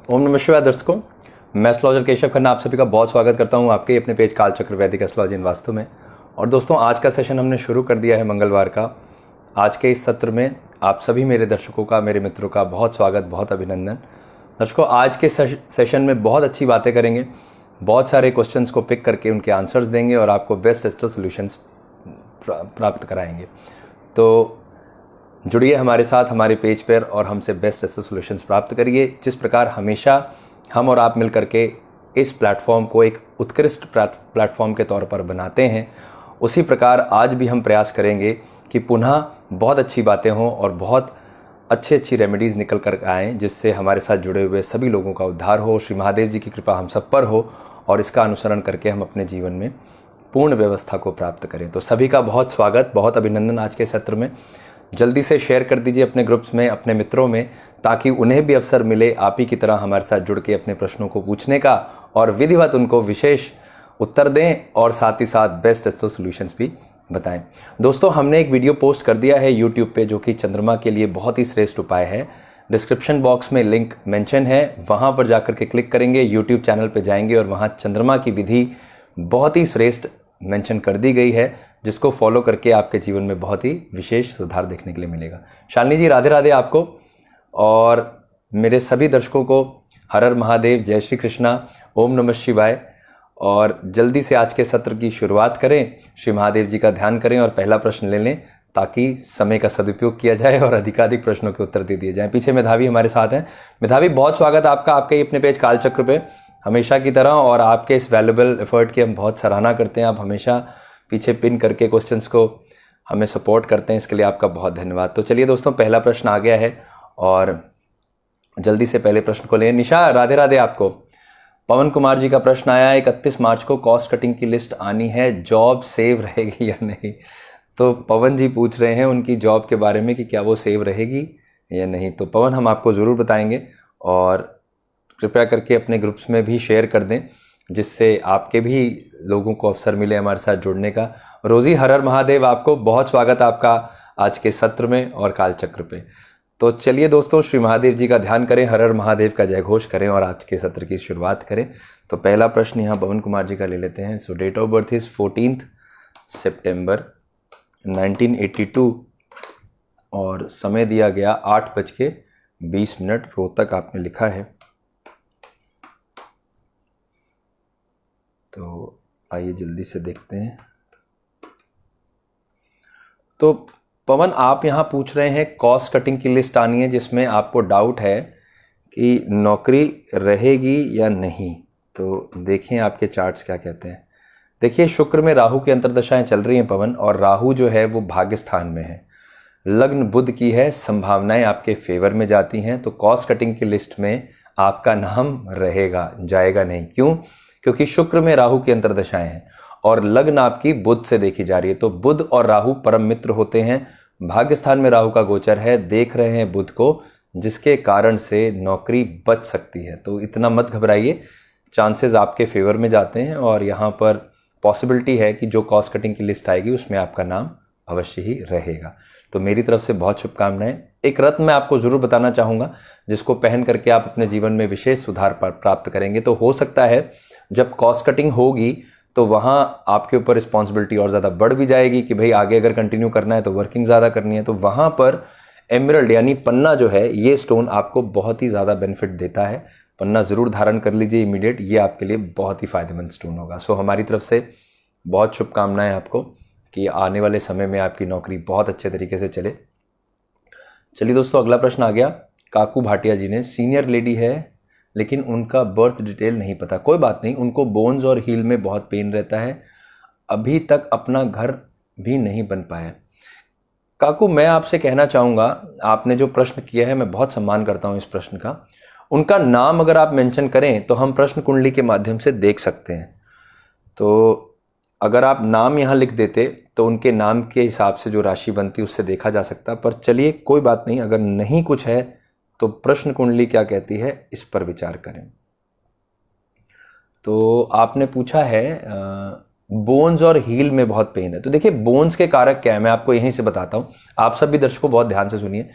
ओम नमः शिवाय दर्शकों, मैं एस्ट्रोलॉजर केशव खन्ना आप सभी का बहुत स्वागत करता हूं आपके अपने पेज कालचक्र वैदिक एस्ट्रोलॉजी इन वास्तु में। और दोस्तों, आज का सेशन हमने शुरू कर दिया है मंगलवार का। आज के इस सत्र में आप सभी मेरे दर्शकों का, मेरे मित्रों का बहुत स्वागत, बहुत अभिनंदन। दर्शकों, आज के सेशन में बहुत अच्छी बातें करेंगे, बहुत सारे क्वेश्चंस को पिक करके उनके आंसर्स देंगे और आपको बेस्ट एस्ट्रो सोल्यूशंस प्राप्त कराएंगे। तो जुड़िए हमारे साथ हमारे पेज पर और हमसे बेस्ट एस्ट्रो सॉल्यूशंस प्राप्त करिए। जिस प्रकार हमेशा हम और आप मिल करके इस प्लेटफॉर्म को एक उत्कृष्ट प्लेटफॉर्म के तौर पर बनाते हैं, उसी प्रकार आज भी हम प्रयास करेंगे कि पुनः बहुत अच्छी बातें हों और बहुत अच्छी रेमेडीज़ निकल कर आएँ, जिससे हमारे साथ जुड़े हुए सभी लोगों का उद्धार हो, श्री महादेव जी की कृपा हम सब पर हो और इसका अनुसरण करके हम अपने जीवन में पूर्ण व्यवस्था को प्राप्त करें। तो सभी का बहुत स्वागत, बहुत अभिनंदन। आज के सत्र में जल्दी से शेयर कर दीजिए अपने ग्रुप्स में, अपने मित्रों में, ताकि उन्हें भी अवसर मिले आप ही की तरह हमारे साथ जुड़ के अपने प्रश्नों को पूछने का और विधिवत उनको विशेष उत्तर दें और साथ ही साथ बेस्ट एस्ट्रो सॉल्यूशंस भी बताएं। दोस्तों, हमने एक वीडियो पोस्ट कर दिया है यूट्यूब पे, जो कि चंद्रमा के लिए बहुत ही श्रेष्ठ उपाय है। डिस्क्रिप्शन बॉक्स में लिंक मेंशन है, वहाँ पर जाकर के क्लिक करेंगे, यूट्यूब चैनल पर जाएंगे और वहाँ चंद्रमा की विधि बहुत ही श्रेष्ठ मेंशन कर दी गई है, जिसको फॉलो करके आपके जीवन में बहुत ही विशेष सुधार देखने के लिए मिलेगा। शालिनी जी, राधे राधे आपको और मेरे सभी दर्शकों को हर हर महादेव, जय श्री कृष्णा, ओम नमः शिवाय। और जल्दी से आज के सत्र की शुरुआत करें, श्री महादेव जी का ध्यान करें और पहला प्रश्न ले लें, ताकि समय का सदुपयोग किया जाए और अधिकाधिक प्रश्नों के उत्तर दे दिए जाएं। पीछे मेधावी हमारे साथ हैं। मेधावी, बहुत स्वागत आपका आपके अपने पेज कालचक्र पे हमेशा की तरह, और आपके इस वैल्यूएबल एफर्ट की हम बहुत सराहना करते हैं। आप हमेशा पीछे पिन करके क्वेश्चंस को हमें सपोर्ट करते हैं, इसके लिए आपका बहुत धन्यवाद। तो चलिए दोस्तों, पहला प्रश्न आ गया है और जल्दी से पहले प्रश्न को लें। निशा, राधे राधे आपको। पवन कुमार जी का प्रश्न आया है, 31 मार्च को कॉस्ट कटिंग की लिस्ट आनी है, जॉब सेव रहेगी या नहीं। तो पवन जी पूछ रहे हैं उनकी जॉब के बारे में कि क्या वो सेव रहेगी या नहीं। तो पवन, हम आपको ज़रूर बताएंगे और कृपया करके अपने ग्रुप्स में भी शेयर कर दें, जिससे आपके भी लोगों को अवसर मिले हमारे साथ जुड़ने का। रोजी, हर हर महादेव आपको, बहुत स्वागत आपका आज के सत्र में और कालचक्र पे। तो चलिए दोस्तों, श्री महादेव जी का ध्यान करें, हर हर महादेव का जय घोष करें और आज के सत्र की शुरुआत करें। तो पहला प्रश्न यहाँ पवन कुमार जी का ले लेते हैं। So date of birth is 14 सितंबर 1982 और समय दिया गया 8:20। रोहतक आपने लिखा है। तो आइए जल्दी से देखते हैं। तो पवन, आप यहाँ पूछ रहे हैं कॉस्ट कटिंग की लिस्ट आनी है, जिसमें आपको डाउट है कि नौकरी रहेगी या नहीं। तो देखें आपके चार्ट्स क्या कहते हैं। देखिए, शुक्र में राहु की अंतर्दशाएं चल रही हैं पवन, और राहु जो है वो भाग्य स्थान में है, लग्न बुध की है, संभावनाएं आपके फेवर में जाती हैं। तो कॉस्ट कटिंग की लिस्ट में आपका नाम रहेगा, जाएगा नहीं। क्यों? क्योंकि शुक्र में राहु की अंतर्दशाएं हैं और लग्न आपकी बुध से देखी जा रही है। तो बुध और राहु परम मित्र होते हैं। भाग्य स्थान में राहु का गोचर है, देख रहे हैं बुध को, जिसके कारण से नौकरी बच सकती है। तो इतना मत घबराइए, चांसेस आपके फेवर में जाते हैं और यहाँ पर पॉसिबिलिटी है कि जो कॉस्ट कटिंग की लिस्ट आएगी उसमें आपका नाम अवश्य ही रहेगा। तो मेरी तरफ से बहुत शुभकामनाएं। एक रत्न मैं आपको जरूर बताना चाहूँगा, जिसको पहन करके आप अपने जीवन में विशेष सुधार प्राप्त करेंगे। तो हो सकता है जब कॉस्ट कटिंग होगी तो वहाँ आपके ऊपर रिस्पॉन्सिबिलिटी और ज़्यादा बढ़ भी जाएगी कि भाई आगे अगर कंटिन्यू करना है तो वर्किंग ज़्यादा करनी है। तो वहाँ पर एमरल्ड यानी पन्ना जो है, ये स्टोन आपको बहुत ही ज़्यादा बेनिफिट देता है। पन्ना ज़रूर धारण कर लीजिए इमीडिएट, ये आपके लिए बहुत ही फायदेमंद स्टोन होगा। सो हमारी तरफ से बहुत शुभकामनाएं आपको कि आने वाले समय में आपकी नौकरी बहुत अच्छे तरीके से चले। चलिए दोस्तों, अगला प्रश्न आ गया काकू भाटिया जी ने। सीनियर लेडी है लेकिन उनका बर्थ डिटेल नहीं पता। कोई बात नहीं, उनको बोन्स और हील में बहुत पेन रहता है, अभी तक अपना घर भी नहीं बन पाया। काकू, मैं आपसे कहना चाहूँगा, आपने जो प्रश्न किया है मैं बहुत सम्मान करता हूँ इस प्रश्न का। उनका नाम अगर आप मेंशन करें तो हम प्रश्न कुंडली के माध्यम से देख सकते हैं। तो अगर आप नाम यहाँ लिख देते तो उनके नाम के हिसाब से जो राशि बनती उससे देखा जा सकता। पर चलिए कोई बात नहीं, अगर नहीं कुछ है तो प्रश्न कुंडली क्या कहती है इस पर विचार करें। तो आपने पूछा है बोन्स और हील में बहुत पेन है। तो देखिए, बोन्स के कारक क्या है मैं आपको यहीं से बताता हूं। आप सभी दर्शकों बहुत ध्यान से सुनिए।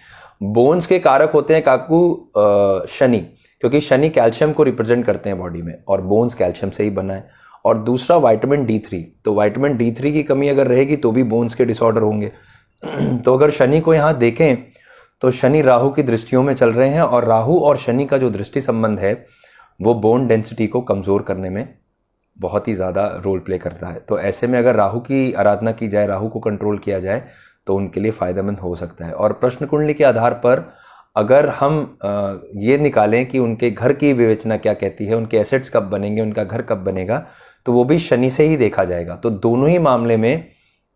बोन्स के कारक होते हैं काकू शनि। क्योंकि शनि कैल्शियम को रिप्रेजेंट करते हैं बॉडी में, और बोन्स कैल्शियम से ही बना है। और दूसरा विटामिन D3, तो विटामिन D3 की कमी अगर रहेगी तो भी बोन्स के डिसऑर्डर होंगे। तो अगर शनि को यहाँ देखें तो शनि राहु की दृष्टियों में चल रहे हैं, और राहु और शनि का जो दृष्टि संबंध है वो बोन डेंसिटी को कमज़ोर करने में बहुत ही ज़्यादा रोल प्ले कर रहा है। तो ऐसे में अगर राहु की आराधना की जाए, राहु को कंट्रोल किया जाए, तो उनके लिए फ़ायदेमंद हो सकता है। और प्रश्न कुंडली के आधार पर अगर हम ये निकालें कि उनके घर की विवेचना क्या कहती है, उनके एसेट्स कब बनेंगे, उनका घर कब बनेगा, तो वो भी शनि से ही देखा जाएगा। तो दोनों ही मामले में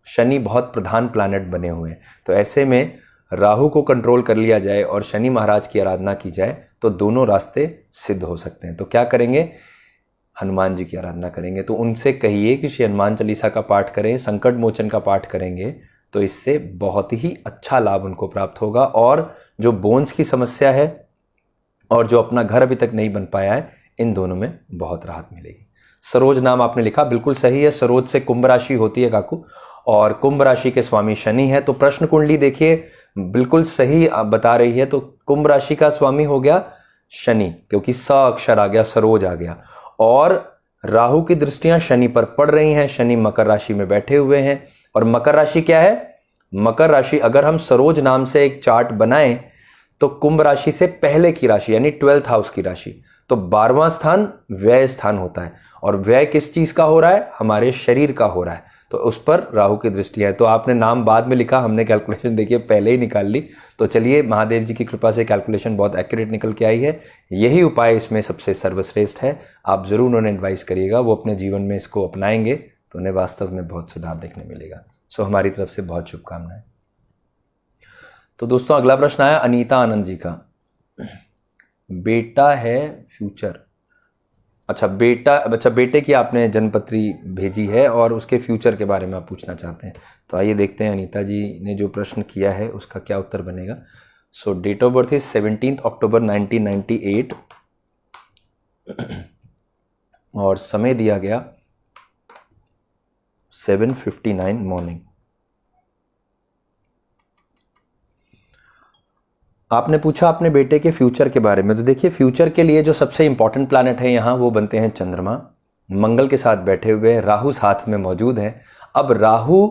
शनि बहुत प्रधान प्लैनेट बने हुए हैं। तो ऐसे में राहु को कंट्रोल कर लिया जाए और शनि महाराज की आराधना की जाए तो दोनों रास्ते सिद्ध हो सकते हैं। तो क्या करेंगे? हनुमान जी की आराधना करेंगे। तो उनसे कहिए कि श्री हनुमान चालीसा का पाठ करें, संकट मोचन का पाठ करेंगे, तो इससे बहुत ही अच्छा लाभ उनको प्राप्त होगा। और जो बोन्स की समस्या है और जो अपना घर अभी तक नहीं बन पाया है, इन दोनों में बहुत राहत मिलेगी। सरोज नाम आपने लिखा, बिल्कुल सही है। सरोज से कुंभ राशि होती है काकू, और कुंभ राशि के स्वामी शनि है। तो प्रश्न कुंडली देखिए बिल्कुल सही बता रही है। तो कुंभ राशि का स्वामी हो गया शनि, क्योंकि स अक्षर आ गया, सरोज आ गया। और राहु की दृष्टियां शनि पर पड़ रही हैं। शनि मकर राशि में बैठे हुए हैं, और मकर राशि क्या है? मकर राशि, अगर हम सरोज नाम से एक चार्ट बनाएं तो कुंभ राशि से पहले की राशि यानी 12th हाउस की राशि, तो 12वां स्थान व्यय स्थान होता है। और व्यय किस चीज का हो रहा है? हमारे शरीर का हो रहा है। तो उस पर राहु की दृष्टि है। तो आपने नाम बाद में लिखा, हमने कैलकुलेशन देखिए पहले ही निकाल ली। तो चलिए, महादेव जी की कृपा से कैलकुलेशन बहुत एक्यूरेट निकल के आई है। यही उपाय इसमें सबसे सर्वश्रेष्ठ है। आप जरूर उन्हें एडवाइस करिएगा, वो अपने जीवन में इसको अपनाएंगे तो उन्हें वास्तव में बहुत सुधार देखने मिलेगा। सो हमारी तरफ से बहुत शुभकामनाएं। तो दोस्तों, अगला प्रश्न आया अनीता आनंद जी का। बेटा है फ्यूचर, अच्छा बेटे की आपने जन्मपत्री भेजी है और उसके फ्यूचर के बारे में आप पूछना चाहते हैं। तो आइए देखते हैं अनीता जी ने जो प्रश्न किया है उसका क्या उत्तर बनेगा। सो डेट ऑफ बर्थ इज 17 अक्टूबर 1998 और समय दिया गया 7:59 मॉर्निंग। आपने पूछा अपने बेटे के फ्यूचर के बारे में। तो देखिए, फ्यूचर के लिए जो सबसे इंपॉर्टेंट प्लैनेट है यहाँ, वो बनते हैं चंद्रमा। मंगल के साथ बैठे हुए, राहु साथ में मौजूद है। अब राहु,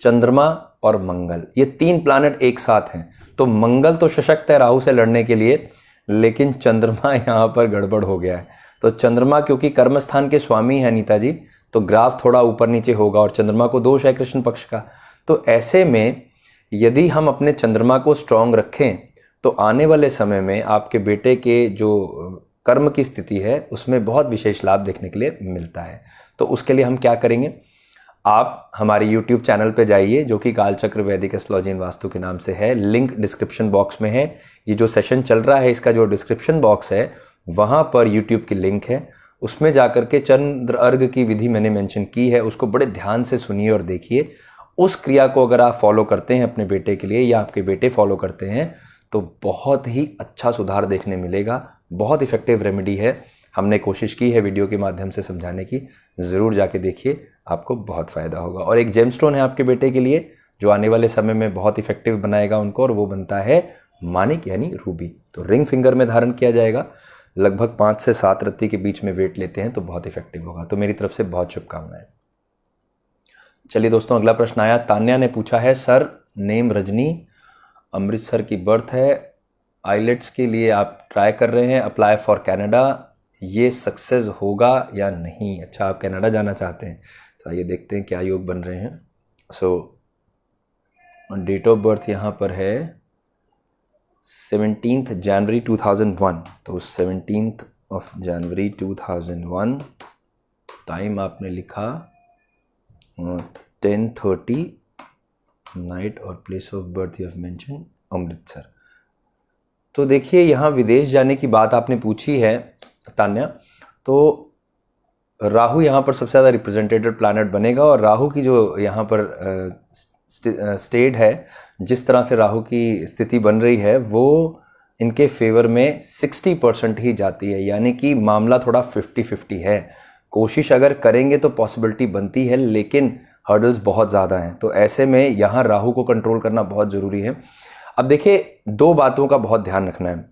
चंद्रमा और मंगल, ये 3 प्लैनेट एक साथ हैं। तो मंगल तो सशक्त है राहु से लड़ने के लिए, लेकिन चंद्रमा यहाँ पर गड़बड़ हो गया है। तो चंद्रमा क्योंकि कर्मस्थान के स्वामी है अनीता जी, तो ग्राफ थोड़ा ऊपर नीचे होगा, और चंद्रमा को दोष है कृष्ण पक्ष का। तो ऐसे में यदि हम अपने चंद्रमा को स्ट्रांग रखें तो आने वाले समय में आपके बेटे के जो कर्म की स्थिति है उसमें बहुत विशेष लाभ देखने के लिए मिलता है। तो उसके लिए हम क्या करेंगे, आप हमारे YouTube चैनल पे जाइए, जो कि कालचक्र वैदिक एस्ट्रोलॉजी एंड वास्तु के नाम से है। लिंक डिस्क्रिप्शन बॉक्स में है। ये जो सेशन चल रहा है इसका जो डिस्क्रिप्शन बॉक्स है वहाँ पर YouTube की लिंक है। उसमें जाकर के चंद्र अर्घ की विधि मैंने मेंशन की है, उसको बड़े ध्यान से सुनिए और देखिए। उस क्रिया को अगर आप फॉलो करते हैं अपने बेटे के लिए, या आपके बेटे फॉलो करते हैं, तो बहुत ही अच्छा सुधार देखने मिलेगा। बहुत इफेक्टिव रेमेडी है। हमने कोशिश की है वीडियो के माध्यम से समझाने की। ज़रूर जाके देखिए, आपको बहुत फ़ायदा होगा। और एक जेमस्टोन है आपके बेटे के लिए जो आने वाले समय में बहुत इफेक्टिव बनाएगा उनको, और वो बनता है मानिक यानी रूबी। तो रिंग फिंगर में धारण किया जाएगा। लगभग 5 से 7 रत्ती के बीच में वेट लेते हैं तो बहुत इफेक्टिव होगा। तो मेरी तरफ से बहुत शुभकामनाएं। चलिए दोस्तों, अगला प्रश्न आया। तान्या ने पूछा है, सर नेम रजनी, अमृतसर की बर्थ है, आईलेट्स के लिए आप ट्राई कर रहे हैं, अप्लाई फॉर कनाडा, ये सक्सेस होगा या नहीं? अच्छा, आप कनाडा जाना चाहते हैं। तो आइए देखते हैं क्या योग बन रहे हैं। सो डेट ऑफ बर्थ यहाँ पर है 17 जनवरी 2001। तो 17 जनवरी 2001, टाइम आपने लिखा 10:30 नाइट, और place of birth you have mention Amritsar. तो देखिए, यहाँ विदेश जाने की बात आपने पूछी है तान्या। तो राहु यहाँ पर सबसे ज़्यादा रिप्रेजेंटेटिव प्लैनेट बनेगा, और राहु की जो यहाँ पर स्टेट है, जिस तरह से राहु की स्थिति बन रही है, वो इनके फेवर में 60% ही जाती है। यानी कि मामला थोड़ा 50-50 है। कोशिश अगर करेंगे तो पॉसिबिलिटी बनती है, लेकिन हर्डल्स बहुत ज़्यादा हैं। तो ऐसे में यहाँ राहु को कंट्रोल करना बहुत ज़रूरी है। अब देखिए, 2 बातों का बहुत ध्यान रखना है।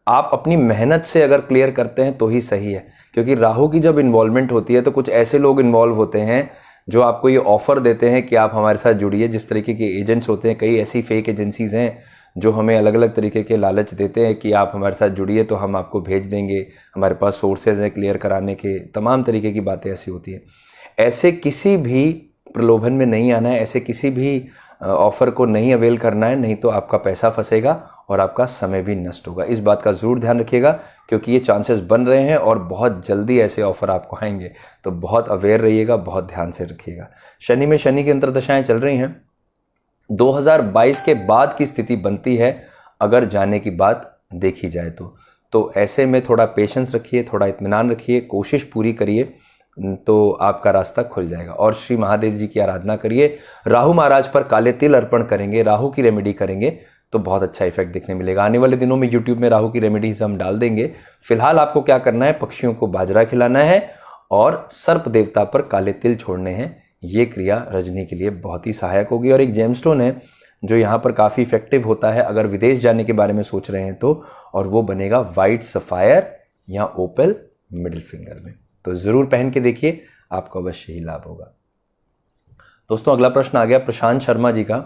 आप अपनी मेहनत से अगर क्लियर करते हैं तो ही सही है, क्योंकि राहु की जब इन्वॉल्वमेंट होती है तो कुछ ऐसे लोग इन्वॉल्व होते हैं जो आपको ये ऑफर देते हैं कि आप हमारे साथ जुड़िए। जिस तरीके के एजेंट्स होते हैं, कई ऐसी फेक एजेंसीज हैं जो हमें अलग अलग तरीके के लालच देते हैं कि आप हमारे साथ जुड़िए तो हम आपको भेज देंगे, हमारे पास सोर्सेज हैं क्लियर कराने के, तमाम तरीके की बातें ऐसी होती हैं। ऐसे किसी भी प्रलोभन में नहीं आना है, ऐसे किसी भी ऑफर को नहीं अवेल करना है, नहीं तो आपका पैसा फंसेगा और आपका समय भी नष्ट होगा। इस बात का ज़रूर ध्यान रखिएगा, क्योंकि ये चांसेस बन रहे हैं और बहुत जल्दी ऐसे ऑफर आपको आएंगे, तो बहुत अवेयर रहिएगा, बहुत ध्यान से रखिएगा। शनि में शनि की अंतर्दशाएं चल रही हैं। 2022 के बाद की स्थिति बनती है अगर जाने की बात देखी जाए तो ऐसे में थोड़ा पेशेंस रखिए, थोड़ा इत्मीनान रखिए, कोशिश पूरी करिए, तो आपका रास्ता खुल जाएगा। और श्री महादेव जी की आराधना करिए, राहु महाराज पर काले तिल अर्पण करेंगे, राहु की रेमेडी करेंगे तो बहुत अच्छा इफेक्ट दिखने मिलेगा। आने वाले दिनों में यूट्यूब में राहु की रेमेडीज हम डाल देंगे। फिलहाल आपको क्या करना है, पक्षियों को बाजरा खिलाना है और सर्प देवता पर काले तिल छोड़ने हैं। ये क्रिया रजनी के लिए बहुत ही सहायक होगी। और एक जेमस्टोन है जो यहाँ पर काफ़ी इफेक्टिव होता है अगर विदेश जाने के बारे में सोच रहे हैं तो, और वो बनेगा वाइट सफायर या ओपल मिडिल फिंगर में। तो ज़रूर पहन के देखिए, आपको अवश्य ही लाभ होगा। दोस्तों अगला प्रश्न आ गया प्रशांत शर्मा जी का,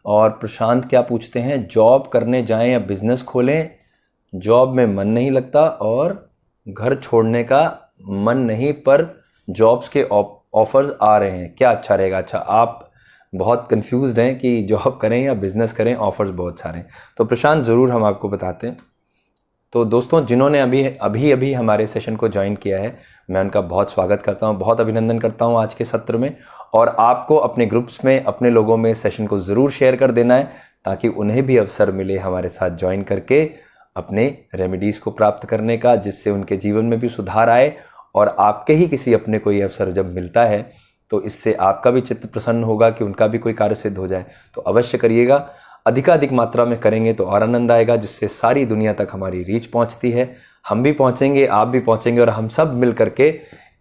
और प्रशांत क्या पूछते हैं, जॉब करने जाएं या बिजनेस खोलें, जॉब में मन नहीं लगता और घर छोड़ने का मन नहीं, पर जॉब्स के ऑफर्स आ रहे हैं, क्या अच्छा रहेगा। अच्छा, आप बहुत कंफ्यूज्ड हैं कि जॉब करें या बिजनेस करें, ऑफर्स बहुत सारे हैं। तो प्रशांत ज़रूर हम आपको बताते हैं। तो दोस्तों जिन्होंने अभी हमारे सेशन को ज्वाइन किया है, मैं उनका बहुत स्वागत करता हूं, बहुत अभिनंदन करता हूं आज के सत्र में। और आपको अपने ग्रुप्स में, अपने लोगों में सेशन को ज़रूर शेयर कर देना है, ताकि उन्हें भी अवसर मिले हमारे साथ ज्वाइन करके अपने रेमेडीज़ को प्राप्त करने का, जिससे उनके जीवन में भी सुधार आए। और आपके ही किसी अपने को ये अवसर जब मिलता है तो इससे आपका भी चित्त प्रसन्न होगा कि उनका भी कोई कार्य सिद्ध हो जाए। तो अवश्य करिएगा, अधिकाधिक मात्रा में करेंगे तो और आनंद आएगा, जिससे सारी दुनिया तक हमारी रीच पहुंचती है। हम भी पहुंचेंगे, आप भी पहुंचेंगे, और हम सब मिल करके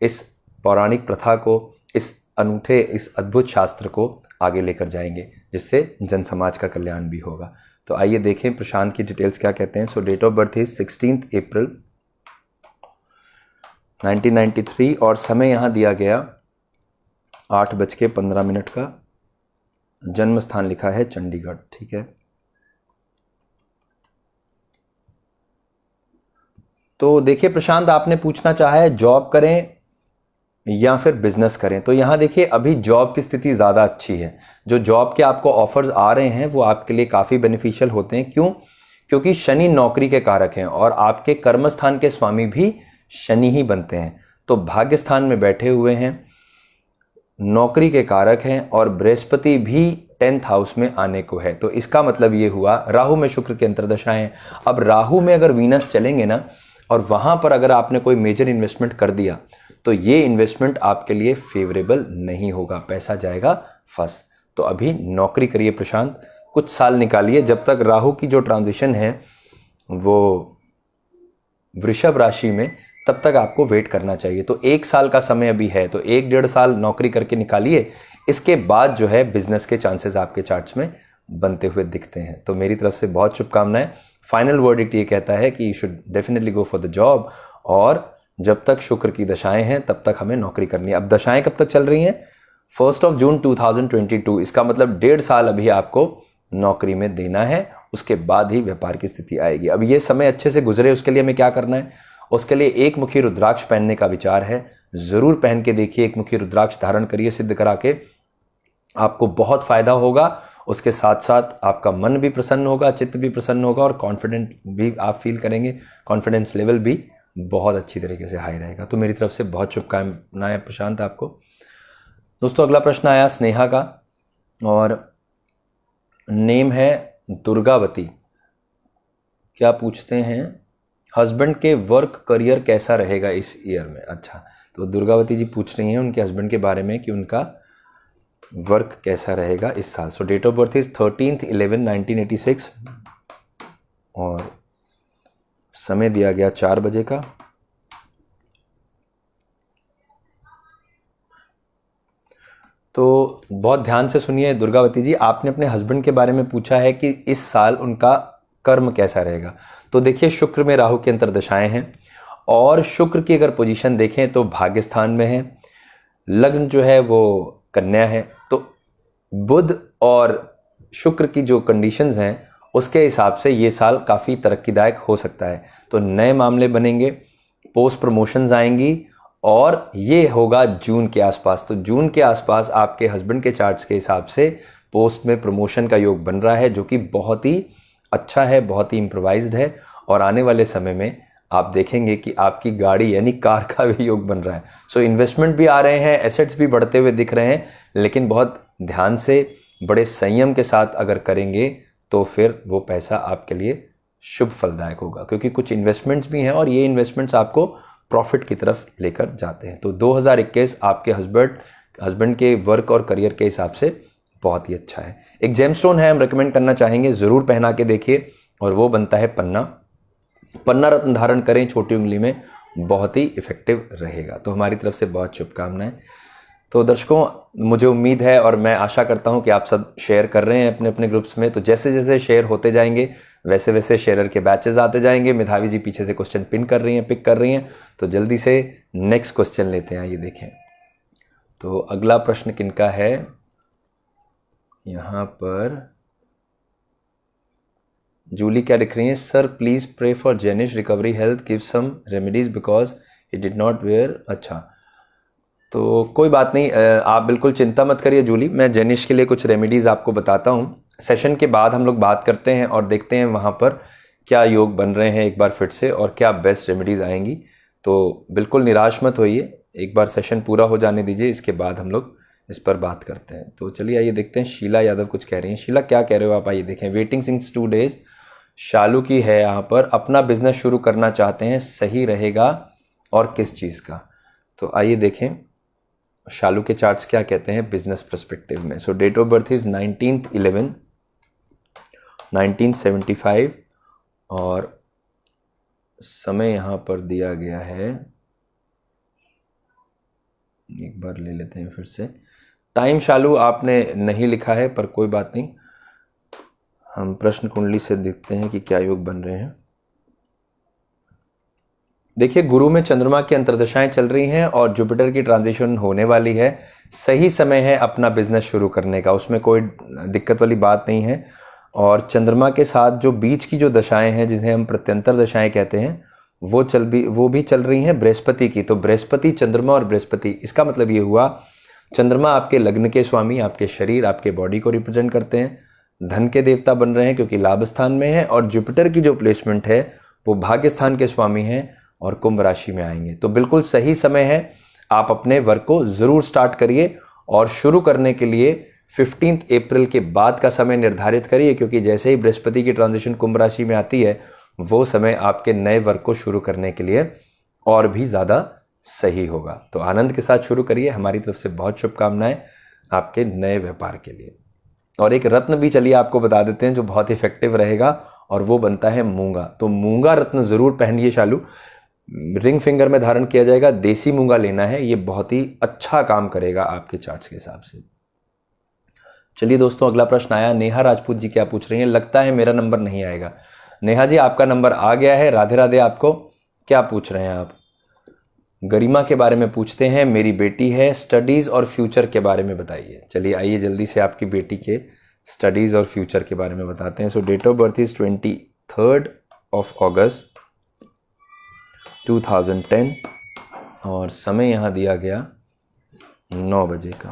इस पौराणिक प्रथा को, इस अनूठे, इस अद्भुत शास्त्र को आगे लेकर जाएंगे, जिससे जन समाज का कल्याण भी होगा। तो आइए देखें प्रशांत की डिटेल्स क्या कहते हैं। So date of birth is 16 अप्रैल 1993 और समय यहाँ दिया गया 8:15 का। जन्म स्थान लिखा है चंडीगढ़। ठीक है, तो देखिए प्रशांत, आपने पूछना चाहा है जॉब करें या फिर बिजनेस करें। तो यहां देखिए अभी जॉब की स्थिति ज़्यादा अच्छी है। जो जॉब के आपको ऑफर्स आ रहे हैं वो आपके लिए काफ़ी बेनिफिशियल होते हैं। क्यों? क्योंकि शनि नौकरी के कारक हैं और आपके कर्म स्थान के स्वामी भी शनि ही बनते हैं। तो भाग्य स्थान में बैठे हुए हैं, नौकरी के कारक हैं, और बृहस्पति भी 10th हाउस में आने को है। तो इसका मतलब ये हुआ, राहु में शुक्र की अंतर्दशाएं। अब राहु में अगर वीनस चलेंगे ना, और वहां पर अगर आपने कोई मेजर इन्वेस्टमेंट कर दिया तो ये इन्वेस्टमेंट आपके लिए फेवरेबल नहीं होगा, पैसा जाएगा फंस। तो अभी नौकरी करिए प्रशांत, कुछ साल निकालिए, जब तक राहु की जो ट्रांजिशन है वो वृषभ राशि में, तब तक आपको वेट करना चाहिए। तो 1 साल का समय अभी है, तो 1-1.5 साल नौकरी करके निकालिए। इसके बाद जो है बिजनेस के चांसेस आपके चार्ट्स में बनते हुए दिखते हैं। तो मेरी तरफ से बहुत शुभकामनाएं। फाइनल वर्डिक्ट ये कहता है कि you should definitely go for the job, और जब तक शुक्र की दशाएं हैं तब तक हमें नौकरी करनी है। अब दशाएं कब तक चल रही हैं? 1 जून 2022। इसका मतलब 1.5 साल अभी आपको नौकरी में देना है, उसके बाद ही व्यापार की स्थिति आएगी। अब ये समय अच्छे से गुजरे, उसके लिए हमें क्या करना है? उसके लिए एक मुखी रुद्राक्ष पहनने का विचार है। जरूर पहन के देखिए, एक मुखी रुद्राक्ष धारण करिए सिद्ध करा के, आपको बहुत फायदा होगा। उसके साथ साथ आपका मन भी प्रसन्न होगा, चित्त भी प्रसन्न होगा, और कॉन्फिडेंट भी आप फील करेंगे। कॉन्फिडेंस लेवल भी बहुत अच्छी तरीके से हाई रहेगा। तो मेरी तरफ से बहुत शुभकामनाएं प्रशांत आपको। दोस्तों अगला प्रश्न आया स्नेहा का, और नेम है दुर्गावती। क्या पूछते हैं, हस्बैंड के वर्क करियर कैसा रहेगा इस ईयर में। अच्छा, तो दुर्गावती जी पूछ रही हैं उनके हस्बैंड के बारे में कि उनका वर्क कैसा रहेगा इस साल। सो डेट ऑफ बर्थ इज 13/11/1986 और समय दिया गया 4 बजे का। तो बहुत ध्यान से सुनिए दुर्गावती जी, आपने अपने हस्बैंड के बारे में पूछा है कि इस साल उनका कर्म कैसा रहेगा। तो देखिए शुक्र में राहु की अंतर्दशाएं हैं और शुक्र की अगर पोजीशन देखें तो भाग्य स्थान में है, लग्न जो है वो कन्या है। तो बुध और शुक्र की जो कंडीशंस हैं उसके हिसाब से ये साल काफ़ी तरक्कीदायक हो सकता है। तो नए मामले बनेंगे, पोस्ट प्रमोशंस आएंगी और ये होगा जून के आसपास। तो जून के आसपास आपके हस्बैंड के चार्ट्स के हिसाब से पोस्ट में प्रमोशन का योग बन रहा है, जो कि बहुत ही अच्छा है, बहुत ही इम्प्रोवाइज्ड है। और आने वाले समय में आप देखेंगे कि आपकी गाड़ी यानी कार का भी योग बन रहा है। सो इन्वेस्टमेंट भी आ रहे हैं, एसेट्स भी बढ़ते हुए दिख रहे हैं, लेकिन बहुत ध्यान से, बड़े संयम के साथ अगर करेंगे तो फिर वो पैसा आपके लिए शुभ फलदायक होगा, क्योंकि कुछ इन्वेस्टमेंट्स भी हैं और ये इन्वेस्टमेंट्स आपको प्रॉफिट की तरफ लेकर जाते हैं। तो 2021 आपके हस्बैंड के वर्क और करियर के हिसाब से बहुत ही अच्छा है। एक जेमस्टोन है, हम रेकमेंड करना चाहेंगे, ज़रूर पहना के देखिए, और वो बनता है पन्ना रत्न धारण करें छोटी उंगली में, बहुत ही इफेक्टिव रहेगा। तो हमारी तरफ से बहुत शुभकामनाएं। तो दर्शकों, मुझे उम्मीद है और मैं आशा करता हूं कि आप सब शेयर कर रहे हैं अपने अपने ग्रुप्स में। तो जैसे जैसे शेयर होते जाएंगे वैसे वैसे शेयरर के बैचेस आते जाएंगे। मेधावी जी पीछे से क्वेश्चन पिक कर रही हैं, तो जल्दी से नेक्स्ट क्वेश्चन लेते हैं। ये देखें, तो अगला प्रश्न किनका है यहाँ पर? जूली क्या लिख रही हैं? Sir please pray for Jenish recovery health, give some remedies because he did not wear. अच्छा, तो कोई बात नहीं, आप बिल्कुल चिंता मत करिए जूली, मैं जेनिश के लिए कुछ रेमेडीज़ आपको बताता हूँ। सेशन के बाद हम लोग बात करते हैं और देखते हैं वहाँ पर क्या योग बन रहे हैं एक बार फिर से और क्या बेस्ट रेमेडीज़ आएंगी। तो बिल्कुल निराश मत होइए, एक बार सेशन पूरा हो जाने दीजिए, इसके बाद हम लोग इस पर बात करते हैं। तो चलिए आइए देखते हैं, शीला यादव कुछ कह रही हैं। शीला क्या कह रहे हो आप? आइए देखें। वेटिंग सिंस 2 days शालू की है यहाँ पर, अपना बिजनेस शुरू करना चाहते हैं, सही रहेगा और किस चीज़ का? तो आइए देखें शालू के चार्ट्स क्या कहते हैं बिजनेस पर्सपेक्टिव में। So date of birth is 19/11/1975 और समय यहाँ पर दिया गया है, एक बार ले लेते हैं फिर से। टाइम शालू आपने नहीं लिखा है, पर कोई बात नहीं, हम प्रश्न कुंडली से देखते हैं कि क्या योग बन रहे हैं। देखिए, गुरु में चंद्रमा की अंतर्दशाएं चल रही हैं और जुपिटर की ट्रांजिशन होने वाली है। सही समय है अपना बिजनेस शुरू करने का, उसमें कोई दिक्कत वाली बात नहीं है। और चंद्रमा के साथ जो बीच की जो दशाएं हैं, जिन्हें हम प्रत्यंतर दशाएं कहते हैं, वो भी चल रही हैं बृहस्पति की। तो बृहस्पति, चंद्रमा और बृहस्पति, इसका मतलब ये हुआ चंद्रमा आपके लग्न के स्वामी, आपके शरीर, आपके बॉडी को रिप्रेजेंट करते हैं, धन के देवता बन रहे हैं क्योंकि लाभ स्थान में है। और जुपिटर की जो प्लेसमेंट है वो भाग्य स्थान के स्वामी हैं और कुंभ राशि में आएंगे। तो बिल्कुल सही समय है, आप अपने वर्क को जरूर स्टार्ट करिए और शुरू करने के लिए 15 अप्रैल के बाद का समय निर्धारित करिए, क्योंकि जैसे ही बृहस्पति की ट्रांजिशन कुंभ राशि में आती है वो समय आपके नए वर्क को शुरू करने के लिए और भी ज़्यादा सही होगा। तो आनंद के साथ शुरू करिए, हमारी तरफ से बहुत शुभकामनाएं आपके नए व्यापार के लिए। और एक रत्न भी चलिए आपको बता देते हैं जो बहुत इफेक्टिव रहेगा, और वो बनता है मूंगा। तो मूंगा रत्न जरूर पहनिए शालू, रिंग फिंगर में धारण किया जाएगा, देसी मूंगा लेना है, ये बहुत ही अच्छा काम करेगा आपके चार्ट्स के हिसाब से। चलिए दोस्तों, अगला प्रश्न आया। नेहा राजपूत जी क्या पूछ रही हैं? लगता है मेरा नंबर नहीं आएगा। नेहा जी, आपका नंबर आ गया है, राधे राधे आपको। क्या पूछ रहे हैं आप? गरिमा के बारे में पूछते हैं, मेरी बेटी है, स्टडीज और फ्यूचर के बारे में बताइए। चलिए आइए जल्दी से आपकी बेटी के स्टडीज और फ्यूचर के बारे में बताते हैं। So date of birth is 23 अगस्त 2010 और समय यहाँ दिया गया 9 बजे का।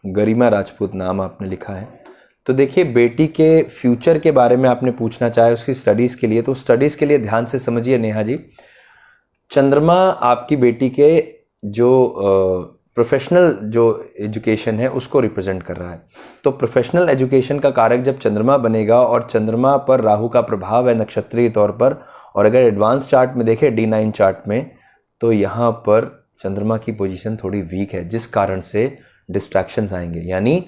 गरिमा राजपूत नाम आपने लिखा है। तो देखिए, बेटी के फ्यूचर के बारे में आपने पूछना चाहे, उसकी स्टडीज़ के लिए। तो स्टडीज़ के लिए ध्यान से समझिए नेहा जी, चंद्रमा आपकी बेटी के जो प्रोफेशनल जो एजुकेशन है उसको रिप्रेजेंट कर रहा है। तो प्रोफेशनल एजुकेशन का कारक जब चंद्रमा बनेगा और चंद्रमा पर राहु का प्रभाव है नक्षत्रीय तौर पर, और अगर एडवांस चार्ट में देखें D9 चार्ट में, तो यहाँ पर चंद्रमा की पोजीशन थोड़ी वीक है, जिस कारण से डिस्ट्रैक्शंस आएंगे। यानी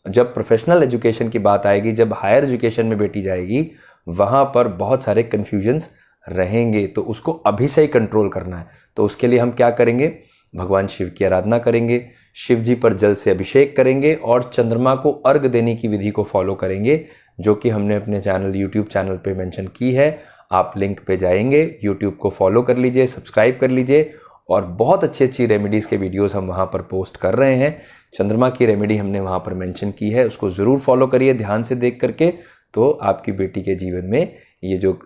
जब प्रोफेशनल एजुकेशन की बात आएगी, जब हायर एजुकेशन में बेटी जाएगी, वहाँ पर बहुत सारे कन्फ्यूजन्स रहेंगे, तो उसको अभी से ही कंट्रोल करना है। तो उसके लिए हम क्या करेंगे? भगवान शिव की आराधना करेंगे, शिव जी पर जल से अभिषेक करेंगे और चंद्रमा को अर्घ देने की विधि को फॉलो करेंगे, जो कि हमने अपने चैनल यूट्यूब चैनल पे मेंशन की है। आप लिंक पे जाएंगे, यूट्यूब को फॉलो कर लीजिए, सब्सक्राइब कर लीजिए, और बहुत अच्छी अच्छी रेमेडीज़ के वीडियोस हम वहाँ पर पोस्ट कर रहे हैं। चंद्रमा की रेमेडी हमने वहाँ पर मेंशन की है, उसको ज़रूर फॉलो करिए ध्यान से देख करके। तो आपकी बेटी के जीवन में ये जो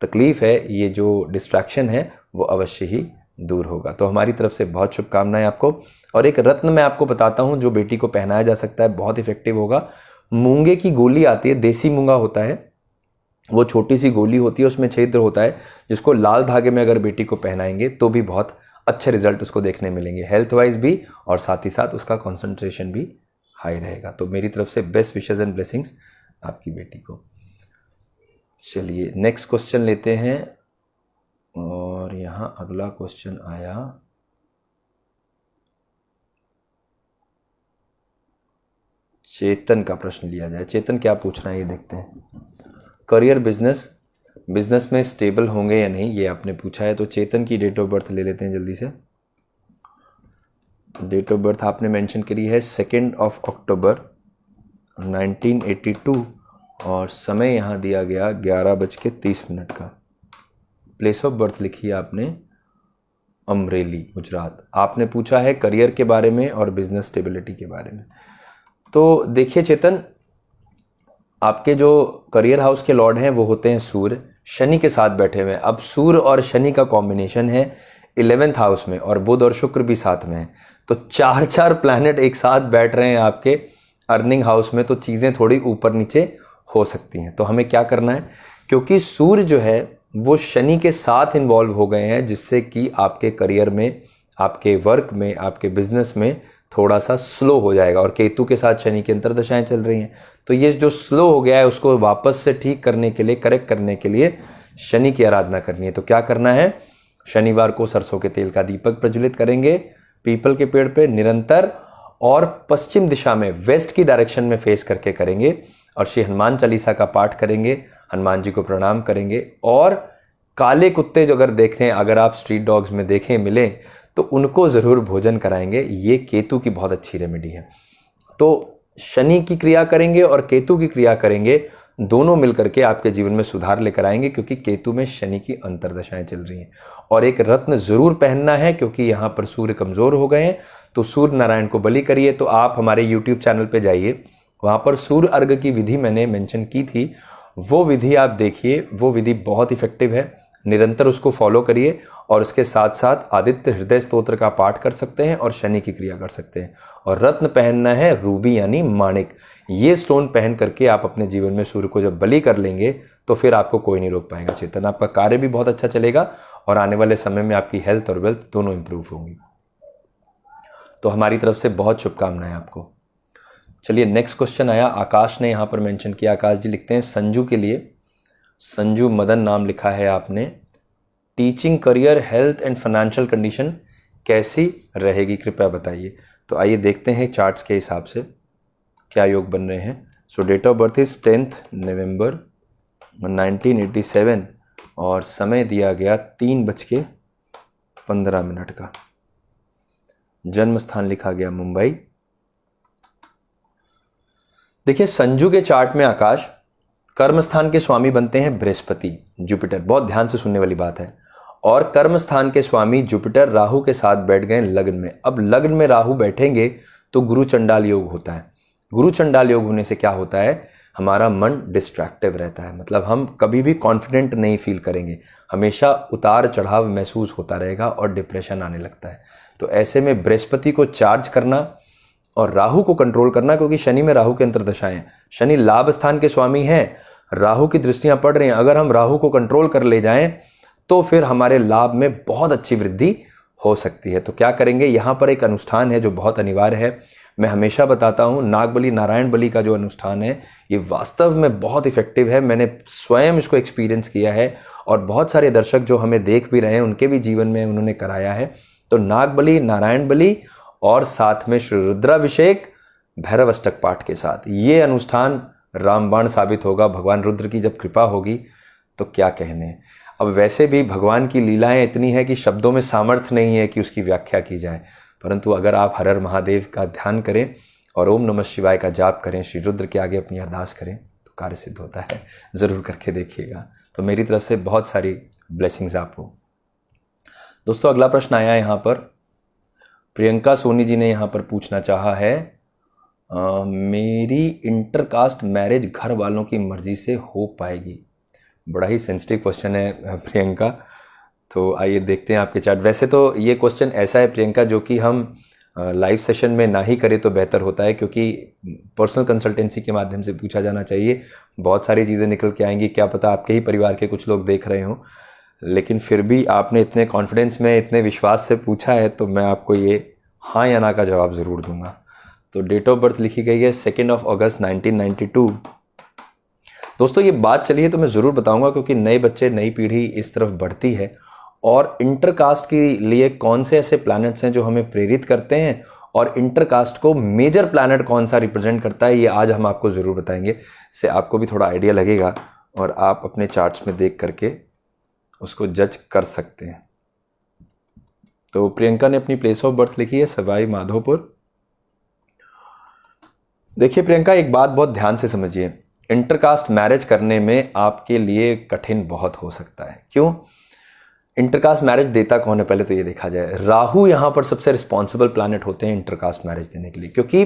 तकलीफ़ है, ये जो डिस्ट्रैक्शन है, वो अवश्य ही दूर होगा। तो हमारी तरफ से बहुत शुभकामनाएं आपको। और एक रत्न मैं आपको बताता हूँ जो बेटी को पहनाया जा सकता है, बहुत इफेक्टिव होगा। मूंगे की गोली आती है, देसी मूंगा होता है, वो छोटी सी गोली होती है, उसमें छिद्र होता है, जिसको लाल धागे में अगर बेटी को पहनाएंगे तो भी बहुत अच्छे रिजल्ट उसको देखने मिलेंगे, हेल्थ वाइज भी, और साथ ही साथ उसका कंसंट्रेशन भी हाई रहेगा। तो मेरी तरफ से बेस्ट विशेस एंड ब्लेसिंग्स आपकी बेटी को। चलिए नेक्स्ट क्वेश्चन लेते हैं, और यहाँ अगला क्वेश्चन आया चेतन का। प्रश्न लिया जाए, चेतन क्या पूछना है ये देखते हैं। करियर बिजनेस में स्टेबल होंगे या नहीं, ये आपने पूछा है। तो चेतन की डेट ऑफ बर्थ ले लेते हैं जल्दी से। डेट ऑफ बर्थ आपने मेंशन करी है 2 अक्टूबर 1982, और समय यहाँ दिया गया 11:30 का। प्लेस ऑफ बर्थ लिखी है आपने अमरेली, गुजरात। आपने पूछा है करियर के बारे में और बिजनेस स्टेबिलिटी के बारे में। तो देखिए चेतन, आपके जो करियर हाउस के लॉर्ड हैं वो होते हैं सूर्य, शनि के साथ बैठे हुए हैं। अब सूर्य और शनि का कॉम्बिनेशन है 11th हाउस में, और बुध और शुक्र भी साथ में है। तो 4 प्लैनेट एक साथ बैठ रहे हैं आपके अर्निंग हाउस में, तो चीज़ें थोड़ी ऊपर नीचे हो सकती हैं। तो हमें क्या करना है, क्योंकि सूर्य जो है वो शनि के साथ इन्वॉल्व हो गए हैं, जिससे कि आपके करियर में, आपके वर्क में, आपके बिजनेस में थोड़ा सा स्लो हो जाएगा। और केतु के साथ शनि की अंतर्दशाएं चल रही हैं, तो ये जो स्लो हो गया है उसको वापस से ठीक करने के लिए, करेक्ट करने के लिए शनि की आराधना करनी है। तो क्या करना है, शनिवार को सरसों के तेल का दीपक प्रज्वलित करेंगे पीपल के पेड़ पे निरंतर, और पश्चिम दिशा में, वेस्ट की डायरेक्शन में फेस करके करेंगे, और श्री हनुमान चालीसा का पाठ करेंगे, हनुमान जी को प्रणाम करेंगे। और काले कुत्ते जो अगर देखें, अगर आप स्ट्रीट डॉग्स में देखें मिलें, तो उनको ज़रूर भोजन कराएंगे। ये केतु की बहुत अच्छी रेमेडी है। तो शनि की क्रिया करेंगे और केतु की क्रिया करेंगे, दोनों मिलकर के आपके जीवन में सुधार लेकर आएंगे, क्योंकि केतु में शनि की अंतर्दशाएं चल रही हैं। और एक रत्न जरूर पहनना है, क्योंकि यहाँ पर सूर्य कमजोर हो गए हैं। तो सूर्य नारायण को बलि करिए। तो आप हमारे यूट्यूब चैनल पे जाइए, वहाँ पर सूर्य अर्घ की विधि मैंने मेंशन की थी, वो विधि आप देखिए, वो विधि बहुत इफेक्टिव है। निरंतर उसको फॉलो करिए, और उसके साथ साथ आदित्य हृदय स्तोत्र का पाठ कर सकते हैं और शनि की क्रिया कर सकते हैं। और रत्न पहनना है रूबी यानी माणिक। ये स्टोन पहन करके आप अपने जीवन में सूर्य को जब बलि कर लेंगे, तो फिर आपको कोई नहीं रोक पाएगा चेतन। आपका कार्य भी बहुत अच्छा चलेगा, और आने वाले समय में आपकी हेल्थ और वेल्थ दोनों इंप्रूव होंगी। तो हमारी तरफ से बहुत शुभकामनाएं आपको। चलिए नेक्स्ट क्वेश्चन आया, आकाश ने यहाँ पर मेंशन किया। आकाश जी लिखते हैं संजू के लिए, संजू मदन नाम लिखा है आपने। Teaching career, health and financial condition कैसी रहेगी, कृपया बताइए। तो आइए देखते हैं चार्ट्स के हिसाब से क्या योग बन रहे हैं। So date of birth is 10 नवंबर 1987, और समय दिया गया 3:15 का। जन्म स्थान लिखा गया मुंबई। देखिए संजू के चार्ट में आकाश कर्म स्थान के स्वामी बनते हैं बृहस्पति, जुपिटर। बहुत ध्यान से सुनने वाली बात है। और कर्म स्थान के स्वामी जुपिटर राहु के साथ बैठ गए लग्न में। अब लग्न में राहु बैठेंगे तो गुरु चंडाल योग होता है। गुरु चंडाल योग होने से क्या होता है, हमारा मन डिस्ट्रैक्टिव रहता है। मतलब हम कभी भी कॉन्फिडेंट नहीं फील करेंगे, हमेशा उतार चढ़ाव महसूस होता रहेगा और डिप्रेशन आने लगता है। तो ऐसे में बृहस्पति को चार्ज करना और राहु को कंट्रोल करना, क्योंकि शनि में राहु के अंतर्दशाएं हैं। शनि लाभ स्थान के स्वामी हैं, राहु की दृष्टियां पड़ रही हैं। अगर हम राहु को कंट्रोल कर ले जाएं तो फिर हमारे लाभ में बहुत अच्छी वृद्धि हो सकती है। तो क्या करेंगे, यहाँ पर एक अनुष्ठान है जो बहुत अनिवार्य है। मैं हमेशा बताता हूँ, नागबली नारायण बली का जो अनुष्ठान है, ये वास्तव में बहुत इफेक्टिव है। मैंने स्वयं इसको एक्सपीरियंस किया है, और बहुत सारे दर्शक जो हमें देख भी रहे हैं उनके भी जीवन में उन्होंने कराया है। तो नागबली, नारायण बली, और साथ में श्री रुद्राभिषेक भैरव अष्टक पाठ के साथ ये अनुष्ठान रामबाण साबित होगा। भगवान रुद्र की जब कृपा होगी तो क्या कहने। अब वैसे भी भगवान की लीलाएं इतनी है कि शब्दों में सामर्थ्य नहीं है कि उसकी व्याख्या की जाए। परंतु अगर आप हर हर महादेव का ध्यान करें और ओम नमः शिवाय का जाप करें, श्री रुद्र के आगे अपनी अरदास करें तो कार्य सिद्ध होता है। ज़रूर करके देखिएगा। तो मेरी तरफ से बहुत सारी ब्लेसिंग्स आपको। दोस्तों अगला प्रश्न आया है यहाँ पर, प्रियंका सोनी जी ने यहाँ पर पूछना चाहा है, मेरी इंटरकास्ट मैरिज घर वालों की मर्जी से हो पाएगी? बड़ा ही सेंसिटिव क्वेश्चन है प्रियंका, तो आइए देखते हैं आपके चार्ट। वैसे तो ये क्वेश्चन ऐसा है प्रियंका जो कि हम लाइव सेशन में ना ही करें तो बेहतर होता है, क्योंकि पर्सनल कंसल्टेंसी के माध्यम से पूछा जाना चाहिए। बहुत सारी चीज़ें निकल के आएंगी, क्या पता आपके ही परिवार के कुछ लोग देख रहे हों, लेकिन फिर भी आपने इतने कॉन्फिडेंस में, इतने विश्वास से पूछा है तो मैं आपको ये हाँ या ना का जवाब ज़रूर दूंगा। तो डेट ऑफ बर्थ लिखी गई है 2 अगस्त 1992। दोस्तों ये बात चली है तो मैं ज़रूर बताऊंगा, क्योंकि नए बच्चे, नई पीढ़ी इस तरफ बढ़ती है और इंटरकास्ट के लिए कौन से ऐसे प्लैनेट्स हैं जो हमें प्रेरित करते हैं और इंटरकास्ट को मेजर प्लैनेट कौन सा रिप्रेजेंट करता है, ये आज हम आपको ज़रूर बताएंगे। इससे आपको भी थोड़ा आइडिया लगेगा और आप अपने चार्ट्स में देख करके उसको जज कर सकते हैं। तो प्रियंका ने अपनी प्लेस ऑफ बर्थ लिखी है सवाई माधोपुर। देखिए प्रियंका, एक बात बहुत ध्यान से समझिए, इंटरकास्ट मैरिज करने में आपके लिए कठिन बहुत हो सकता है। क्यों? इंटरकास्ट मैरिज देता कौन है, पहले तो ये देखा जाए। राहु यहां पर सबसे रिस्पॉन्सिबल प्लैनेट होते हैं इंटरकास्ट मैरिज देने के लिए, क्योंकि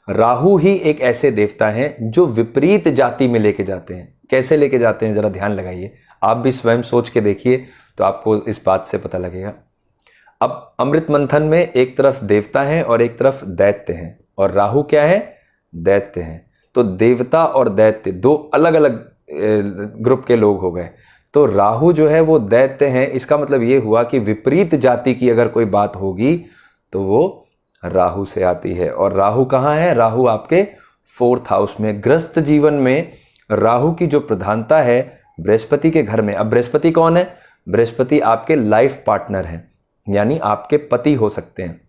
राहु ही एक ऐसे देवता हैं जो विपरीत जाति में लेके जाते हैं। कैसे लेके जाते हैं जरा ध्यान लगाइए, आप भी स्वयं सोच के देखिए तो आपको इस बात से पता लगेगा। अब अमृत मंथन में एक तरफ देवता हैं और एक तरफ दैत्य हैं, और राहु क्या है? दैत्य हैं। तो देवता और दैत्य दो अलग अलग ग्रुप के लोग हो गए। तो राहु जो है वो दैत्य हैं, इसका मतलब ये हुआ कि विपरीत जाति की अगर कोई बात होगी तो वो राहु से आती है। और राहु कहाँ है? राहु आपके 4th हाउस में। ग्रस्त जीवन में राहु की जो प्रधानता है बृहस्पति के घर में। अब बृहस्पति कौन है? बृहस्पति आपके लाइफ पार्टनर हैं, यानी आपके पति हो सकते हैं।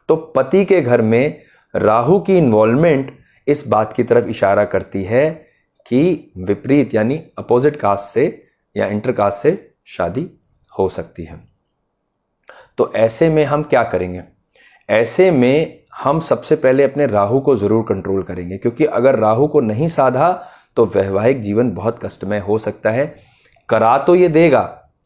तो पति के घर में राहु की इन्वॉल्वमेंट इस बात की तरफ इशारा करती है कि विपरीत यानी अपोजिट कास्ट से या इंटरकास्ट से शादी हो सकती है। तो ऐसे में हम क्या करेंगे? ऐसे में हम सबसे पहले अपने राहु को जरूर कंट्रोल करेंगे, क्योंकि अगर राहु को नहीं साधा तो वैवाहिक जीवन बहुत कष्टमय हो सकता है। करा तो ये देगा,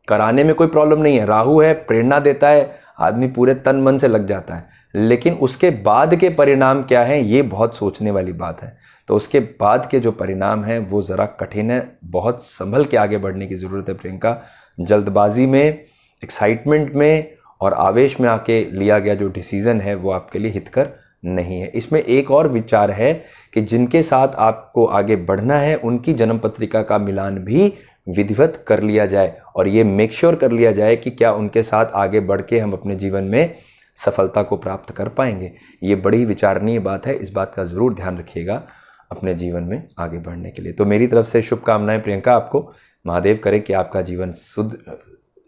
कराने में कोई प्रॉब्लम नहीं है, राहु है, प्रेरणा देता है, आदमी पूरे तन मन से लग जाता है, लेकिन उसके बाद के परिणाम क्या है ये बहुत सोचने वाली बात है। तो उसके बाद के जो परिणाम है वो ज़रा कठिन है, बहुत संभल के आगे बढ़ने की ज़रूरत है प्रियंका। जल्दबाजी में, एक्साइटमेंट में और आवेश में आके लिया गया जो डिसीज़न है वो आपके लिए हितकर नहीं है। इसमें एक और विचार है कि जिनके साथ आपको आगे बढ़ना है उनकी जन्म पत्रिका का मिलान भी विधिवत कर लिया जाए, और ये मेक श्योर कर लिया जाए कि क्या उनके साथ आगे बढ़ के हम अपने जीवन में सफलता को प्राप्त कर पाएंगे। ये बड़ी विचारणीय बात है, इस बात का ज़रूर ध्यान रखिएगा अपने जीवन में आगे बढ़ने के लिए। तो मेरी तरफ से शुभकामनाएं प्रियंका आपको। महादेव करे कि आपका जीवन शुद्ध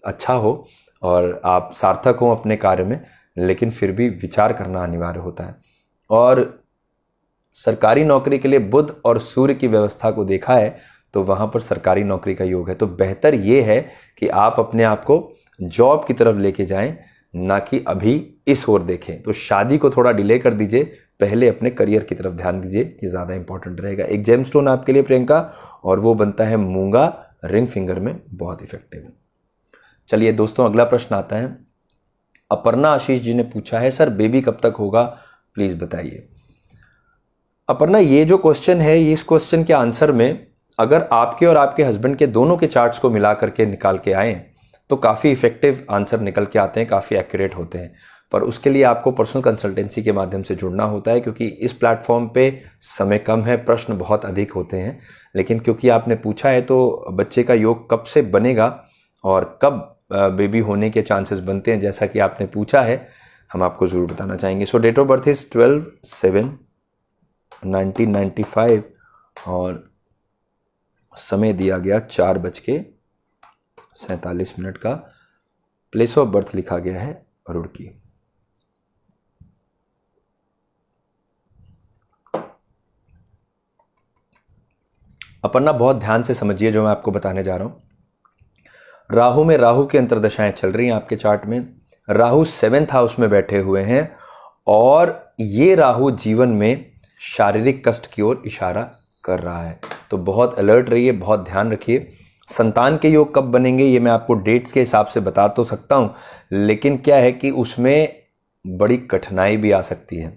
अच्छा हो और आप सार्थक हों अपने कार्य में, लेकिन फिर भी विचार करना अनिवार्य होता है। और सरकारी नौकरी के लिए बुध और सूर्य की व्यवस्था को देखा है तो वहाँ पर सरकारी नौकरी का योग है। तो बेहतर ये है कि आप अपने आप को जॉब की तरफ लेके जाएं, ना कि अभी इस ओर देखें। तो शादी को थोड़ा डिले कर दीजिए, पहले अपने करियर की तरफ ध्यान दीजिए, ये ज़्यादा इंपॉर्टेंट रहेगा। एक जेमस्टोन आपके लिए प्रियंका, और वो बनता है मूंगा, रिंग फिंगर में बहुत इफेक्टिव है। चलिए दोस्तों अगला प्रश्न आता है, अपर्णा आशीष जी ने पूछा है, सर बेबी कब तक होगा प्लीज़ बताइए। अपर्णा, ये जो क्वेश्चन है, इस क्वेश्चन के आंसर में अगर आपके और आपके हस्बैंड के दोनों के चार्ट्स को मिला करके निकाल के आएँ तो काफ़ी इफेक्टिव आंसर निकल के आते हैं, काफ़ी एक्यूरेट होते हैं। पर उसके लिए आपको पर्सनल कंसल्टेंसी के माध्यम से जुड़ना होता है, क्योंकि इस प्लेटफॉर्म पे समय कम है, प्रश्न बहुत अधिक होते हैं। लेकिन क्योंकि आपने पूछा है तो बच्चे का योग कब से बनेगा और कब बेबी होने के चांसेस बनते हैं, जैसा कि आपने पूछा है, हम आपको ज़रूर बताना चाहेंगे। सो डेट ऑफ बर्थ इज़ 12/7/1995 और समय दिया गया 4:47 का। प्लेस ऑफ बर्थ लिखा गया है रुड़की। अपर्णा, बहुत ध्यान से समझिए जो मैं आपको बताने जा रहा हूं। राहु में राहु की अंतर्दशाएं चल रही हैं आपके चार्ट में। राहु 7th हाउस में बैठे हुए हैं और ये राहु जीवन में शारीरिक कष्ट की ओर इशारा कर रहा है। तो बहुत अलर्ट रहिए, बहुत ध्यान रखिए। संतान के योग कब बनेंगे ये मैं आपको डेट्स के हिसाब से बता तो सकता हूँ, लेकिन क्या है कि उसमें बड़ी कठिनाई भी आ सकती है।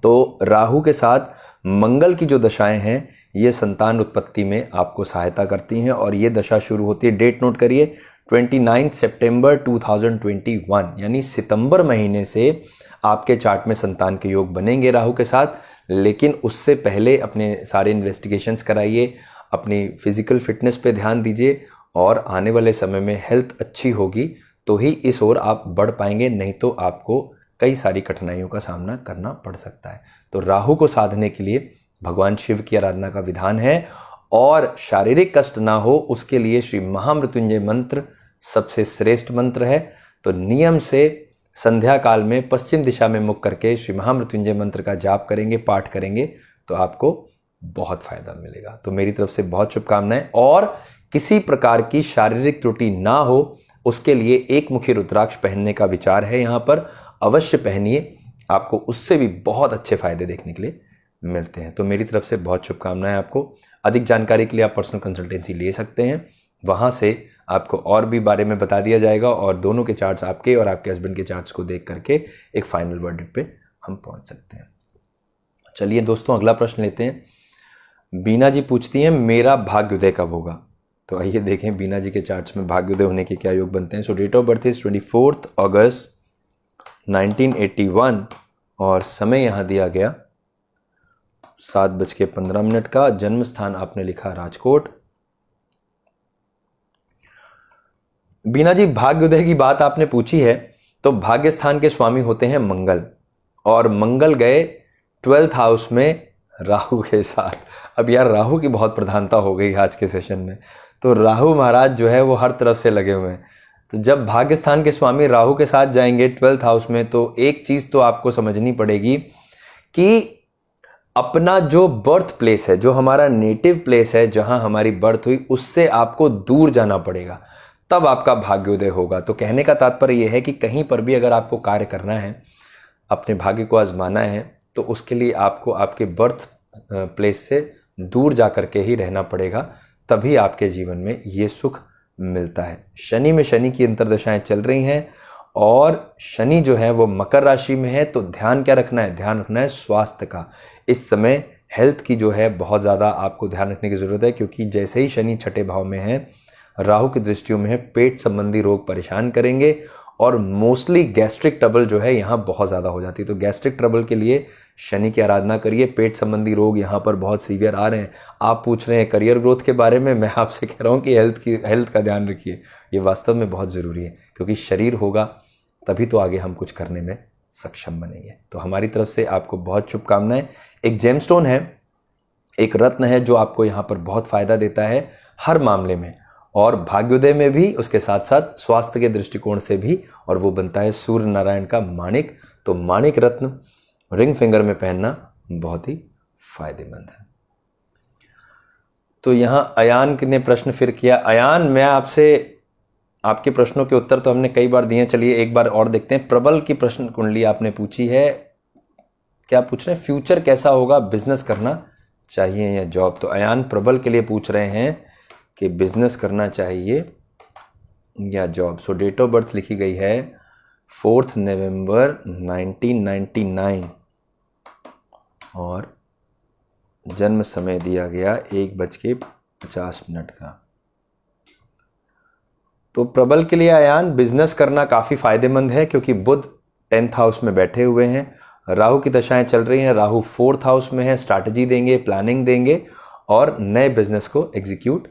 तो राहु के साथ मंगल की जो दशाएं हैं ये संतान उत्पत्ति में आपको सहायता करती हैं, और ये दशा शुरू होती है, डेट नोट करिए, 29 सितंबर 2021, यानी सितंबर महीने से आपके चार्ट में संतान के योग बनेंगे राहु के साथ। लेकिन उससे पहले अपने सारे इन्वेस्टिगेशंस कराइए, अपनी फिजिकल फिटनेस पे ध्यान दीजिए, और आने वाले समय में हेल्थ अच्छी होगी तो ही इस ओर आप बढ़ पाएंगे, नहीं तो आपको कई सारी कठिनाइयों का सामना करना पड़ सकता है। तो राहु को साधने के लिए भगवान शिव की आराधना का विधान है, और शारीरिक कष्ट ना हो उसके लिए श्री महामृत्युंजय मंत्र सबसे श्रेष्ठ मंत्र है। तो नियम से संध्या काल में पश्चिम दिशा में मुख करके श्री महामृत्युंजय मंत्र का जाप करेंगे, पाठ करेंगे, तो आपको बहुत फायदा मिलेगा। तो मेरी तरफ से बहुत शुभकामनाएं। और किसी प्रकार की शारीरिक त्रुटि ना हो उसके लिए एक मुखी रुद्राक्ष पहनने का विचार है यहाँ पर, अवश्य पहनिए, आपको उससे भी बहुत अच्छे फायदे देखने के लिए मिलते हैं। तो मेरी तरफ से बहुत शुभकामनाएं आपको। अधिक जानकारी के लिए आप पर्सनल कंसल्टेंसी ले सकते हैं, वहाँ से आपको और भी बारे में बता दिया जाएगा, और दोनों के चार्ट्स आपके और आपके हस्बैंड के चार्ट्स को देख करके एक फाइनल वर्डिक्ट पे हम पहुँच सकते हैं। चलिए दोस्तों, अगला प्रश्न लेते हैं। बीना जी पूछती हैं मेरा भाग्योदय कब होगा। तो आइए देखें बीना जी के चार्ट्स में भाग्योदय होने के क्या योग बनते हैं। So date of birth is 24 अगस्त 1981, और समय यहाँ दिया गया 7:15 का। जन्म स्थान आपने लिखा राजकोट। बीना जी, भाग्योदय की बात आपने पूछी है, तो भाग्य स्थान के स्वामी होते हैं मंगल, और मंगल गए 12th हाउस में राहु के साथ। अब यार राहु की बहुत प्रधानता हो गई आज के सेशन में, तो राहु महाराज जो है वो हर तरफ से लगे हुए हैं। तो जब भाग्य स्थान के स्वामी राहु के साथ जाएंगे 12th हाउस में, तो एक चीज तो आपको समझनी पड़ेगी कि अपना जो बर्थ प्लेस है, जो हमारा नेटिव प्लेस है, जहां हमारी बर्थ हुई, उससे आपको दूर जाना पड़ेगा, तब आपका भाग्योदय होगा। तो कहने का तात्पर्य यह है कि कहीं पर भी अगर आपको कार्य करना है, अपने भाग्य को आजमाना है, तो उसके लिए आपको आपके बर्थ प्लेस से दूर जा करके ही रहना पड़ेगा, तभी आपके जीवन में ये सुख मिलता है। शनि में शनि की अंतर्दशाएं चल रही हैं, और शनि जो है वो मकर राशि में है। तो ध्यान क्या रखना है? ध्यान रखना है स्वास्थ्य का। इस समय हेल्थ की जो है बहुत ज़्यादा आपको ध्यान रखने की ज़रूरत है, क्योंकि जैसे ही शनि छठे भाव में है, राहु की दृष्टियों में है, पेट संबंधी रोग परेशान करेंगे, और मोस्टली गैस्ट्रिक ट्रबल जो है यहाँ बहुत ज़्यादा हो जाती है। तो गैस्ट्रिक ट्रबल के लिए शनि की आराधना करिए। पेट संबंधी रोग यहाँ पर बहुत सीवियर आ रहे हैं। आप पूछ रहे हैं करियर ग्रोथ के बारे में, मैं आपसे कह रहा हूँ कि हेल्थ का ध्यान रखिए। ये वास्तव में बहुत ज़रूरी है, क्योंकि शरीर होगा तभी तो आगे हम कुछ करने में सक्षम बनेंगे। तो हमारी तरफ से आपको बहुत शुभकामनाएं। एक जेमस्टोन है, एक रत्न है, जो आपको यहाँ पर बहुत फ़ायदा देता है हर मामले में, और भाग्योदय में भी, उसके साथ साथ स्वास्थ्य के दृष्टिकोण से भी, और वो बनता है सूर्य नारायण का माणिक। तो माणिक रत्न रिंग फिंगर में पहनना बहुत ही फायदेमंद है। तो यहाँ अयान ने प्रश्न फिर किया। अयान, मैं आपसे आपके प्रश्नों के उत्तर तो हमने कई बार दिए, चलिए एक बार और देखते हैं। प्रबल की प्रश्न कुंडली आपने पूछी है, क्या पूछ रहे हैं? फ्यूचर कैसा होगा, बिजनेस करना चाहिए या जॉब? तो अयान प्रबल के लिए पूछ रहे हैं कि बिजनेस करना चाहिए या job. So date of birth लिखी गई है 4 नवंबर 1999, और जन्म समय दिया गया 1:50 का। तो प्रबल के लिए अयान बिजनेस करना काफ़ी फायदेमंद है, क्योंकि बुध 10th हाउस में बैठे हुए हैं, राहु की दशाएं चल रही हैं, राहु 4th हाउस में है, स्ट्रैटेजी देंगे, प्लानिंग देंगे, और नए बिजनेस को एग्जीक्यूट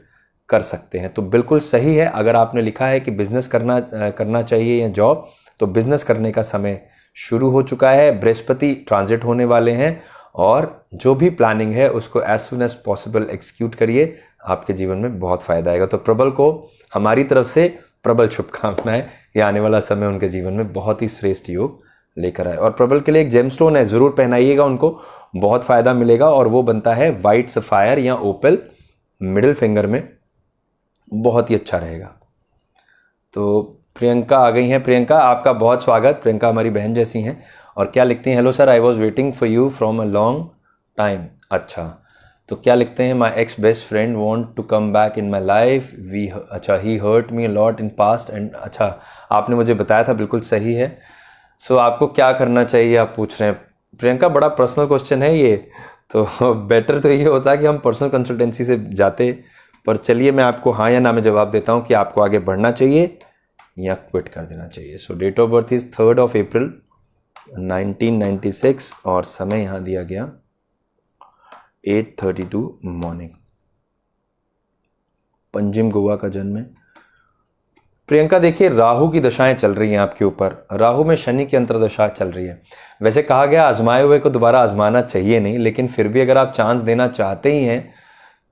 कर सकते हैं। तो बिल्कुल सही है। अगर आपने लिखा है कि बिजनेस करना चाहिए या जॉब, तो बिजनेस करने का समय शुरू हो चुका है। बृहस्पति ट्रांजिट होने वाले हैं, और जो भी प्लानिंग है उसको as soon as possible execute करिए, आपके जीवन में बहुत फायदा आएगा। तो प्रबल को हमारी तरफ से प्रबल शुभकामनाएं, ये आने वाला समय उनके जीवन में बहुत ही श्रेष्ठ योग लेकर आए। और प्रबल के लिए एक जेमस्टोन है, जरूर पहनाइएगा, उनको बहुत फायदा मिलेगा, और वो बनता है वाइट सफायर या ओपल, मिडिल फिंगर में, बहुत ही अच्छा रहेगा। तो प्रियंका आ गई हैं। प्रियंका, आपका बहुत स्वागत। प्रियंका हमारी बहन जैसी हैं, और क्या लिखती हैं, hello sir I was waiting for you from a long time. अच्छा, तो क्या लिखते हैं, my ex best friend want to come back in my life we, अच्छा, he hurt me lot in past and, अच्छा आपने मुझे बताया था, बिल्कुल सही है। सो आपको क्या करना चाहिए आप पूछ रहे हैं। प्रियंका बड़ा पर्सनल क्वेश्चन है ये, तो बेटर तो ये होता है कि हम पर्सनल कंसल्टेंसी से जाते, पर चलिए मैं आपको हाँ या ना में जवाब देता हूँ कि आपको आगे बढ़ना चाहिए या क्विट कर देना चाहिए। सो डेट ऑफ बर्थ इज 3 अप्रैल 1996 और समय यहाँ दिया गया 8:32 मॉर्निंग। पंजिम गोवा का जन्म है। प्रियंका देखिए, राहु की दशाएं चल रही हैं आपके ऊपर, राहु में शनि की अंतर्दशा चल रही है। वैसे कहा गया आजमाए हुए को दोबारा आजमाना चाहिए नहीं, लेकिन फिर भी अगर आप चांस देना चाहते ही हैं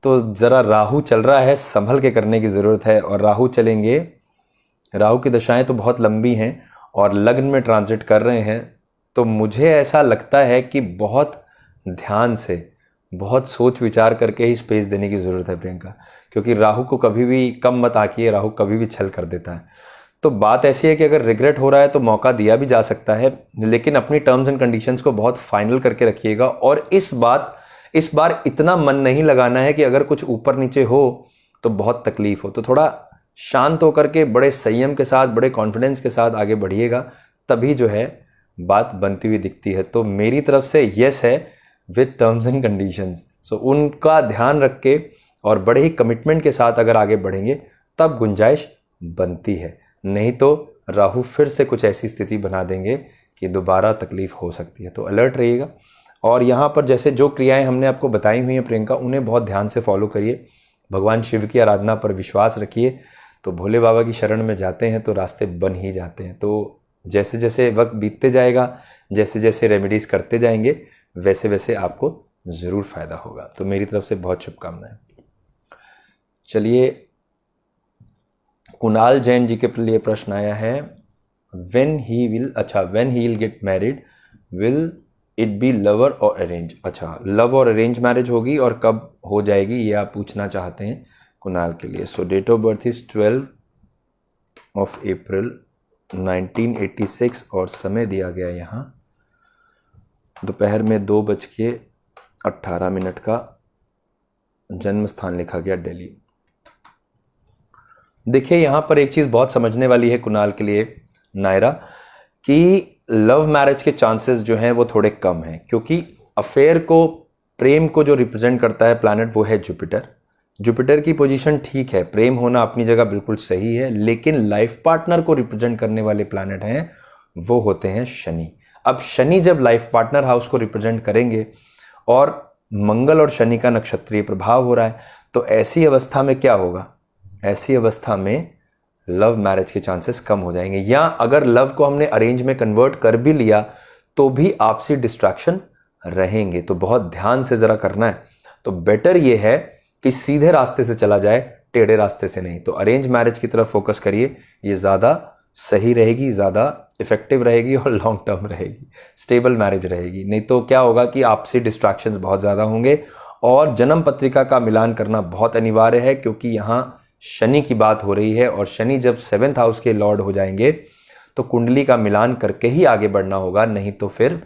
तो ज़रा राहु चल रहा है, संभल के करने की ज़रूरत है। और राहु चलेंगे, राहु की दशाएं तो बहुत लंबी हैं और लग्न में ट्रांजिट कर रहे हैं, तो मुझे ऐसा लगता है कि बहुत ध्यान से, बहुत सोच विचार करके ही स्पेस देने की ज़रूरत है प्रियंका, क्योंकि राहु को कभी भी कम मत आंकिए, राहु कभी भी छल कर देता है। तो बात ऐसी है कि अगर रिग्रेट हो रहा है तो मौका दिया भी जा सकता है, लेकिन अपनी टर्म्स एंड कंडीशंस को बहुत फाइनल करके रखिएगा। और इस बार इतना मन नहीं लगाना है कि अगर कुछ ऊपर नीचे हो तो बहुत तकलीफ हो, तो थोड़ा शांत होकर के बड़े संयम के साथ, बड़े कॉन्फिडेंस के साथ आगे बढ़िएगा, तभी जो है बात बनती हुई दिखती है। तो मेरी तरफ से यस है विद टर्म्स एंड कंडीशंस। सो उनका ध्यान रख के और बड़े ही कमिटमेंट के साथ अगर आगे बढ़ेंगे तब गुंजाइश बनती है, नहीं तो राहु फिर से कुछ ऐसी स्थिति बना देंगे कि दोबारा तकलीफ हो सकती है। तो अलर्ट रहिएगा। और यहाँ पर जैसे जो क्रियाएं हमने आपको बताई हुई हैं प्रियंका, उन्हें बहुत ध्यान से फॉलो करिए। भगवान शिव की आराधना पर विश्वास रखिए, तो भोले बाबा की शरण में जाते हैं तो रास्ते बन ही जाते हैं। तो जैसे जैसे वक्त बीतते जाएगा, जैसे जैसे रेमेडीज़ करते जाएंगे, वैसे वैसे आपको ज़रूर फ़ायदा होगा। तो मेरी तरफ से बहुत शुभकामनाएं। चलिए, कुणाल जैन जी के लिए प्रश्न आया है, when he will get married will it be lover और अरेंज। अच्छा, लव और अरेंज मैरिज होगी और कब हो जाएगी ये आप पूछना चाहते हैं कुणाल के लिए। सो डेट ऑफ बर्थ इज 12 अप्रैल 1986 और समय दिया गया यहाँ दोपहर में 2:18 का। जन्म स्थान लिखा गया दिल्ली। देखिए, यहाँ पर एक चीज़ बहुत समझने वाली है कुणाल के लिए नायरा, कि लव मैरिज के चांसेस जो हैं वो थोड़े कम हैं, क्योंकि अफेयर को, प्रेम को जो रिप्रेजेंट करता है प्लैनेट वो है जुपिटर। जुपिटर की पोजीशन ठीक है, प्रेम होना अपनी जगह बिल्कुल सही है, लेकिन लाइफ पार्टनर को रिप्रेजेंट करने वाले प्लैनेट हैं वो होते हैं शनि। अब शनि जब लाइफ पार्टनर हाउस को रिप्रेजेंट करेंगे और मंगल और शनि का नक्षत्रीय प्रभाव हो रहा है, तो ऐसी अवस्था में क्या होगा, ऐसी अवस्था में लव मैरिज के चांसेस कम हो जाएंगे। या अगर लव को हमने अरेंज में कन्वर्ट कर भी लिया तो भी आपसी डिस्ट्रैक्शन रहेंगे, तो बहुत ध्यान से ज़रा करना है। तो बेटर ये है कि सीधे रास्ते से चला जाए, टेढ़े रास्ते से नहीं। तो अरेंज मैरिज की तरफ फोकस करिए, ये ज़्यादा सही रहेगी, ज़्यादा इफेक्टिव रहेगी और लॉन्ग टर्म रहेगी, स्टेबल मैरिज रहेगी। नहीं तो क्या होगा कि आपसी डिस्ट्रैक्शंस बहुत ज़्यादा होंगे। और जन्म पत्रिका का मिलान करना बहुत अनिवार्य है, क्योंकि यहाँ शनि की बात हो रही है और शनि जब 7th हाउस के लॉर्ड हो जाएंगे तो कुंडली का मिलान करके ही आगे बढ़ना होगा, नहीं तो फिर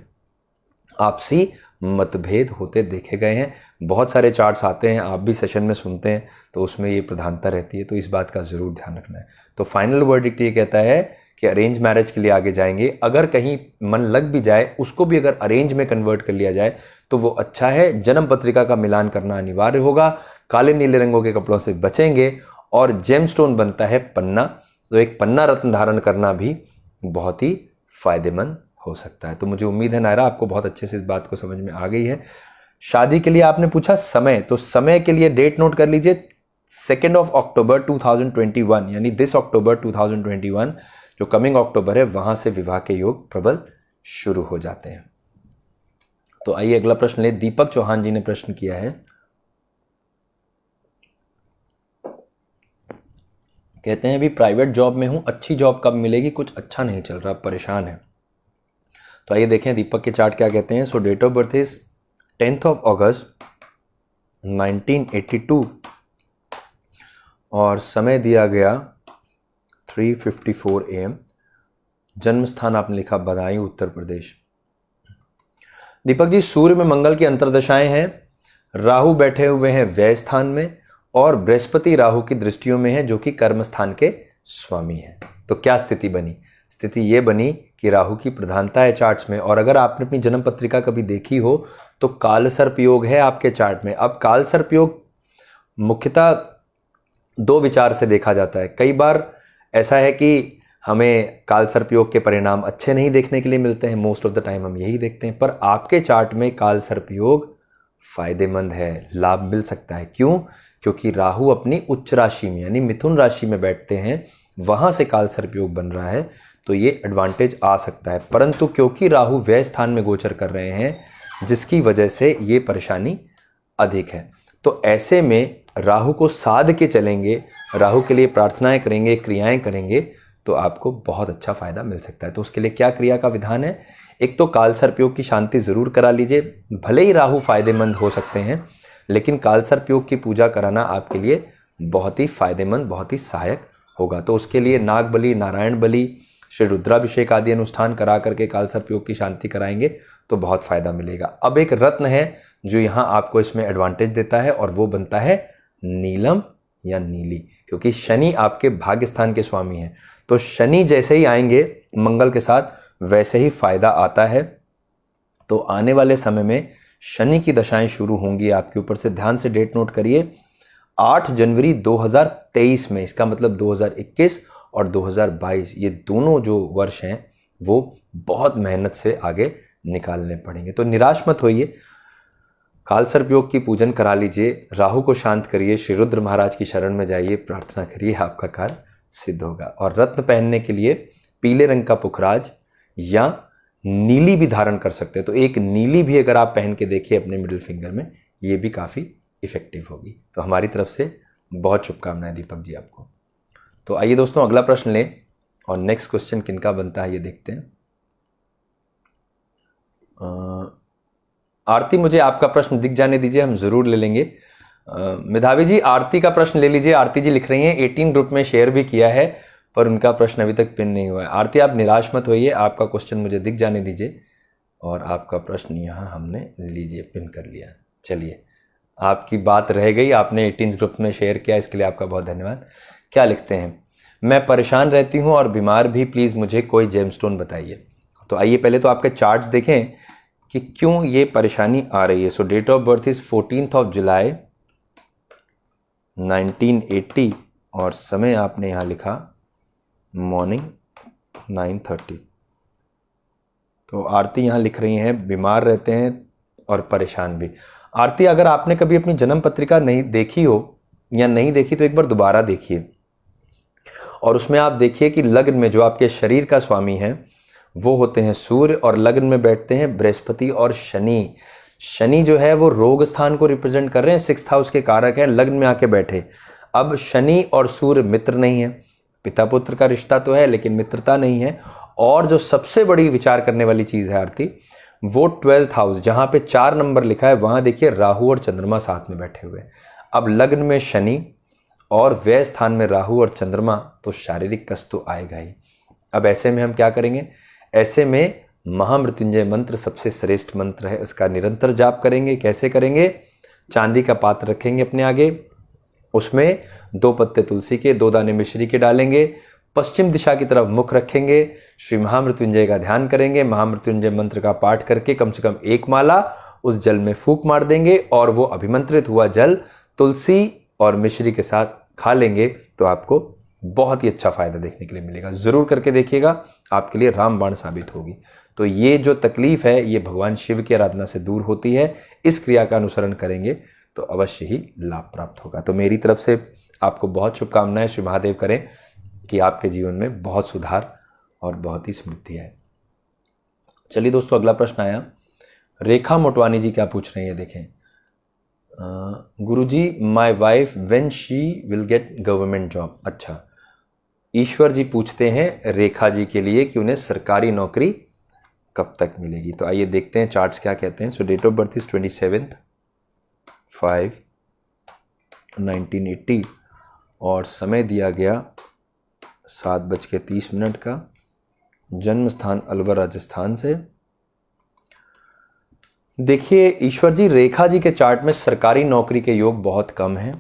आपसी मतभेद होते देखे गए हैं। बहुत सारे चार्ट्स आते हैं, आप भी सेशन में सुनते हैं, तो उसमें ये प्रधानता रहती है, तो इस बात का ज़रूर ध्यान रखना है। तो फाइनल वर्डिक्ट ये कहता है कि अरेंज मैरिज के लिए आगे जाएंगे। अगर कहीं मन लग भी जाए, उसको भी अगर अरेंज में कन्वर्ट कर लिया जाए तो वो अच्छा है। जन्म पत्रिका का मिलान करना अनिवार्य होगा, काले नीले रंगों के कपड़ों से बचेंगे और जेमस्टोन बनता है पन्ना, तो एक पन्ना रत्न धारण करना भी बहुत ही फायदेमंद हो सकता है। तो मुझे उम्मीद है नायरा आपको बहुत अच्छे से इस बात को समझ में आ गई है। शादी के लिए आपने पूछा समय, तो समय के लिए डेट नोट कर लीजिए, 2 अक्टूबर 2021, यानी दिस अक्टूबर 2021 जो कमिंग अक्टूबर है, वहां से विवाह के योग प्रबल शुरू हो जाते हैं। तो आइए अगला प्रश्न ले। दीपक चौहान जी ने प्रश्न किया है, कहते हैं अभी प्राइवेट जॉब में हूं, अच्छी जॉब कब मिलेगी, कुछ अच्छा नहीं चल रहा, परेशान है। तो आइए देखें दीपक के चार्ट क्या कहते हैं। So date of birth is 10 अगस्त 1982 और समय दिया गया 3:54 AM। जन्म स्थान आपने लिखा बदायूं उत्तर प्रदेश। दीपक जी, सूर्य में मंगल की अंतर्दशाएं हैं, राहु बैठे हुए हैं व्यय स्थान में, और बृहस्पति राहु की दृष्टियों में है जो कि कर्म स्थान के स्वामी है। तो क्या स्थिति बनी? स्थिति ये बनी कि राहु की प्रधानता है चार्ट्स में। और अगर आपने अपनी जन्म पत्रिका कभी देखी हो तो काल सर्प योग है आपके चार्ट में। अब काल सर्प योग मुख्यतः दो विचार से देखा जाता है। कई बार ऐसा है कि हमें काल सर्प योग के परिणाम अच्छे नहीं देखने के लिए मिलते हैं, मोस्ट ऑफ द टाइम हम यही देखते हैं, पर आपके चार्ट में काल सर्प योग फायदेमंद है, लाभ मिल सकता है। क्यों? क्योंकि राहु अपनी उच्च राशि में यानी मिथुन राशि में बैठते हैं, वहां से काल सर्प योग बन रहा है, तो ये एडवांटेज आ सकता है। परंतु क्योंकि राहु व्यय स्थान में गोचर कर रहे हैं, जिसकी वजह से ये परेशानी अधिक है। तो ऐसे में राहु को साध के चलेंगे, राहु के लिए प्रार्थनाएं करेंगे, क्रियाएं करेंगे, तो आपको बहुत अच्छा फायदा मिल सकता है। तो उसके लिए क्या क्रिया का विधान है? एक तो काल सर्प योग की शांति जरूर करा लीजिए। भले ही राहु फायदेमंद हो सकते हैं, लेकिन काल सर्प योग की पूजा कराना आपके लिए बहुत ही फायदेमंद, बहुत ही सहायक होगा। तो उसके लिए नाग बलि, नारायण बलि, श्री रुद्राभिषेक आदि अनुष्ठान करा करके काल सर्प योग की शांति कराएंगे तो बहुत फायदा मिलेगा। अब एक रत्न है जो यहाँ आपको इसमें एडवांटेज देता है, और वो बनता है नीलम या नीली, क्योंकि शनि आपके भाग्य स्थान के स्वामी हैं। तो शनि जैसे ही आएंगे मंगल के साथ, वैसे ही फायदा आता है। तो आने वाले समय में शनि की दशाएं शुरू होंगी आपके ऊपर से। ध्यान से डेट नोट करिए, 8 जनवरी 2023 में। इसका मतलब 2021 और 2022 ये दोनों जो वर्ष हैं वो बहुत मेहनत से आगे निकालने पड़ेंगे। तो निराश मत होइए, काल सर्प योग की पूजन करा लीजिए, राहु को शांत करिए, श्री रुद्र महाराज की शरण में जाइए, प्रार्थना करिए, आपका कार्य सिद्ध होगा। और रत्न पहनने के लिए पीले रंग का पुखराज या नीली भी धारण कर सकते हैं। तो एक नीली भी अगर आप पहन के देखिए अपने मिडिल फिंगर में, ये भी काफ़ी इफेक्टिव होगी। तो हमारी तरफ से बहुत शुभकामनाएं दीपक जी आपको। तो आइए दोस्तों अगला प्रश्न लें, और नेक्स्ट क्वेश्चन किनका बनता है ये देखते हैं। आरती, मुझे आपका प्रश्न दिख जाने दीजिए, हम जरूर ले लेंगे। मेधावी जी, आरती का प्रश्न ले लीजिए। आरती जी लिख रही हैं 18 ग्रुप में शेयर भी किया है, पर उनका प्रश्न अभी तक पिन नहीं हुआ है। आरती, आप निराश मत होइए, आपका क्वेश्चन मुझे दिख जाने दीजिए, और आपका प्रश्न यहाँ हमने लीजिए पिन कर लिया। चलिए, आपकी बात रह गई, आपने 18 ग्रुप में शेयर किया, इसके लिए आपका बहुत धन्यवाद। क्या लिखते हैं? मैं परेशान रहती हूँ और बीमार भी, प्लीज़ मुझे कोई जेमस्टोन बताइए। तो आइए पहले तो आपके चार्ट्स देखें कि क्यों ये परेशानी आ रही है। सो डेट ऑफ बर्थ इज 14 जुलाई 1980, और समय आपने यहाँ लिखा मॉर्निंग 9:30। तो आरती यहाँ लिख रही हैं बीमार रहते हैं और परेशान भी। आरती, अगर आपने कभी अपनी जन्म पत्रिका नहीं देखी हो या नहीं देखी तो एक बार दोबारा देखिए, और उसमें आप देखिए कि लग्न में जो आपके शरीर का स्वामी है वो होते हैं सूर्य, और लग्न में बैठते हैं बृहस्पति और शनि। शनि जो है वो रोग स्थान को रिप्रेजेंट कर रहे हैं, 6th हाउस के कारक है, लग्न में आके बैठे। अब शनि और सूर्य मित्र नहीं है, पिता पुत्र का रिश्ता तो है लेकिन मित्रता नहीं है। और जो सबसे बड़ी विचार करने वाली चीज है आरती, वो 12th हाउस जहां पे 4 नंबर लिखा है, वहां देखिए राहु और चंद्रमा साथ में बैठे हुए। अब लग्न में शनि और व्यय स्थान में राहु और चंद्रमा, तो शारीरिक कष्ट तो आएगा ही। अब ऐसे में हम क्या करेंगे? ऐसे में महामृत्युंजय मंत्र सबसे श्रेष्ठ मंत्र है, इसका निरंतर जाप करेंगे। कैसे करेंगे? चांदी का पात्र रखेंगे अपने आगे, उसमें 2 पत्ते तुलसी के, 2 दाने मिश्री के डालेंगे, पश्चिम दिशा की तरफ मुख रखेंगे, श्री महामृत्युंजय का ध्यान करेंगे, महामृत्युंजय मंत्र का पाठ करके कम से कम 1 माला उस जल में फूंक मार देंगे, और वो अभिमंत्रित हुआ जल तुलसी और मिश्री के साथ खा लेंगे, तो आपको बहुत ही अच्छा फायदा देखने के लिए मिलेगा। जरूर करके देखिएगा, आपके लिए रामबाण साबित होगी। तो ये जो तकलीफ है ये भगवान शिव की आराधना से दूर होती है। इस क्रिया का अनुसरण करेंगे तो अवश्य ही लाभ प्राप्त होगा। तो मेरी तरफ से आपको बहुत शुभकामनाएं। श्री महादेव करें कि आपके जीवन में बहुत सुधार और बहुत ही समृद्धि आए। चलिए दोस्तों, अगला प्रश्न आया, रेखा मोटवानी जी क्या पूछ रही है, देखें। Guruji, my wife when she will get government job. अच्छा, ईश्वर जी पूछते हैं रेखा जी के लिए कि उन्हें सरकारी नौकरी कब तक मिलेगी। तो आइए देखते हैं चार्ट्स क्या कहते हैं। So date of birth is 27/5/1980, और समय दिया गया 7:30 का। जन्म स्थान अलवर राजस्थान से, देखिए ईश्वर जी, रेखा जी के चार्ट में सरकारी नौकरी के योग बहुत कम हैं,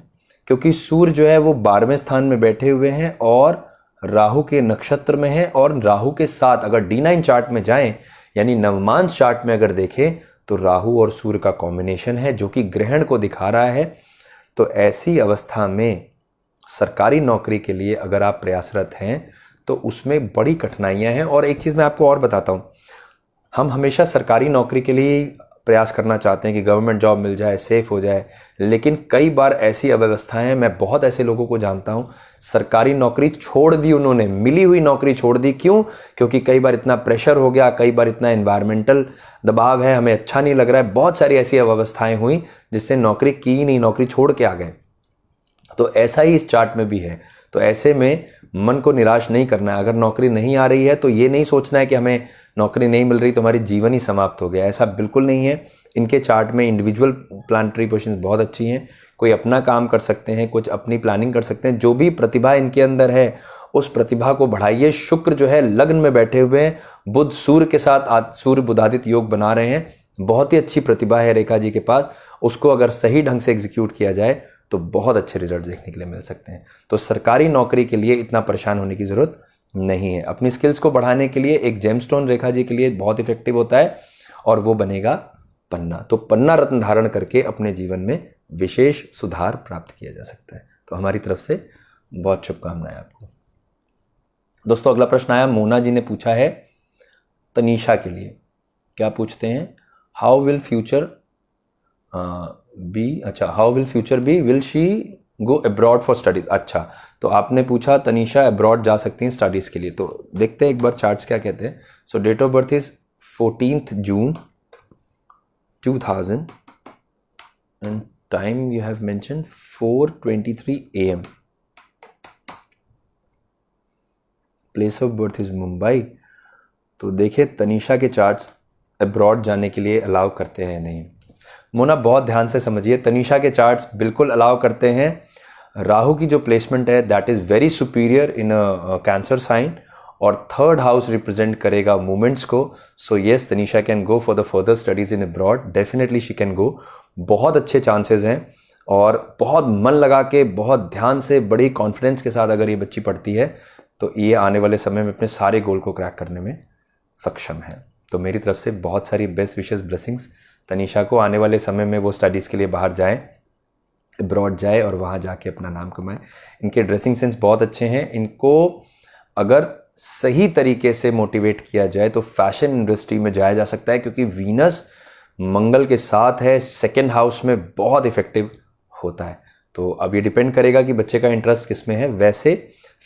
क्योंकि सूर्य जो है वो 12वें स्थान में बैठे हुए हैं और राहु के नक्षत्र में है। और राहु के साथ अगर D9 चार्ट में जाएं, यानी नवमांश चार्ट में अगर देखें, तो राहु और सूर्य का कॉम्बिनेशन है जो कि ग्रहण को दिखा रहा है। तो ऐसी अवस्था में सरकारी नौकरी के लिए अगर आप प्रयासरत हैं तो उसमें बड़ी कठिनाइयां हैं। और एक चीज़ मैं आपको और बताता हूं, हम हमेशा सरकारी नौकरी के लिए प्रयास करना चाहते हैं कि गवर्नमेंट जॉब मिल जाए, सेफ हो जाए, लेकिन कई बार ऐसी अव्यवस्थाएं, मैं बहुत ऐसे लोगों को जानता हूं, सरकारी नौकरी छोड़ दी उन्होंने, मिली हुई नौकरी छोड़ दी। क्यों? क्योंकि कई बार इतना प्रेशर हो गया, कई बार इतना एनवायरमेंटल दबाव है, हमें अच्छा नहीं लग रहा है, बहुत सारी ऐसी अव्यवस्थाएं हुई जिससे नौकरी की ही नहीं, नौकरी छोड़ के आ गए। तो ऐसा ही इस चार्ट में भी है। तो ऐसे में मन को निराश नहीं करना है। अगर नौकरी नहीं आ रही है तो ये नहीं सोचना है कि हमें नौकरी नहीं मिल रही तो हमारी जीवन ही समाप्त हो गया, ऐसा बिल्कुल नहीं है। इनके चार्ट में इंडिविजुअल प्लानिटरी पोजीशंस बहुत अच्छी हैं, कोई अपना काम कर सकते हैं, कुछ अपनी प्लानिंग कर सकते हैं। जो भी प्रतिभा इनके अंदर है उस प्रतिभा को बढ़ाइए। शुक्र जो है लग्न में बैठे हुए हैं, बुध सूर्य के साथ सूर्य बुधादित्य योग बना रहे हैं, बहुत ही अच्छी प्रतिभा है रेखा जी के पास। उसको अगर सही ढंग से एग्जीक्यूट किया जाए तो बहुत अच्छे रिजल्ट देखने के लिए मिल सकते हैं। तो सरकारी नौकरी के लिए इतना परेशान होने की जरूरत नहीं है। अपनी स्किल्स को बढ़ाने के लिए एक जेमस्टोन रेखा जी के लिए बहुत इफेक्टिव होता है और वो बनेगा पन्ना। तो पन्ना रत्न धारण करके अपने जीवन में विशेष सुधार प्राप्त किया जा सकता है। तो हमारी तरफ से बहुत शुभकामनाएं आपको। दोस्तों अगला प्रश्न आया, मोना जी ने पूछा है तनीषा के लिए। क्या पूछते हैं? हाउ विल फ्यूचर बी, अच्छा, how will future be, will she go abroad for studies. अच्छा, तो आपने पूछा तनीषा अब्रॉड जा सकती हैं स्टडीज के लिए। तो देखते हैं एक बार चार्ट्स क्या कहते हैं। So date of birth is 14th June 2000 and time you have mentioned 4:23 AM. Place of birth is Mumbai. तो देखिए तनीषा के चार्ट्स अब्रॉड जाने के लिए अलाउ करते हैं नहीं। मोना बहुत ध्यान से समझिए, तनीषा के चार्ट्स बिल्कुल अलाउ करते हैं। राहु की जो प्लेसमेंट है that is very superior in cancer sign, और 3rd हाउस रिप्रेजेंट करेगा मूवमेंट्स को। So yes, Tanisha can go for the further studies in abroad, definitely she can go. बहुत अच्छे चांसेस हैं और बहुत मन लगा के, बहुत ध्यान से, बड़ी कॉन्फिडेंस के साथ अगर ये बच्ची पढ़ती है तो ये आने वाले समय में अपने सारे गोल को क्रैक करने में सक्षम है। तो मेरी तरफ से बहुत सारी बेस्ट विशेस, ब्लेसिंग्स तनीषा को। आने वाले समय में वो स्टडीज़ के लिए बाहर जाए, अब्रॉड जाए और वहाँ जाके अपना नाम कमाए। इनके ड्रेसिंग सेंस बहुत अच्छे हैं। इनको अगर सही तरीके से मोटिवेट किया जाए तो फैशन इंडस्ट्री में जाया जा सकता है, क्योंकि वीनस मंगल के साथ है, 2nd हाउस में बहुत इफेक्टिव होता है। तो अब ये डिपेंड करेगा कि बच्चे का इंटरेस्ट किस में है। वैसे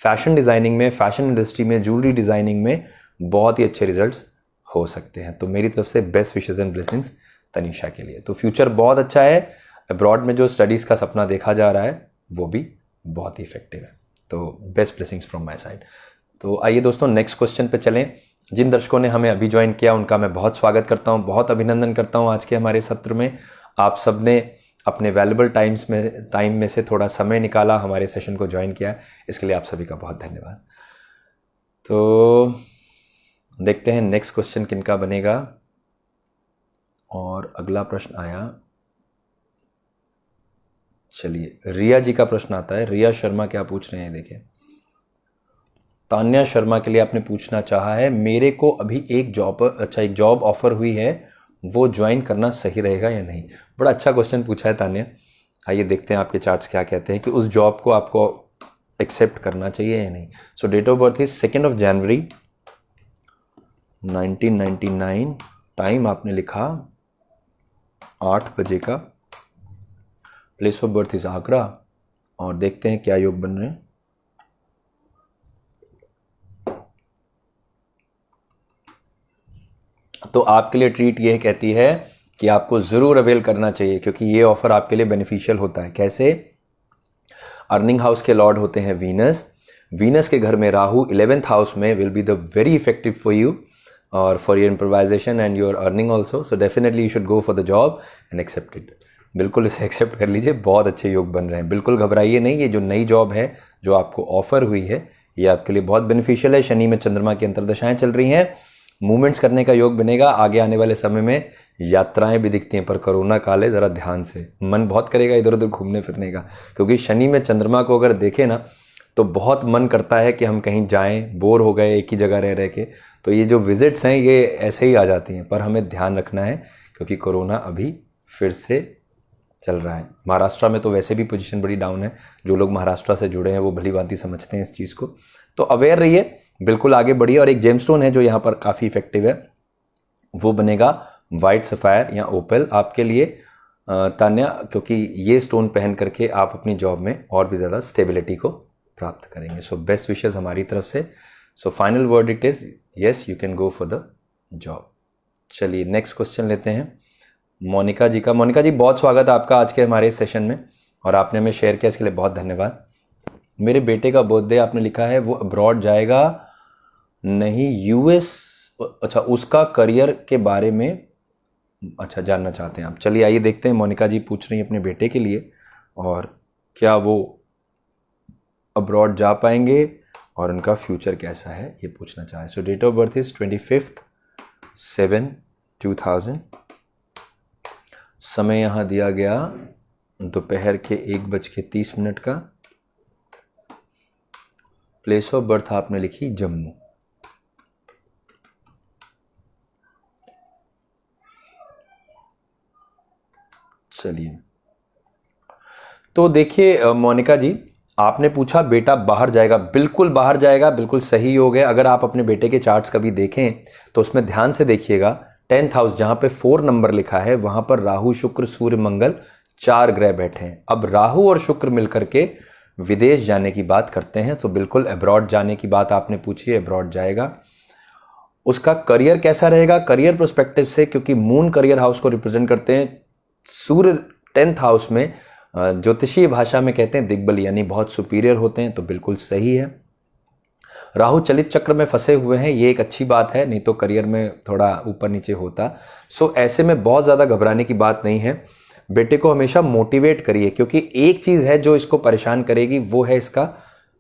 फैशन डिज़ाइनिंग में, फैशन इंडस्ट्री में, ज्वेलरी डिज़ाइनिंग में बहुत ही अच्छे रिजल्ट्स हो सकते हैं। तो मेरी तरफ से best wishes and blessings Tanisha के लिए। तो फ्यूचर बहुत अच्छा है। अब्रॉड में जो स्टडीज़ का सपना देखा जा रहा है वो भी बहुत ही इफेक्टिव है। तो best blessings from my side. तो आइए दोस्तों नेक्स्ट क्वेश्चन पे चलें। जिन दर्शकों ने हमें अभी ज्वाइन किया उनका मैं बहुत स्वागत करता हूं, बहुत अभिनंदन करता हूं आज के हमारे सत्र में। आप सब ने अपने वैल्यूबल टाइम में से थोड़ा समय निकाला, हमारे सेशन को ज्वाइन किया, इसके लिए आप सभी का बहुत धन्यवाद। तो देखते हैं नेक्स्ट क्वेश्चन किनका बनेगा। और अगला प्रश्न आया, चलिए रिया जी का प्रश्न आता है। रिया शर्मा क्या पूछ रहे हैं, देखिए। तान्या शर्मा के लिए आपने पूछना चाहा है, मेरे को अभी एक जॉब ऑफर हुई है, वो ज्वाइन करना सही रहेगा या नहीं। बड़ा अच्छा क्वेश्चन पूछा है तान्या। आइए देखते हैं आपके चार्ट्स क्या कहते हैं कि उस जॉब को आपको एक्सेप्ट करना चाहिए या नहीं। So date of birth is 2nd January 1999। Time आपने लिखा 8 बजे का। Place of birth is Agra. और देखते हैं क्या योग बन रहे हैं। तो आपके लिए ट्रीट ये कहती है कि आपको ज़रूर अवेल करना चाहिए, क्योंकि ये ऑफर आपके लिए बेनिफिशियल होता है। कैसे? अर्निंग हाउस के लॉर्ड होते हैं वीनस। वीनस के घर में राहु 11th हाउस में will be the very effective for you और for your improvisation and your earning also. So definitely you should go for the job and accept it. बिल्कुल इसे एक्सेप्ट कर लीजिए, बहुत अच्छे योग बन रहे हैं। बिल्कुल घबराइए नहीं, ये जो नई जॉब है जो आपको ऑफर हुई है ये आपके लिए बहुत बेनिफिशियल है। शनि में चंद्रमा की अंतर्दशाएं चल रही हैं, मूवमेंट्स करने का योग बनेगा। आगे आने वाले समय में यात्राएं भी दिखती हैं, पर कोरोना काल है, ज़रा ध्यान से। मन बहुत करेगा इधर उधर घूमने फिरने का, क्योंकि शनि में चंद्रमा को अगर देखें ना तो बहुत मन करता है कि हम कहीं जाएं, बोर हो गए एक ही जगह रह रह के। तो ये जो विजिट्स हैं ये ऐसे ही आ जाती हैं, पर हमें ध्यान रखना है क्योंकि कोरोना अभी फिर से चल रहा है। महाराष्ट्र में तो वैसे भी पोजीशन बड़ी डाउन है, जो लोग महाराष्ट्र से जुड़े हैं वो भली भांति समझते हैं इस चीज़ को। तो अवेयर रहिए, बिल्कुल आगे बढ़िए। और एक जेमस्टोन है जो यहाँ पर काफ़ी इफेक्टिव है, वो बनेगा वाइट सफ़ायर या ओपेल आपके लिए तान्या, क्योंकि ये स्टोन पहन करके आप अपनी जॉब में और भी ज़्यादा स्टेबिलिटी को प्राप्त करेंगे। सो बेस्ट विशेज़ हमारी तरफ से। So final word it is yes, you can go for the job. चलिए नेक्स्ट क्वेश्चन लेते हैं मोनिका जी का। मोनिका जी बहुत स्वागत है आपका आज के हमारे सेशन में, और आपने हमें शेयर किया इसके लिए बहुत धन्यवाद। मेरे बेटे का बर्थडे आपने लिखा है, वो अब्रॉड जाएगा नहीं, यूएस, अच्छा उसका करियर के बारे में अच्छा जानना चाहते हैं आप। चलिए आइए देखते हैं, मोनिका जी पूछ रही हैं अपने बेटे के लिए और क्या वो अब्रॉड जा पाएंगे और उनका फ्यूचर कैसा है ये पूछना चाहे। सो डेट ऑफ बर्थ इज 25/7/2000। समय यहाँ दिया गया दोपहर के 1:30 का। प्लेस ऑफ बर्थ आपने लिखी जम्मू। चलिए तो देखिए मोनिका जी, आपने पूछा बेटा बाहर जाएगा, बिल्कुल बाहर जाएगा, बिल्कुल सही हो गया। अगर आप अपने बेटे के चार्ट्स कभी देखें तो उसमें ध्यान से देखिएगा, 10th हाउस जहां पे 4 नंबर लिखा है वहां पर राहु शुक्र सूर्य मंगल 4 ग्रह बैठे हैं। अब राहु और शुक्र मिलकर के विदेश जाने की बात करते हैं, तो बिल्कुल अब्रॉड जाने की बात आपने पूछी है, अब्रॉड जाएगा। उसका करियर कैसा रहेगा, करियर प्रोस्पेक्टिव से, क्योंकि मून करियर हाउस को रिप्रेजेंट करते हैं, सूर्य 10th हाउस में ज्योतिषीय भाषा में कहते हैं दिग्बली, यानी बहुत सुपीरियर होते हैं, तो बिल्कुल सही है। राहु चलित चक्र में फंसे हुए हैं, ये एक अच्छी बात है, नहीं तो करियर में थोड़ा ऊपर नीचे होता। सो ऐसे में बहुत ज़्यादा घबराने की बात नहीं है। बेटे को हमेशा मोटिवेट करिए, क्योंकि एक चीज़ है जो इसको परेशान करेगी, वो है इसका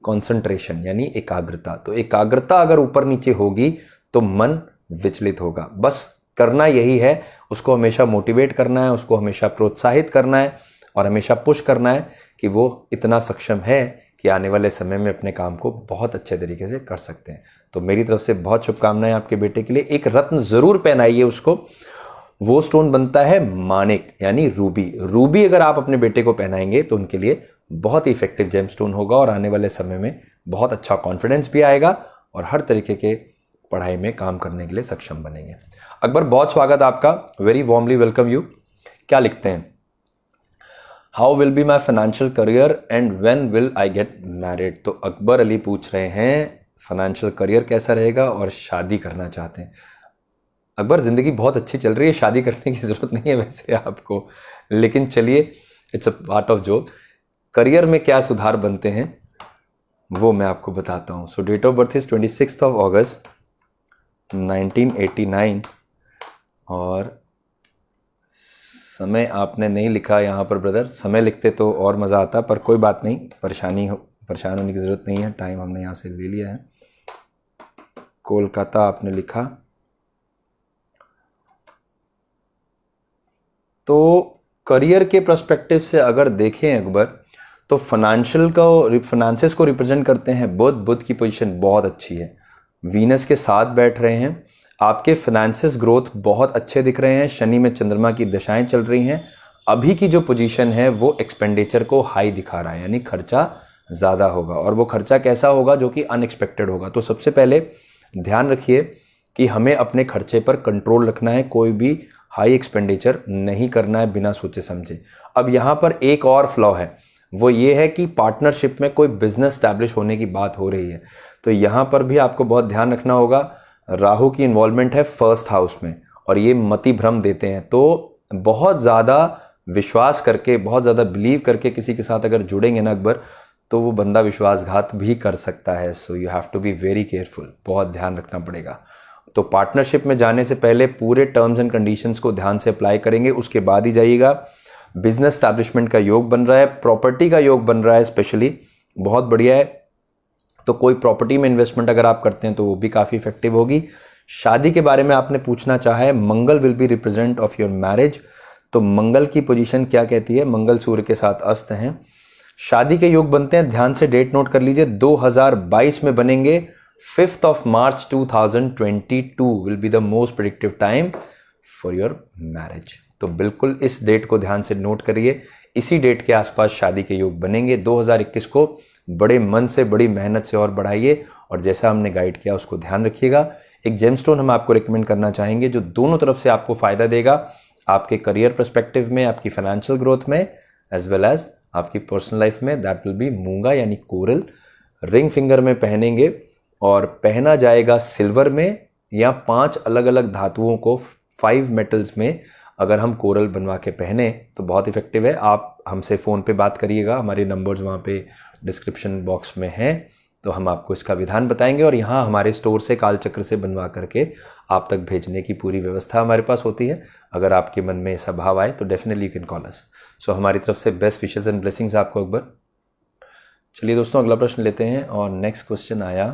कॉन्सेंट्रेशन यानी एकाग्रता। तो एकाग्रता अगर ऊपर नीचे होगी तो मन विचलित होगा। बस करना यही है, उसको हमेशा मोटिवेट करना है, उसको हमेशा प्रोत्साहित करना है और हमेशा पुश करना है कि वो इतना सक्षम है कि आने वाले समय में अपने काम को बहुत अच्छे तरीके से कर सकते हैं। तो मेरी तरफ से बहुत शुभकामनाएं आपके बेटे के लिए। एक रत्न जरूर पहनाइए उसको, वो स्टोन बनता है माणिक यानी रूबी। रूबी अगर आप अपने बेटे को पहनाएंगे तो उनके लिए बहुत ही इफेक्टिव जेम स्टोन होगा और आने वाले समय में बहुत अच्छा कॉन्फिडेंस भी आएगा और हर तरीके के पढ़ाई में काम करने के लिए सक्षम बनेंगे। अकबर बहुत स्वागत आपका, वेरी वार्मली वेलकम यू। क्या लिखते हैं, how will be my financial career and when will I get married. तो अकबर अली पूछ रहे हैं फाइनेंशियल करियर कैसा रहेगा और शादी करना चाहते हैं। अकबर ज़िंदगी बहुत अच्छी चल रही है, शादी करने की ज़रूरत नहीं है वैसे आपको, लेकिन चलिए it's a part of joke. Career में क्या सुधार बनते हैं वो मैं आपको बताता हूँ। सो डेट ऑफ बर्थ इज 26 अगस्त 1989 और समय आपने नहीं लिखा यहाँ पर ब्रदर, समय लिखते तो और मज़ा आता, पर कोई बात नहीं, परेशान होने की ज़रूरत नहीं है, टाइम हमने यहाँ से ले लिया है। कोलकाता आपने लिखा, तो करियर के पर्सपेक्टिव से अगर देखें अकबर तो फाइनेंसेस को रिप्रेजेंट करते हैं बुध की पोजीशन बहुत अच्छी है, वीनस के साथ बैठ रहे हैं, आपके फाइनेंसेस ग्रोथ बहुत अच्छे दिख रहे हैं। शनि में चंद्रमा की दशाएं चल रही हैं, अभी की जो पोजीशन है वो एक्सपेंडिचर को हाई दिखा रहा है, यानी खर्चा ज़्यादा होगा और वो खर्चा कैसा होगा जो कि अनएक्सपेक्टेड होगा। तो सबसे पहले ध्यान रखिए कि हमें अपने खर्चे पर कंट्रोल रखना है, कोई भी हाई एक्सपेंडिचर नहीं करना है बिना सोचे समझे। अब यहाँ पर एक और फ्लॉ है, वो ये है कि पार्टनरशिप में कोई बिजनेस स्टैब्लिश होने की बात हो रही है, तो यहाँ पर भी आपको बहुत ध्यान रखना होगा। राहु की इन्वॉल्वमेंट है 1st हाउस में और ये मति भ्रम देते हैं, तो बहुत ज़्यादा विश्वास करके, बहुत ज़्यादा बिलीव करके किसी के साथ अगर जुड़ेंगे ना अकबर, तो वो बंदा विश्वासघात भी कर सकता है। So you have to be very careful, बहुत ध्यान रखना पड़ेगा। तो पार्टनरशिप में जाने से पहले पूरे टर्म्स एंड कंडीशंस को ध्यान से अप्लाई करेंगे, उसके बाद ही जाइएगा। बिजनेस स्टैब्लिशमेंट का योग बन रहा है, प्रॉपर्टी का योग बन रहा है, स्पेशली बहुत बढ़िया है। तो कोई प्रॉपर्टी में इन्वेस्टमेंट अगर आप करते हैं तो वो भी काफ़ी इफेक्टिव होगी। शादी के बारे में आपने पूछना चाहा है, Mangal will be represent of your marriage. तो मंगल की पोजीशन क्या कहती है? मंगल सूर्य के साथ अस्त हैं। शादी के योग बनते हैं, ध्यान से डेट नोट कर लीजिए, 2022 में बनेंगे। 5th of March 2022 will be the most predictive time for your marriage. तो बिल्कुल इस डेट को ध्यान से नोट करिए, इसी डेट के आसपास शादी के योग बनेंगे। 2021 को बड़े मन से, बड़ी मेहनत से और बढ़ाइए, और जैसा हमने गाइड किया उसको ध्यान रखिएगा। एक जेमस्टोन हम आपको रिकमेंड करना चाहेंगे जो दोनों तरफ से आपको फायदा देगा, आपके करियर पर्सपेक्टिव में, आपकी फाइनेंशियल ग्रोथ में, एज वेल एज आपकी पर्सनल लाइफ में। दैट विल बी मूंगा यानी कोरल। रिंग फिंगर में पहनेंगे और पहना जाएगा सिल्वर में, या 5 अलग अलग धातुओं को 5 मेटल्स में अगर हम कोरल बनवा के पहने तो बहुत इफेक्टिव है। आप हमसे फ़ोन पे बात करिएगा, हमारे नंबर्स वहाँ पे डिस्क्रिप्शन बॉक्स में हैं, तो हम आपको इसका विधान बताएंगे। और यहाँ हमारे स्टोर से कालचक्र से बनवा करके आप तक भेजने की पूरी व्यवस्था हमारे पास होती है। अगर आपके मन में ऐसा भाव आए तो definitely you can call us. So हमारी तरफ से बेस्ट विशेस एंड ब्लेसिंग्स आपको अकबर। चलिए दोस्तों, अगला प्रश्न लेते हैं। और नेक्स्ट क्वेश्चन आया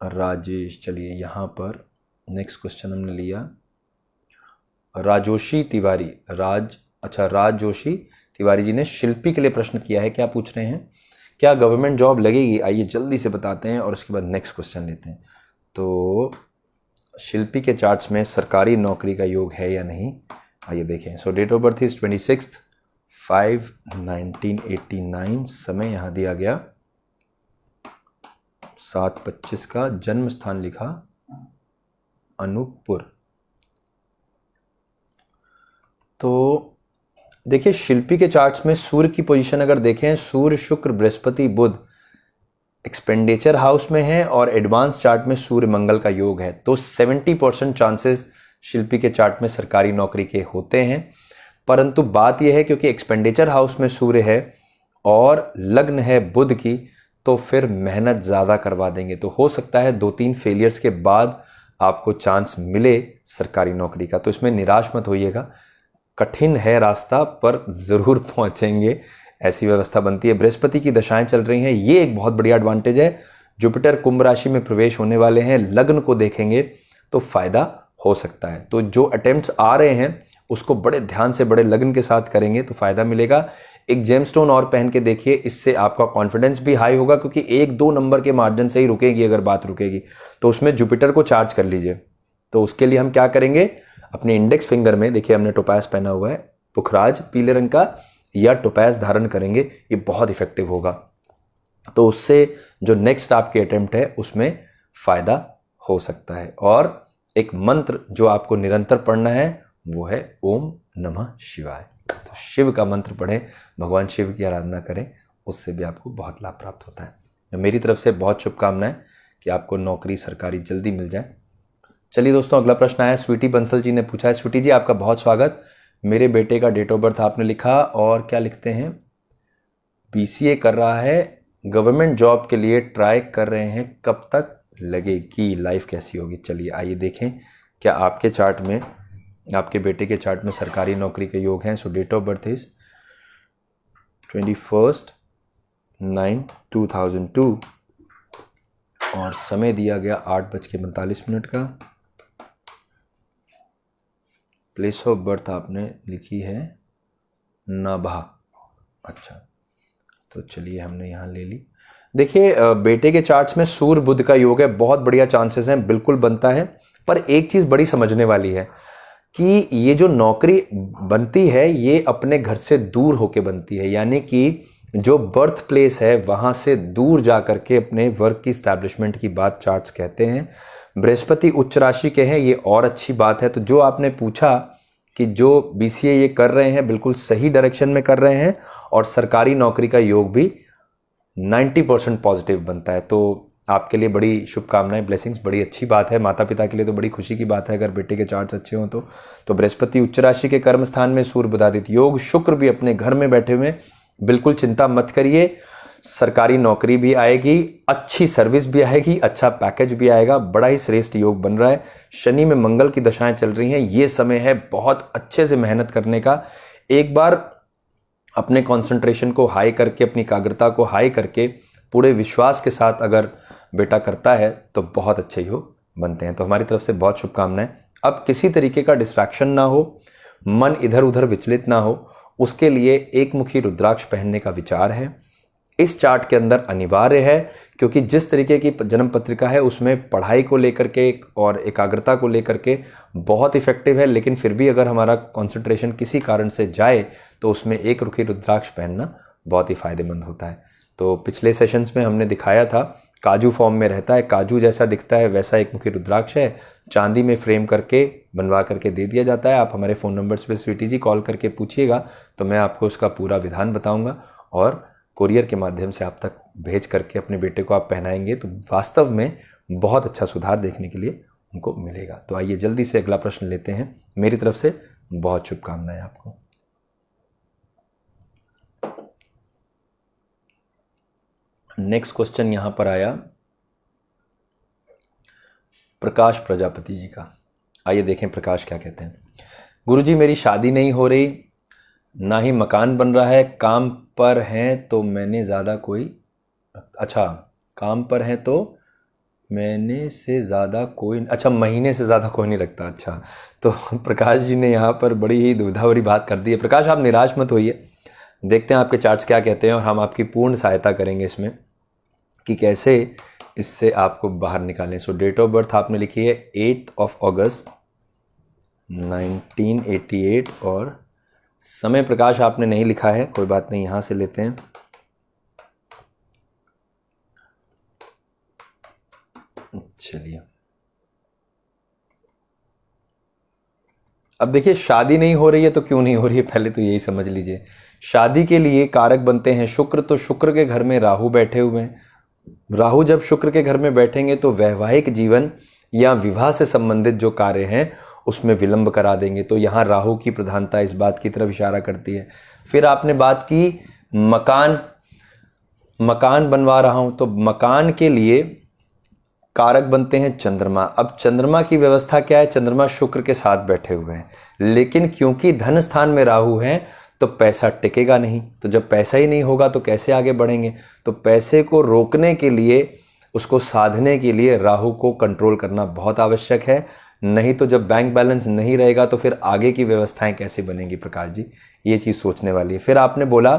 राजेश। चलिए यहाँ पर नेक्स्ट क्वेश्चन हमने लिया राजोशी तिवारी। राज जोशी तिवारी जी ने शिल्पी के लिए प्रश्न किया है। क्या पूछ रहे हैं? क्या गवर्नमेंट जॉब लगेगी? आइए जल्दी से बताते हैं और उसके बाद नेक्स्ट क्वेश्चन लेते हैं। तो शिल्पी के चार्ट्स में सरकारी नौकरी का योग है या नहीं, आइए देखें। सो डेट ऑफ बर्थ इज 26/5/1989। समय यहाँ दिया गया 7:25 का। जन्म स्थान लिखा अनूपपुर। तो देखिए शिल्पी के चार्ट्स में सूर्य की पोजीशन अगर देखें, सूर्य, शुक्र, बृहस्पति, बुध एक्सपेंडिचर हाउस में है, और एडवांस चार्ट में सूर्य मंगल का योग है। तो 70% चांसेस शिल्पी के चार्ट में सरकारी नौकरी के होते हैं। परंतु बात यह है क्योंकि एक्सपेंडिचर हाउस में सूर्य है और लग्न है बुध की, तो फिर मेहनत ज़्यादा करवा देंगे। तो हो सकता है 2-3 फेलियर्स के बाद आपको चांस मिले सरकारी नौकरी का। तो इसमें निराश मत होइएगा, कठिन है रास्ता पर ज़रूर पहुंचेंगे, ऐसी व्यवस्था बनती है। बृहस्पति की दशाएं चल रही हैं, ये एक बहुत बढ़िया एडवांटेज है। जुपिटर कुंभ राशि में प्रवेश होने वाले हैं, लग्न को देखेंगे तो फायदा हो सकता है। तो जो अटेम्प्ट्स आ रहे हैं उसको बड़े ध्यान से, बड़े लगन के साथ करेंगे तो फायदा मिलेगा। एक जेमस्टोन और पहन के देखिए, इससे आपका कॉन्फिडेंस भी हाई होगा, क्योंकि 1-2 नंबर के मार्जिन से ही रुकेगी अगर बात रुकेगी। तो उसमें जुपिटर को चार्ज कर लीजिए। तो उसके लिए हम क्या करेंगे, अपने इंडेक्स फिंगर में देखिए हमने टोपैज पहना हुआ है, पुखराज पीले रंग का, या टोपैज धारण करेंगे, ये बहुत इफेक्टिव होगा। तो उससे जो नेक्स्ट आपके अटेम्प्ट है उसमें फायदा हो सकता है। और एक मंत्र जो आपको निरंतर पढ़ना है वो है ओम नमः शिवाय। तो शिव का मंत्र पढ़ें, भगवान शिव की आराधना करें, उससे भी आपको बहुत लाभ प्राप्त होता है। मेरी तरफ से बहुत शुभकामनाएं कि आपको नौकरी सरकारी जल्दी मिल जाए। चलिए दोस्तों, अगला प्रश्न आया, स्वीटी बंसल जी ने पूछा है। स्वीटी जी आपका बहुत स्वागत। मेरे बेटे का डेट ऑफ बर्थ आपने लिखा, और क्या लिखते हैं? BCA कर रहा है, गवर्नमेंट जॉब के लिए ट्राई कर रहे हैं, कब तक लगेगी, लाइफ कैसी होगी? चलिए आइए देखें क्या आपके चार्ट में, आपके बेटे के चार्ट में सरकारी नौकरी के योग हैं। So date of birth is 21/9/2002 और समय दिया गया 8:42 का। प्लेस ऑफ बर्थ आपने लिखी है नाभा। अच्छा, तो चलिए हमने यहाँ ले ली। देखिए बेटे के चार्ट्स में सूर्य बुध का योग है, बहुत बढ़िया चांसेस हैं, बिल्कुल बनता है। पर एक चीज़ बड़ी समझने वाली है कि ये जो नौकरी बनती है ये अपने घर से दूर होके बनती है, यानी कि जो बर्थ प्लेस है वहाँ से दूर जा करके अपने वर्क की स्टैब्लिशमेंट की बात चार्ट्स कहते हैं। बृहस्पति उच्च राशि के हैं, ये और अच्छी बात है। तो जो आपने पूछा कि जो BCA ये कर रहे हैं बिल्कुल सही डायरेक्शन में कर रहे हैं, और सरकारी नौकरी का योग भी 90% पॉजिटिव बनता है। तो आपके लिए बड़ी शुभकामनाएं, ब्लेसिंग्स, बड़ी अच्छी बात है। माता पिता के लिए तो बड़ी खुशी की बात है अगर बेटे के चार्ट्स अच्छे हों तो बृहस्पति उच्च राशि के कर्म स्थान में, सूर्य बुधादित्य योग, शुक्र भी अपने घर में बैठे हुए, बिल्कुल चिंता मत करिए। सरकारी नौकरी भी आएगी, अच्छी सर्विस भी आएगी, अच्छा पैकेज भी आएगा, बड़ा ही श्रेष्ठ योग बन रहा है। शनि में मंगल की दशाएं चल रही हैं, ये समय है बहुत अच्छे से मेहनत करने का। एक बार अपने कंसंट्रेशन को हाई करके, अपनी एकाग्रता को हाई करके, पूरे विश्वास के साथ अगर बेटा करता है तो बहुत अच्छे योग बनते हैं। तो हमारी तरफ से बहुत शुभकामनाएं। अब किसी तरीके का डिस्ट्रैक्शन ना हो, मन इधर उधर विचलित ना हो, उसके लिए एक मुखी रुद्राक्ष पहनने का विचार है। इस चार्ट के अंदर अनिवार्य है, क्योंकि जिस तरीके की जन्म पत्रिका है उसमें पढ़ाई को लेकर के और एकाग्रता को लेकर के बहुत इफेक्टिव है, लेकिन फिर भी अगर हमारा कंसंट्रेशन किसी कारण से जाए तो उसमें एक मुखी रुद्राक्ष पहनना बहुत ही फायदेमंद होता है। तो पिछले सेशंस में हमने दिखाया था, काजू फॉर्म में रहता है, काजू जैसा दिखता है वैसा एक मुखी रुद्राक्ष है, चांदी में फ्रेम करके बनवा करके दे दिया जाता है। आप हमारे फ़ोन नंबर्स पे स्वीटी जी कॉल करके पूछिएगा तो मैं आपको उसका पूरा विधान बताऊंगा, और कोरियर के माध्यम से आप तक भेज करके अपने बेटे को आप पहनाएंगे तो वास्तव में बहुत अच्छा सुधार देखने के लिए उनको मिलेगा। तो आइए जल्दी से अगला प्रश्न लेते हैं। मेरी तरफ से बहुत शुभकामनाएं आपको। नेक्स्ट क्वेश्चन यहां पर आया प्रकाश प्रजापति जी का। आइए देखें प्रकाश क्या कहते हैं। गुरुजी, मेरी शादी नहीं हो रही, ना ही मकान बन रहा है, काम पर हैं तो मैंने ज़्यादा कोई, अच्छा काम पर हैं तो मैंने से ज़्यादा कोई, अच्छा महीने से ज़्यादा कोई नहीं रखता। अच्छा, तो प्रकाश जी ने यहाँ पर बड़ी ही दुविधा भरी बात कर दी है। प्रकाश, आप निराश मत होइए, देखते हैं आपके चार्ट्स क्या कहते हैं और हम आपकी पूर्ण सहायता करेंगे इसमें कि कैसे इससे आपको बाहर निकालें। सो डेट ऑफ बर्थ आपने लिखी है 8 अगस्त 1988 और समय प्रकाश आपने नहीं लिखा है, कोई बात नहीं, यहां से लेते हैं। चलिए, अब देखिए शादी नहीं हो रही है तो क्यों नहीं हो रही है, पहले तो यही समझ लीजिए। शादी के लिए कारक बनते हैं शुक्र, तो शुक्र के घर में राहु बैठे हुए हैं। राहु जब शुक्र के घर में बैठेंगे तो वैवाहिक जीवन या विवाह से संबंधित जो कार्य हैं उसमें विलंब करा देंगे। तो यहाँ राहु की प्रधानता इस बात की तरफ इशारा करती है। फिर आपने बात की मकान बनवा रहा हूं, तो मकान के लिए कारक बनते हैं चंद्रमा। अब चंद्रमा की व्यवस्था क्या है, चंद्रमा शुक्र के साथ बैठे हुए हैं, लेकिन क्योंकि धन स्थान में राहु है तो पैसा टिकेगा नहीं। तो जब पैसा ही नहीं होगा तो कैसे आगे बढ़ेंगे। तो पैसे को रोकने के लिए, उसको साधने के लिए राहु को कंट्रोल करना बहुत आवश्यक है। नहीं तो जब बैंक बैलेंस नहीं रहेगा तो फिर आगे की व्यवस्थाएं कैसे बनेंगी प्रकाश जी, ये चीज सोचने वाली है। फिर आपने बोला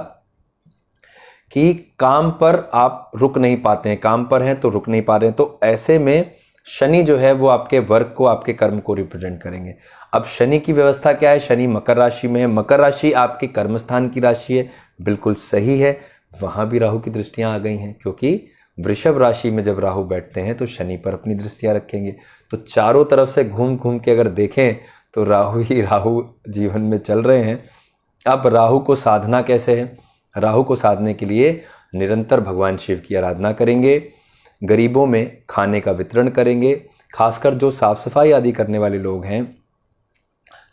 कि काम पर आप रुक नहीं पाते हैं, काम पर हैं तो रुक नहीं पा रहे हैं, तो ऐसे में शनि जो है वो आपके वर्क को, आपके कर्म को रिप्रेजेंट करेंगे। अब शनि की व्यवस्था क्या है, शनि मकर राशि में है, मकर राशि आपके कर्म स्थान की राशि है, बिल्कुल सही है। वहां भी राहु की दृष्टियां आ गई हैं, क्योंकि वृषभ राशि में जब राहु बैठते हैं तो शनि पर अपनी दृष्टियां रखेंगे। तो चारों तरफ से घूम घूम के अगर देखें तो राहु ही राहु जीवन में चल रहे हैं। अब राहु को साधना कैसे है, राहु को साधने के लिए निरंतर भगवान शिव की आराधना करेंगे, गरीबों में खाने का वितरण करेंगे, खासकर जो साफ सफाई आदि करने वाले लोग हैं,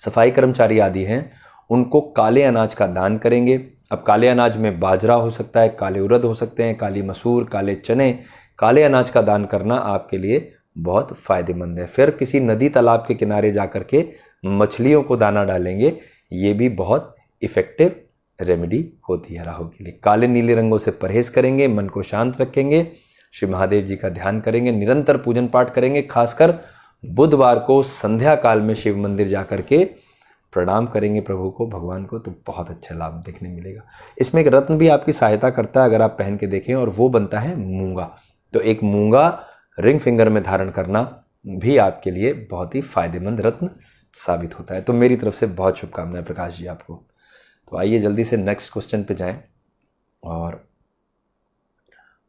सफाई कर्मचारी आदि हैं, उनको काले अनाज का दान करेंगे। अब काले अनाज में बाजरा हो सकता है, काले उड़द हो सकते हैं, काली मसूर, काले चने, काले अनाज का दान करना आपके लिए बहुत फायदेमंद है। फिर किसी नदी तालाब के किनारे जाकर के मछलियों को दाना डालेंगे, ये भी बहुत इफेक्टिव रेमेडी होती है राहु के लिए। काले नीले रंगों से परहेज करेंगे, मन को शांत रखेंगे, श्री महादेव जी का ध्यान करेंगे, निरंतर पूजन पाठ करेंगे, खासकर बुधवार को संध्या काल में शिव मंदिर जाकर के प्रणाम करेंगे प्रभु को, भगवान को, तो बहुत अच्छा लाभ देखने मिलेगा। इसमें एक रत्न भी आपकी सहायता करता है अगर आप पहन के देखें, और वो बनता है मूंगा। तो एक मूंगा रिंग फिंगर में धारण करना भी आपके लिए बहुत ही फायदेमंद रत्न साबित होता है। तो मेरी तरफ से बहुत शुभकामनाएं प्रकाश जी आपको। तो आइए जल्दी से नेक्स्ट क्वेश्चन पे जाएं, और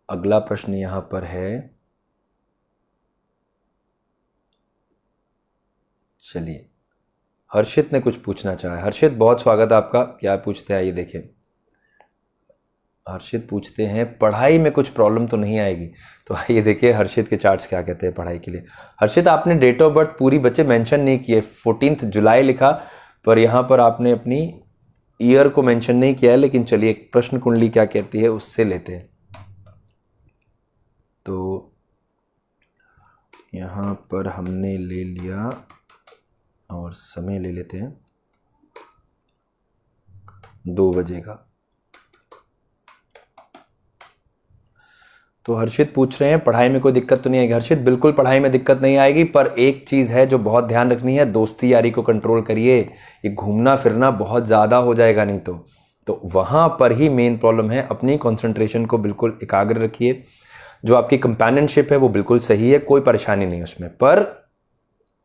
अगला प्रश्न यहां पर है, चलिए हर्षित ने कुछ पूछना चाहा। हर्षित, बहुत स्वागत है आपका, क्या पूछते हैं आइए देखें। हर्षित पूछते हैं पढ़ाई में कुछ प्रॉब्लम तो नहीं आएगी। तो आइए देखिए हर्षित के चार्ट्स क्या कहते हैं पढ़ाई के लिए। हर्षित, आपने डेट ऑफ बर्थ पूरी बच्चे मेंशन नहीं किए, 14 जुलाई लिखा, पर यहाँ पर आपने अपनी ईयर को मेंशन नहीं किया है। लेकिन चलिए एक प्रश्न कुंडली क्या कहती है उससे लेते हैं। तो यहाँ पर हमने ले लिया, और समय ले लेते हैं 2 बजे का। तो हर्षित पूछ रहे हैं पढ़ाई में कोई दिक्कत तो नहीं आएगी। हर्षित बिल्कुल पढ़ाई में दिक्कत नहीं आएगी, पर एक चीज़ है जो बहुत ध्यान रखनी है, दोस्ती यारी को कंट्रोल करिए। ये घूमना फिरना बहुत ज़्यादा हो जाएगा नहीं तो वहाँ पर ही मेन प्रॉब्लम है। अपनी कंसंट्रेशन को बिल्कुल एकाग्र रखिए। जो आपकी कंपेनियनशिप है वो बिल्कुल सही है, कोई परेशानी नहीं उसमें, पर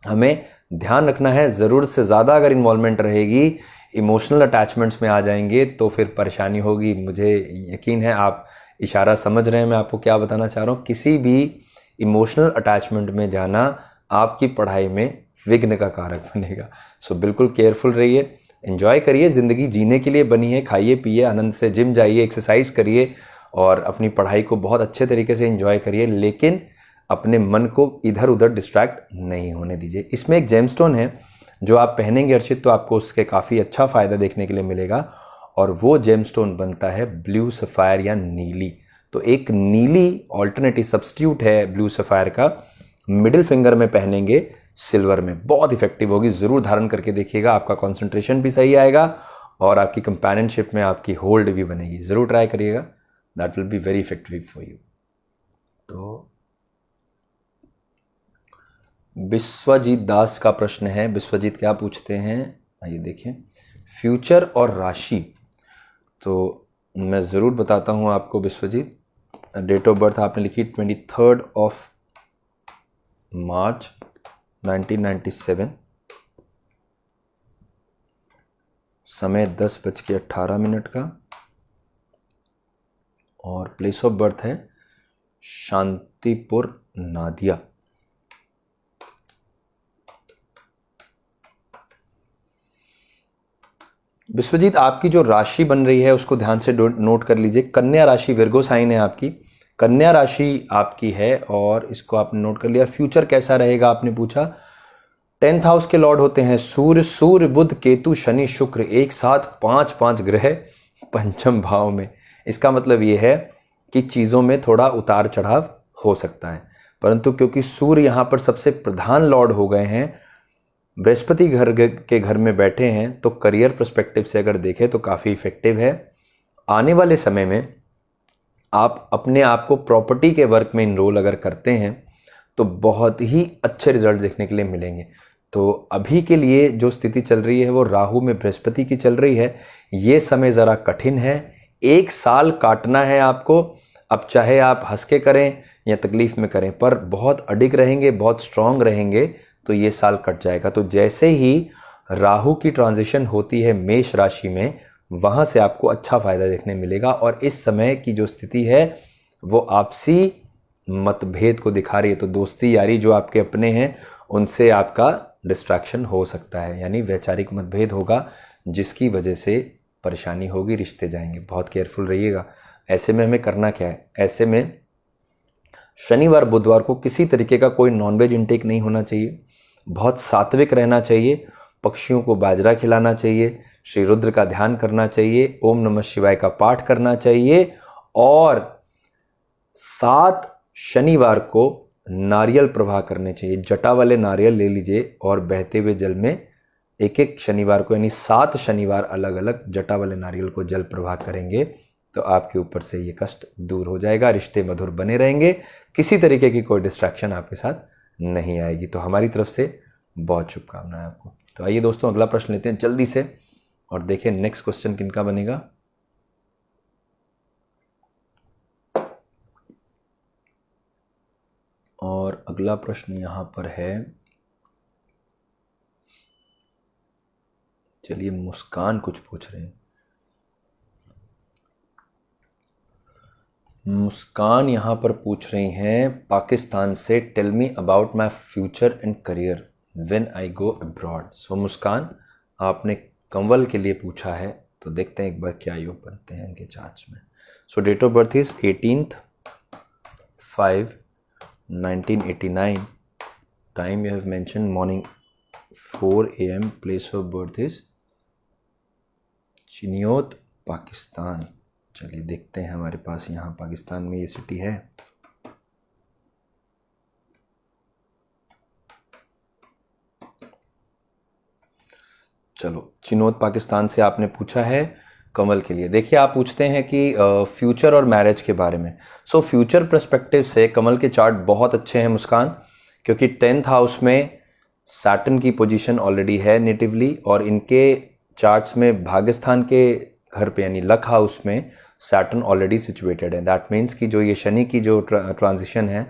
हमें ध्यान रखना है ज़रूरत से ज़्यादा अगर इन्वॉल्वमेंट रहेगी, इमोशनल अटैचमेंट्स में आ जाएंगे तो फिर परेशानी होगी। मुझे यकीन है आप इशारा समझ रहे हैं मैं आपको क्या बताना चाह रहा हूँ। किसी भी इमोशनल अटैचमेंट में जाना आपकी पढ़ाई में विघ्न का कारक बनेगा। सो बिल्कुल केयरफुल रहिए, एंजॉय करिए, ज़िंदगी जीने के लिए बनी है, खाइए पिए आनंद से, जिम जाइए, एक्सरसाइज करिए और अपनी पढ़ाई को बहुत अच्छे तरीके से एंजॉय करिए, लेकिन अपने मन को इधर उधर डिस्ट्रैक्ट नहीं होने दीजिए। इसमें एक जेमस्टोन है जो आप पहनेंगे हर्षित, तो आपको उसके काफ़ी अच्छा फ़ायदा देखने के लिए मिलेगा, और वो जेमस्टोन बनता है ब्लू सफ़ायर या नीली। तो एक नीली ऑल्टरनेटिव सब्स्टिट्यूट है ब्लू सफ़ायर का, मिडिल फिंगर में पहनेंगे सिल्वर में, बहुत इफेक्टिव होगी। ज़रूर धारण करके देखिएगा, आपका कॉन्सेंट्रेशन भी सही आएगा और आपकी कंपेनियनशिप में आपकी होल्ड भी बनेगी। ज़रूर ट्राई करिएगा, that will be very effective for you. तो विश्वजीत दास का प्रश्न है, विश्वजीत क्या पूछते हैं, आइए देखें। फ्यूचर और राशि, तो मैं ज़रूर बताता हूँ आपको विश्वजीत। डेट ऑफ बर्थ आपने लिखी 23 मार्च 1997, समय 10:18 का, और प्लेस ऑफ बर्थ है शांतिपुर नादिया। विश्वजीत आपकी जो राशि बन रही है उसको ध्यान से नोट कर लीजिए। कन्या राशि, विर्गो साइन है आपकी, कन्या राशि आपकी है, और इसको आपने नोट कर लिया। फ्यूचर कैसा रहेगा आपने पूछा। 10th हाउस के लॉर्ड होते हैं सूर्य, बुध, केतु, शनि, शुक्र, एक साथ 5 ग्रह पंचम भाव में। इसका मतलब ये है कि चीज़ों में थोड़ा उतार चढ़ाव हो सकता है, परंतु क्योंकि सूर्य यहाँ पर सबसे प्रधान लॉर्ड हो गए हैं, बृहस्पति के घर में बैठे हैं, तो करियर पर्सपेक्टिव से अगर देखें तो काफ़ी इफेक्टिव है। आने वाले समय में आप अपने आप को प्रॉपर्टी के वर्क में इनरोल अगर करते हैं तो बहुत ही अच्छे रिजल्ट देखने के लिए मिलेंगे। तो अभी के लिए जो स्थिति चल रही है वो राहु में बृहस्पति की चल रही है, ये समय ज़रा कठिन है। 1 साल काटना है आपको, अब चाहे आप हंस के करें या तकलीफ में करें, पर बहुत अडिग रहेंगे, बहुत स्ट्रांग रहेंगे तो ये साल कट जाएगा। तो जैसे ही राहु की ट्रांजिशन होती है मेष राशि में, वहाँ से आपको अच्छा फ़ायदा देखने मिलेगा, और इस समय की जो स्थिति है वो आपसी मतभेद को दिखा रही है। तो दोस्ती यारी जो आपके अपने हैं उनसे आपका डिस्ट्रैक्शन हो सकता है, यानी वैचारिक मतभेद होगा जिसकी वजह से परेशानी होगी, रिश्ते जाएंगे। बहुत केयरफुल रहिएगा। ऐसे में हमें करना क्या है, ऐसे में शनिवार बुधवार को किसी तरीके का कोई नॉनवेज इंटेक नहीं होना चाहिए, बहुत सात्विक रहना चाहिए, पक्षियों को बाजरा खिलाना चाहिए, श्री रुद्र का ध्यान करना चाहिए, ओम नमः शिवाय का पाठ करना चाहिए, और 7 शनिवार को नारियल प्रवाह करने चाहिए। जटा वाले नारियल ले लीजिए और बहते हुए जल में एक शनिवार को, यानी 7 शनिवार अलग अलग जटा वाले नारियल को जल प्रवाह करेंगे तो आपके ऊपर से ये कष्ट दूर हो जाएगा, रिश्ते मधुर बने रहेंगे, किसी तरीके की कोई डिस्ट्रैक्शन आपके साथ नहीं आएगी। तो हमारी तरफ से बहुत शुभकामनाएं आपको। तो आइए दोस्तों अगला प्रश्न लेते हैं जल्दी से और देखें नेक्स्ट क्वेश्चन किनका बनेगा। और अगला प्रश्न यहां पर है, चलिए मुस्कान कुछ पूछ रहे हैं। मुस्कान यहाँ पर पूछ रही हैं पाकिस्तान से, tell me about my future and career when I go abroad. So Muskan, आपने कंवल के लिए पूछा है, तो देखते हैं एक बार क्या योग बनते हैं इनके चार्ट्स में। So date of birth is 18/5/1989, time you have mention morning 4 AM, place of birth is Chiniot Pakistan. चलिए देखते हैं हमारे पास यहाँ पाकिस्तान में ये सिटी है। चलो चिनोत पाकिस्तान से आपने पूछा है, कमल के लिए देखिए, आप पूछते हैं कि फ्यूचर और मैरिज के बारे में। सो फ्यूचर पर्सपेक्टिव से कमल के चार्ट बहुत अच्छे हैं मुस्कान, क्योंकि 10th हाउस में सैटर्न की पोजीशन ऑलरेडी है नेटिवली, और इनके चार्ट्स में भाग्यस्थान के घर पे यानी लक हाउस में सैटर्न ऑलरेडी सिचुएटेड है। दैट मीन्स कि जो ये शनि की जो ट्रांजिशन है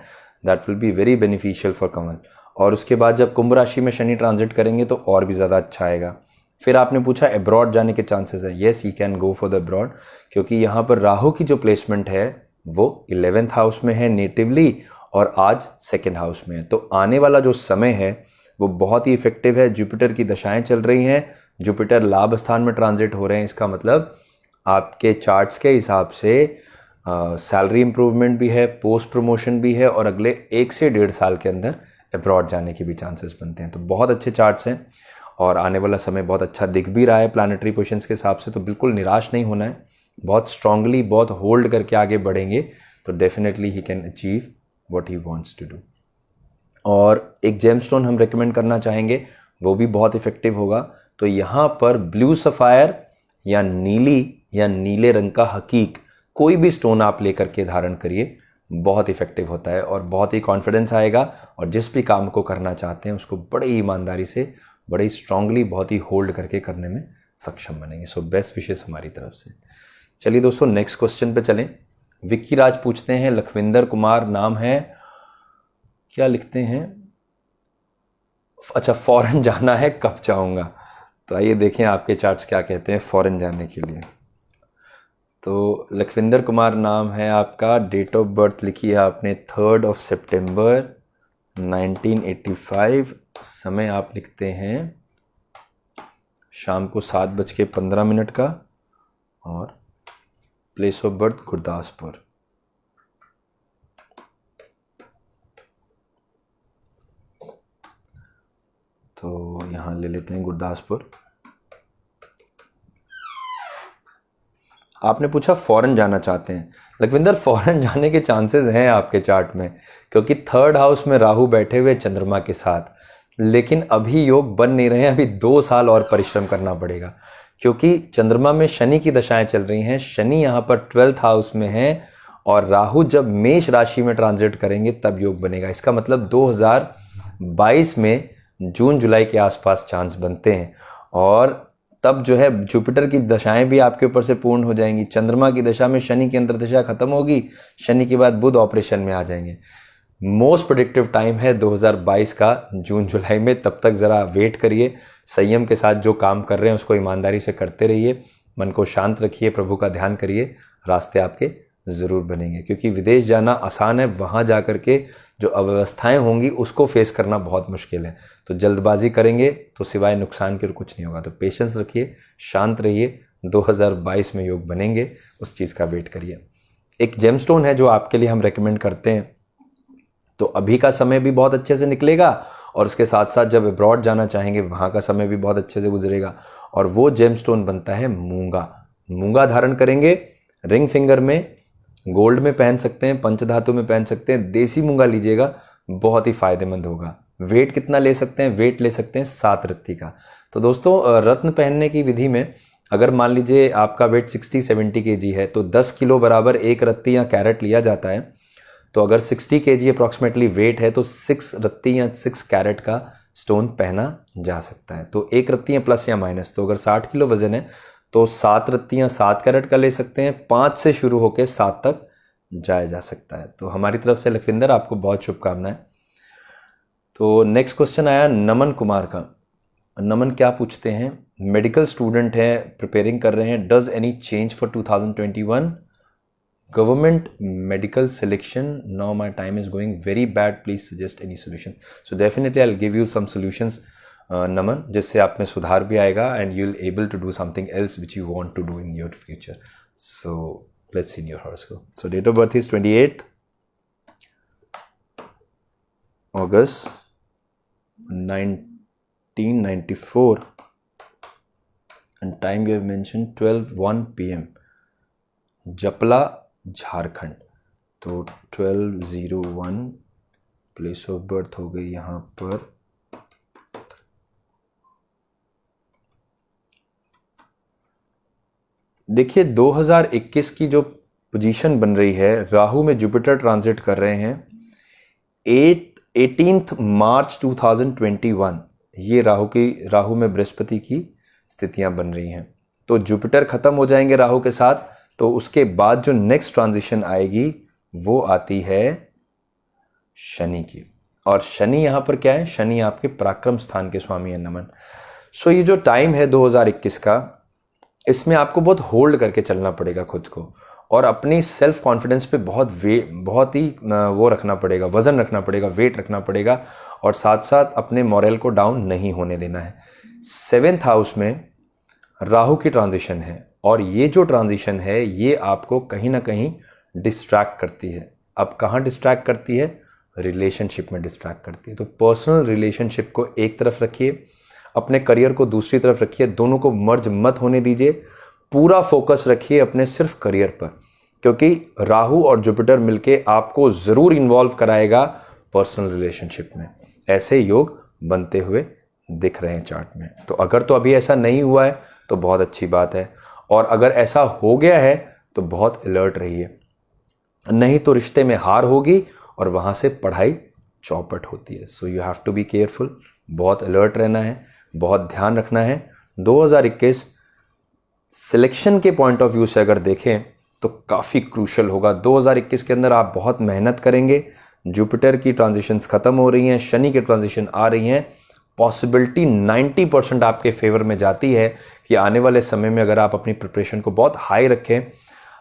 that will be very beneficial for Kamal. और उसके बाद जब कुंभ राशि में शनि ट्रांजिट करेंगे तो और भी ज़्यादा अच्छा आएगा। फिर आपने पूछा अब्रॉड जाने के चांसेस है। Yes, you can go for the abroad, क्योंकि यहाँ पर राहु की जो प्लेसमेंट है वो 11th हाउस में है नेटिवली, और आज 2nd हाउस में है। तो आने वाला जो समय है वो बहुत ही इफेक्टिव है। जुपिटर की दशाएं चल रही हैं, जुपिटर लाभ स्थान में ट्रांजिट हो रहे हैं। इसका मतलब आपके चार्ट्स के हिसाब से सैलरी इंप्रूवमेंट भी है, पोस्ट प्रमोशन भी है, और अगले 1 से 1.5 साल के अंदर अब्रॉड जाने के भी चांसेस बनते हैं। तो बहुत अच्छे चार्ट्स हैं और आने वाला समय बहुत अच्छा दिख भी रहा है प्लानिटरी पोजीशंस के हिसाब से। तो बिल्कुल निराश नहीं होना है, बहुत स्ट्रांगली, बहुत होल्ड करके आगे बढ़ेंगे तो definitely he can achieve what he wants to do. और एक जेमस्टोन हम रेकमेंड करना चाहेंगे, वो भी बहुत इफेक्टिव होगा। तो यहाँ पर ब्लू सफायर या नीले रंग का हकीक कोई भी स्टोन आप लेकर के धारण करिए, बहुत इफेक्टिव होता है और बहुत ही कॉन्फिडेंस आएगा, और जिस भी काम को करना चाहते हैं उसको बड़े ही ईमानदारी से, बड़े ही स्ट्रांगली, बहुत ही होल्ड करके करने में सक्षम बनेंगे। सो बेस्ट विशेष हमारी तरफ से। चलिए दोस्तों, नेक्स्ट क्वेश्चन पे चलें। विक्की राज पूछते हैं, लखविंदर कुमार नाम है, क्या लिखते हैं, अच्छा फॉरेन जाना है, कब जाऊंगा? तो आइए देखें आपके चार्ट्स क्या कहते हैं फॉरेन जाने के लिए। तो लखविंदर कुमार नाम है आपका, डेट ऑफ बर्थ लिखी है आपने 3 सितंबर 1985, समय आप लिखते हैं शाम को 7:15 का, और प्लेस ऑफ बर्थ गुरदासपुर। तो यहाँ ले लेते हैं गुरदासपुर। आपने पूछा फॉरेन जाना चाहते हैं। लखविंदर, फॉरेन जाने के चांसेस हैं आपके चार्ट में, क्योंकि 3rd हाउस में राहु बैठे हुए चंद्रमा के साथ, लेकिन अभी योग बन नहीं रहे हैं। अभी 2 साल और परिश्रम करना पड़ेगा, क्योंकि चंद्रमा में शनि की दशाएं चल रही हैं। शनि यहाँ पर 12th हाउस में है, और राहु जब मेष राशि में ट्रांजिट करेंगे तब योग बनेगा। इसका मतलब 2022 में जून जुलाई के आसपास चांस बनते हैं, और तब जो है जुपिटर की दशाएं भी आपके ऊपर से पूर्ण हो जाएंगी। चंद्रमा की दशा में शनि की अंतर्दशा खत्म होगी, शनि के बाद बुध ऑपरेशन में आ जाएंगे। मोस्ट प्रोडक्टिव टाइम है 2022 का जून जुलाई में। तब तक ज़रा वेट करिए, संयम के साथ जो काम कर रहे हैं उसको ईमानदारी से करते रहिए, मन को शांत रखिए, प्रभु का ध्यान करिए, रास्ते आपके ज़रूर बनेंगे। क्योंकि विदेश जाना आसान है, वहाँ जा कर के जो अव्यवस्थाएं होंगी उसको फेस करना बहुत मुश्किल है। तो जल्दबाजी करेंगे तो सिवाय नुकसान के कुछ नहीं होगा। तो पेशेंस रखिए, शांत रहिए, 2022 में योग बनेंगे, उस चीज़ का वेट करिए। एक जेमस्टोन है जो आपके लिए हम रेकमेंड करते हैं, तो अभी का समय भी बहुत अच्छे से निकलेगा, और उसके साथ साथ जब अब्रॉड जाना चाहेंगे वहाँ का समय भी बहुत अच्छे से गुजरेगा। और वो जेमस्टोन बनता है मूंगा। मूंगा धारण करेंगे, रिंग फिंगर में, गोल्ड में पहन सकते हैं, पंचधातु में पहन सकते हैं, देसी मूंगा लीजिएगा, बहुत ही फायदेमंद होगा। वेट कितना ले सकते हैं? वेट ले सकते हैं 7 रत्ती का। तो दोस्तों, रत्न पहनने की विधि में अगर मान लीजिए आपका वेट 60-70 kg है, तो 10 किलो बराबर 1 रत्ती या कैरेट लिया जाता है। तो अगर 60 kg अप्रॉक्सीमेटली वेट है तो 6 रत्ती या 6 कैरेट का स्टोन पहना जा सकता है। तो 1 रत्ती प्लस या माइनस, तो अगर 60 किलो वजन है तो 7 रत्तियाँ 7 कैरेट का ले सकते हैं। 5 से शुरू होकर 7 तक जाया जा सकता है। तो हमारी तरफ से लखविंदर आपको बहुत शुभकामनाएं। तो नेक्स्ट क्वेश्चन आया नमन कुमार का। नमन क्या पूछते हैं? मेडिकल स्टूडेंट है, प्रिपेयरिंग कर रहे हैं। Does any change for 2021 government medical selection? Now my time is going very bad, please suggest any solution. So definitely I will give you some solutions Naman, जिससे आप में सुधार भी आएगा and you will able to do something else which you want to do in your future. So let's see your horoscope. So date of birth is 28 August 1994 and time we have mentioned 12:01 PM, जपला झारखंड। तो 12:01 place of birth हो गई यहाँ पर देखिए 2021 की जो position बन रही है, राहु में जुपिटर ट्रांजिट कर रहे हैं 18 मार्च 2021। ये राहु में बृहस्पति की स्थितियां बन रही हैं। तो जुपिटर खत्म हो जाएंगे राहु के साथ, तो उसके बाद जो नेक्स्ट ट्रांजिशन आएगी वो आती है शनि की। और शनि यहां पर क्या है, शनि आपके पराक्रम स्थान के स्वामी है, नमन। सो ये जो टाइम है 2021 का, इसमें आपको बहुत होल्ड करके चलना पड़ेगा खुद को, और अपनी सेल्फ कॉन्फिडेंस पे बहुत ही वो रखना पड़ेगा, वजन रखना पड़ेगा, वेट रखना पड़ेगा, और साथ साथ अपने मॉरल को डाउन नहीं होने देना है। 7th हाउस में राहु की ट्रांजिशन है, और ये जो ट्रांजिशन है ये आपको कहीं ना कहीं डिस्ट्रैक्ट करती है। अब कहाँ डिस्ट्रैक्ट करती है, रिलेशनशिप में डिस्ट्रैक्ट करती है। तो पर्सनल रिलेशनशिप को एक तरफ रखिए, अपने करियर को दूसरी तरफ रखिए, दोनों को मर्ज मत होने दीजिए। पूरा फोकस रखिए अपने सिर्फ करियर पर, क्योंकि राहु और जुपिटर मिलके आपको जरूर इन्वॉल्व कराएगा पर्सनल रिलेशनशिप में। ऐसे योग बनते हुए दिख रहे हैं चार्ट में। तो अगर तो अभी ऐसा नहीं हुआ है तो बहुत अच्छी बात है, और अगर ऐसा हो गया है तो बहुत अलर्ट रहिए, नहीं तो रिश्ते में हार होगी और वहां से पढ़ाई चौपट होती है। So you have to be careful, बहुत अलर्ट रहना है, बहुत ध्यान रखना है। 2021 सिलेक्शन के पॉइंट ऑफ व्यू से अगर देखें तो काफ़ी क्रूशल होगा। 2021 के अंदर आप बहुत मेहनत करेंगे। जुपिटर की ट्रांजिशंस खत्म हो रही हैं, शनि की ट्रांजिशन आ रही हैं। पॉसिबिलिटी 90% आपके फेवर में जाती है कि आने वाले समय में अगर आप अपनी प्रिपरेशन को बहुत हाई रखें,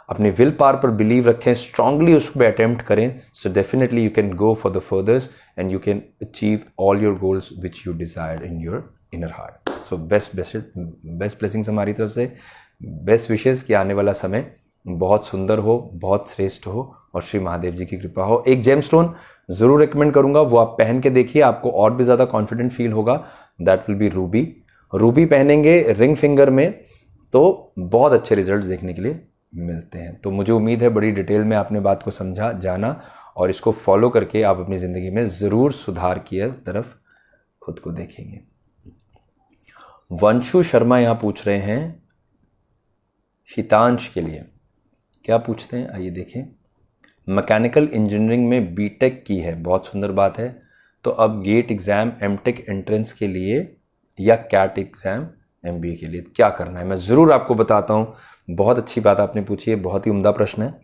अपनी विल पावर पर बिलीव रखें, स्ट्रांगली उस पर अटेम्प्ट करें, सो definitely you can go for the furthers and you can achieve all your goals which you desired in your inner heart. So best blessings हमारी तरफ से, बेस्ट विशेस कि आने वाला समय बहुत सुंदर हो, बहुत श्रेष्ठ हो, और श्री महादेव जी की कृपा हो। एक जेमस्टोन जरूर रिकमेंड करूंगा, वो आप पहन के देखिए, आपको और भी ज़्यादा कॉन्फिडेंट फील होगा। That will B Ruby. Ruby पहनेंगे रिंग फिंगर में तो बहुत अच्छे रिजल्ट्स देखने के लिए मिलते हैं। तो मुझे उम्मीद है बड़ी डिटेल में आपने बात को समझा, जाना, और इसको फॉलो करके आप अपनी ज़िंदगी में ज़रूर सुधार की तरफ खुद को देखेंगे। वंशु शर्मा यहाँ पूछ रहे हैं हितांश के लिए, क्या पूछते हैं आइए देखें। मैकेनिकल इंजीनियरिंग में बीटेक की है, बहुत सुंदर बात है। तो अब गेट एग्ज़ाम एमटेक एंट्रेंस के लिए या कैट एग्ज़ाम एमबीए के लिए क्या करना है, मैं ज़रूर आपको बताता हूँ। बहुत अच्छी बात आपने पूछी है, बहुत ही उम्दा प्रश्न है।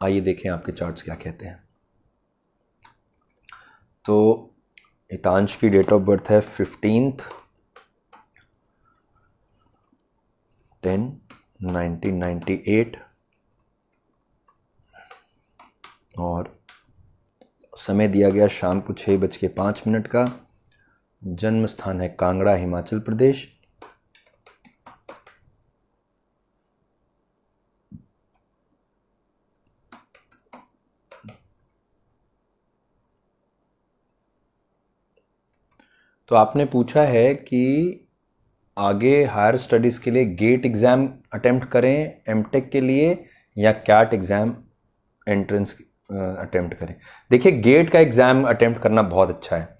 आइए देखें आपके चार्ट्स क्या कहते हैं। तो हितांश की डेट ऑफ बर्थ है 15/10/1998 और समय दिया गया शाम को 6:05 का। जन्म स्थान है कांगड़ा, हिमाचल प्रदेश। तो आपने पूछा है कि आगे हायर स्टडीज़ के लिए गेट एग्ज़ाम अटेम्प्ट करें एमटेक के लिए या कैट एग्ज़ाम एंट्रेंस अटेम्प्ट करें। देखिए गेट का एग्ज़ाम अटेम्प्ट करना बहुत अच्छा है,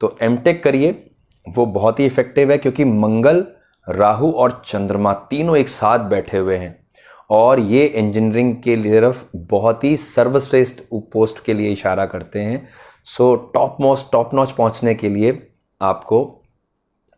तो एमटेक करिए, वो बहुत ही इफेक्टिव है, क्योंकि मंगल, राहु और चंद्रमा तीनों एक साथ बैठे हुए हैं, और ये इंजीनियरिंग के तरफ बहुत ही सर्वश्रेष्ठ पोस्ट के लिए इशारा करते हैं। सो टॉप नॉच पहुंचने के लिए आपको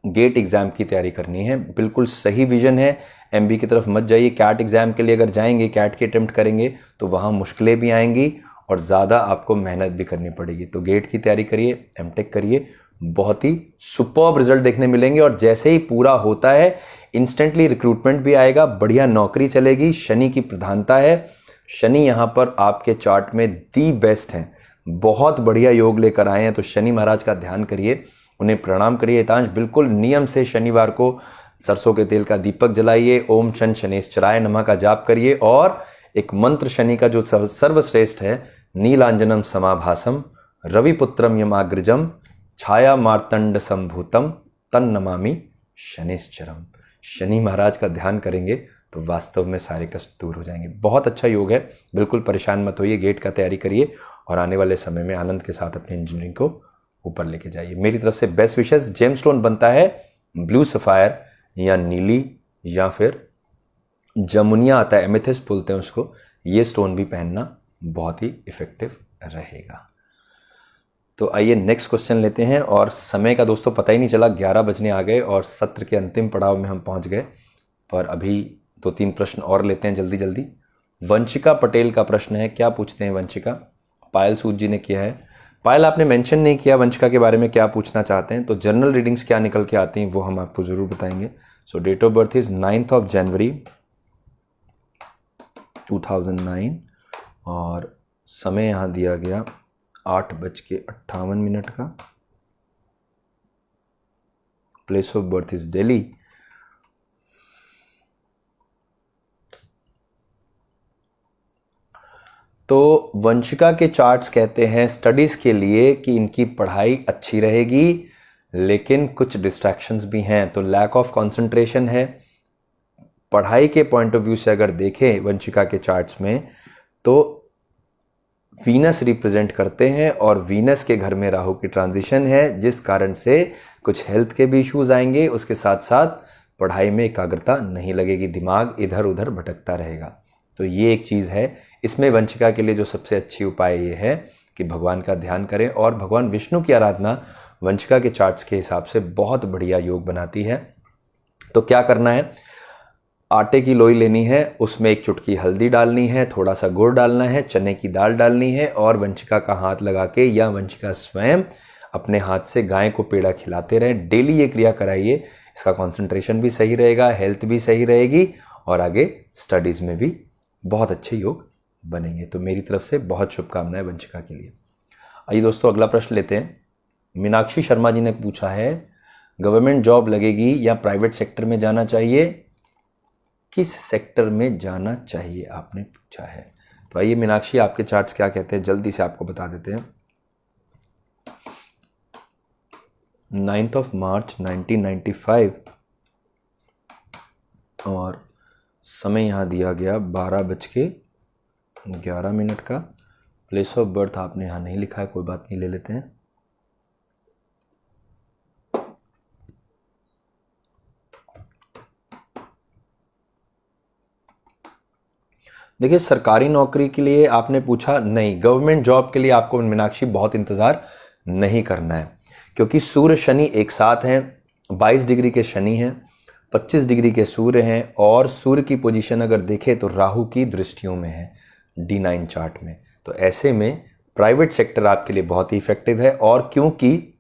गेट एग्ज़ाम की तैयारी करनी है। बिल्कुल सही विजन है, एमबी की तरफ मत जाइए। कैट एग्ज़ाम के लिए अगर जाएंगे, कैट की अटेम्प्ट करेंगे तो वहाँ मुश्किलें भी आएंगी और ज़्यादा आपको मेहनत भी करनी पड़ेगी। तो गेट की तैयारी करिए, एमटेक करिए, बहुत ही सुपर्ब रिजल्ट देखने मिलेंगे। और जैसे ही पूरा होता है इंस्टेंटली रिक्रूटमेंट भी आएगा, बढ़िया नौकरी चलेगी। शनि की प्रधानता है, शनि यहाँ पर आपके चार्ट में दी बेस्ट हैं, बहुत बढ़िया योग लेकर आए हैं। तो शनि महाराज का ध्यान करिए, उन्हें प्रणाम करिए। हितांश बिल्कुल नियम से शनिवार को सरसों के तेल का दीपक जलाइए, ओम शन शनेश्चराय नमः का जाप करिए, और एक मंत्र शनि का जो सर्वश्रेष्ठ है, नीलांजनम समाभासम रविपुत्रम यमाग्रजम छाया मार्तंड संभूतम तन नमामि शनिश्चरम। शनि महाराज का ध्यान करेंगे तो वास्तव में सारे कष्ट दूर हो जाएंगे। बहुत अच्छा योग है, बिल्कुल परेशान मत होइए, गेट का तैयारी करिए और आने वाले समय में आनंद के साथ अपनी इंजीनियरिंग को ऊपर लेके जाइए। मेरी तरफ से बेस्ट विशेस। जेमस्टोन बनता है ब्लू सफायर या नीली या फिर जमुनिया आता है, एमेथिस्ट बोलते हैं उसको। ये स्टोन भी पहनना बहुत ही इफेक्टिव रहेगा। तो आइए नेक्स्ट क्वेश्चन लेते हैं। और समय का दोस्तों पता ही नहीं चला, 11 बजने आ गए और सत्र के अंतिम पड़ाव में हम पहुंच गए। पर अभी 2-3 प्रश्न और लेते हैं जल्दी जल्दी। वंशिका पटेल का प्रश्न है, क्या पूछते हैं वंशिका? पायल सूद जी ने किया है। पायल आपने मेंशन नहीं किया वंशिका के बारे में क्या पूछना चाहते हैं, तो जनरल रीडिंग्स क्या निकल के आती हैं वो हम आपको ज़रूर बताएंगे। सो डेट ऑफ बर्थ इज़ 9 जनवरी 2009 और समय यहाँ दिया गया 8:58 का। Place of birth is Delhi. तो वंशिका के चार्ट्स कहते हैं स्टडीज के लिए कि इनकी पढ़ाई अच्छी रहेगी, लेकिन कुछ डिस्ट्रैक्शंस भी हैं। तो लैक ऑफ कंसंट्रेशन है। पढ़ाई के पॉइंट ऑफ व्यू से अगर देखें वंशिका के चार्ट्स में, तो वीनस रिप्रेजेंट करते हैं और वीनस के घर में राहु की ट्रांजिशन है, जिस कारण से कुछ हेल्थ के भी इश्यूज आएंगे। उसके साथ साथ पढ़ाई में एकाग्रता नहीं लगेगी, दिमाग इधर उधर भटकता रहेगा। तो ये एक चीज़ है। इसमें वंशिका के लिए जो सबसे अच्छी उपाय ये है कि भगवान का ध्यान करें, और भगवान विष्णु की आराधना वंशिका के चार्ट्स के हिसाब से बहुत बढ़िया योग बनाती है। तो क्या करना है, आटे की लोई लेनी है, उसमें 1 चुटकी हल्दी डालनी है, थोड़ा सा गुड़ डालना है, चने की दाल डालनी है, और वंशिका का हाथ लगा के या वंशिका स्वयं अपने हाथ से गाय को पेड़ा खिलाते रहें। डेली ये क्रिया कराइए, इसका कंसंट्रेशन भी सही रहेगा, हेल्थ भी सही रहेगी और आगे स्टडीज़ में भी बहुत अच्छे योग बनेंगे। तो मेरी तरफ से बहुत शुभकामनाएं वंशिका के लिए। आइए दोस्तों अगला प्रश्न लेते हैं। मीनाक्षी शर्मा जी ने पूछा है, गवर्नमेंट जॉब लगेगी या प्राइवेट सेक्टर में जाना चाहिए, किस सेक्टर में जाना चाहिए आपने पूछा है। तो आइए मीनाक्षी आपके चार्ट्स क्या कहते हैं जल्दी से आपको बता देते हैं। 9 मार्च 1995 और समय यहाँ दिया गया 12:11 का। प्लेस ऑफ बर्थ आपने यहाँ नहीं लिखा है, कोई बात नहीं, ले लेते हैं। देखिए सरकारी नौकरी के लिए आपने पूछा, नहीं, गवर्नमेंट जॉब के लिए आपको मीनाक्षी बहुत इंतज़ार नहीं करना है, क्योंकि सूर्य शनि एक साथ हैं। 22 डिग्री के शनि हैं, 25 डिग्री के सूर्य हैं, और सूर्य की पोजीशन अगर देखें तो राहु की दृष्टियों में है D9 चार्ट में। तो ऐसे में प्राइवेट सेक्टर आपके लिए बहुत ही इफेक्टिव है। और क्योंकि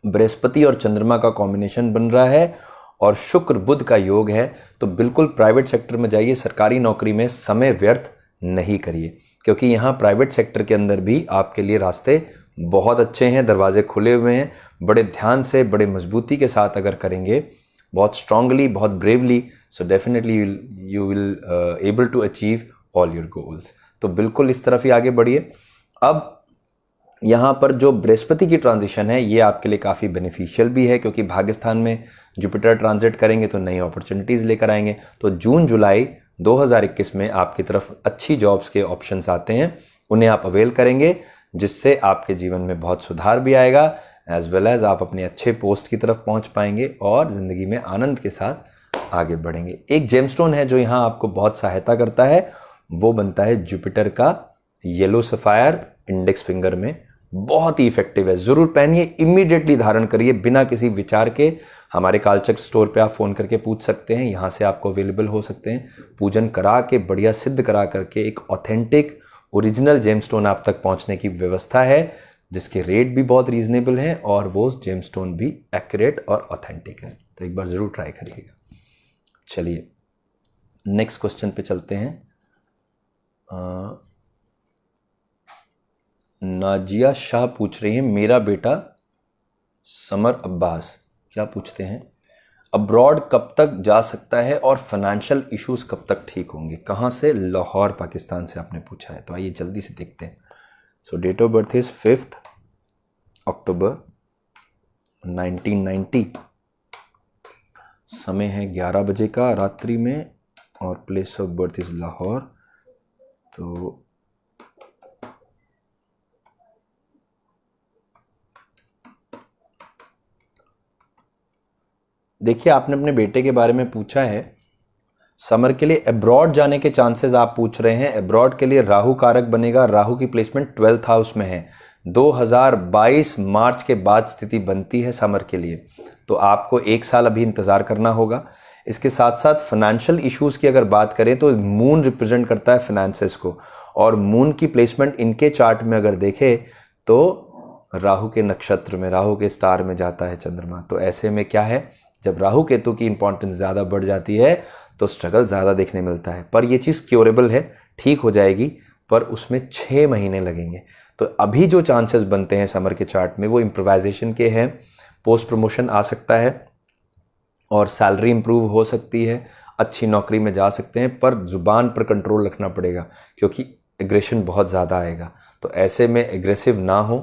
बृहस्पति और चंद्रमा का कॉम्बिनेशन बन रहा है और शुक्र बुध का योग है, तो बिल्कुल प्राइवेट सेक्टर में जाइए। सरकारी नौकरी में समय व्यर्थ नहीं करिए, क्योंकि यहाँ प्राइवेट सेक्टर के अंदर भी आपके लिए रास्ते बहुत अच्छे हैं, दरवाजे खुले हुए हैं। बड़े ध्यान से, बड़े मजबूती के साथ अगर करेंगे, बहुत स्ट्रांगली, बहुत bravely, so definitely you will able to achieve all your goals. तो बिल्कुल इस तरफ ही आगे बढ़िए। अब यहाँ पर जो बृहस्पति की ट्रांजिशन है ये आपके लिए काफ़ी बेनिफिशियल भी है, क्योंकि भाग्यस्थान में जुपिटर ट्रांजिट करेंगे तो नई अपॉर्चुनिटीज़ लेकर आएंगे। तो जून जुलाई 2021 में आपकी तरफ अच्छी जॉब्स के ऑप्शंस आते हैं, उन्हें आप अवेल करेंगे, जिससे आपके जीवन में बहुत सुधार भी आएगा, एज वेल एज आप अपने अच्छे पोस्ट की तरफ पहुँच पाएंगे और ज़िंदगी में आनंद के साथ आगे बढ़ेंगे। एक जेमस्टोन है जो यहाँ आपको बहुत सहायता करता है, वो बनता है जुपिटर का येलो सफायर इंडेक्स फिंगर में। बहुत ही इफेक्टिव है, जरूर पहनिए, इमीडिएटली धारण करिए बिना किसी विचार के। हमारे कालचक्र स्टोर पे आप फ़ोन करके पूछ सकते हैं, यहाँ से आपको अवेलेबल हो सकते हैं। पूजन करा के, बढ़िया सिद्ध करा करके एक ऑथेंटिक ओरिजिनल जेमस्टोन आप तक पहुँचने की व्यवस्था है, जिसके रेट भी बहुत रीजनेबल हैं और वो जेमस्टोन भी एक्यूरेट और ऑथेंटिक है। तो एक बार ज़रूर ट्राई करिएगा। चलिए नेक्स्ट क्वेश्चन पे चलते हैं। नाजिया शाह पूछ रही है, मेरा बेटा समर अब्बास, क्या पूछते हैं, अब्रॉड कब तक जा सकता है और फाइनेंशियल इश्यूज कब तक ठीक होंगे। कहाँ से? लाहौर पाकिस्तान से आपने पूछा है। तो आइए जल्दी से देखते हैं। So date of birth is 5 अक्टूबर 1990। समय है 11 बजे का रात्रि में और place of birth is Lahore. तो देखिए, आपने अपने बेटे के बारे में पूछा है, समर के लिए अब्रॉड जाने के चांसेस आप पूछ रहे हैं। अब्रॉड के लिए राहु कारक बनेगा, राहु की प्लेसमेंट 12th हाउस में है। 2022 मार्च के बाद स्थिति बनती है समर के लिए, तो आपको 1 साल अभी इंतज़ार करना होगा। इसके साथ साथ फाइनेंशियल इश्यूज़ की अगर बात करें तो मून रिप्रेजेंट करता है फाइनेंसेस को, और मून की प्लेसमेंट इनके चार्ट में अगर देखें तो राहु के नक्षत्र में, राहु के स्टार में जाता है चंद्रमा। तो ऐसे में क्या है, जब राहु केतु की इंपॉर्टेंस ज़्यादा बढ़ जाती है तो स्ट्रगल ज़्यादा देखने मिलता है। पर ये चीज़ क्योरेबल है, ठीक हो जाएगी, पर उसमें 6 महीने लगेंगे। तो अभी जो चांसेस बनते हैं समर के चार्ट में वो इम्प्रोवाइजेशन के हैं। पोस्ट प्रमोशन आ सकता है और सैलरी इंप्रूव हो सकती है, अच्छी नौकरी में जा सकते हैं, पर ज़ुबान पर कंट्रोल रखना पड़ेगा क्योंकि एग्रेशन बहुत ज़्यादा आएगा। तो ऐसे में एग्रेसिव ना हो,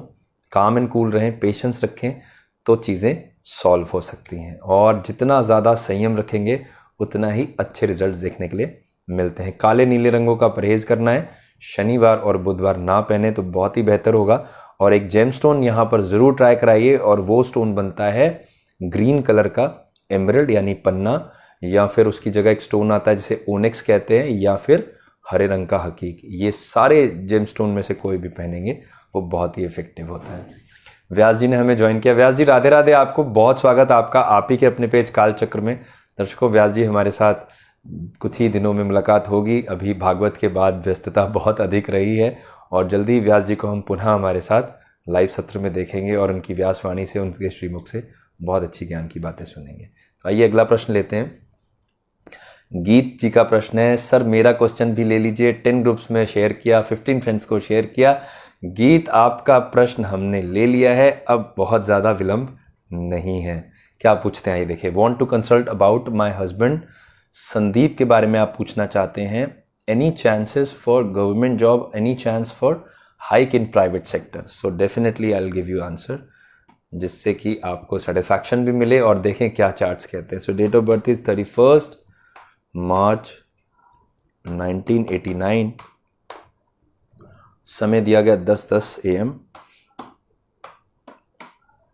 काम एंड कूल रहें, पेशेंस रखें, तो चीज़ें सॉल्व हो सकती हैं। और जितना ज़्यादा संयम रखेंगे उतना ही अच्छे रिजल्ट्स देखने के लिए मिलते हैं। काले नीले रंगों का परहेज़ करना है, शनिवार और बुधवार ना पहने तो बहुत ही बेहतर होगा। और एक जेम स्टोन यहाँ पर ज़रूर ट्राई कराइए, और वो स्टोन बनता है ग्रीन कलर का एमरल्ड यानी पन्ना, या फिर उसकी जगह एक स्टोन आता है जिसे ओनिक्स कहते हैं, या फिर हरे रंग का हकीक। ये सारे जेम स्टोन में से कोई भी पहनेंगे वो बहुत ही इफेक्टिव होता है। व्यास जी ने हमें ज्वाइन किया। व्यास जी राधे राधे, आपको बहुत स्वागत आपका, आप ही के अपने पेज कालचक्र में। दर्शकों, व्यास जी हमारे साथ कुछ ही दिनों में मुलाकात होगी। अभी भागवत के बाद व्यस्तता बहुत अधिक रही है, और जल्दी व्यास जी को हम पुनः हमारे साथ लाइव सत्र में देखेंगे और उनकी व्यासवाणी से, उनके श्रीमुख से बहुत अच्छी ज्ञान की बातें सुनेंगे। तो आइए अगला प्रश्न लेते हैं। गीत जी का प्रश्न है, सर मेरा क्वेश्चन भी ले लीजिए। 10 ग्रुप्स में शेयर किया, 15 फ्रेंड्स को शेयर किया। गीत, आपका प्रश्न हमने ले लिया है, अब बहुत ज़्यादा विलंब नहीं है। क्या पूछते हैं ये देखिए। Want to consult about my husband, Sandeep के बारे में आप पूछना चाहते हैं। Any chances for government job, any chance for hike in private sector? So definitely I will give you answer, जिससे कि आपको सेटिस्फैक्शन भी मिले। और देखें क्या चार्ट्स कहते हैं। So date of birth is 31 March 1989, समय दिया गया 10:10 AM,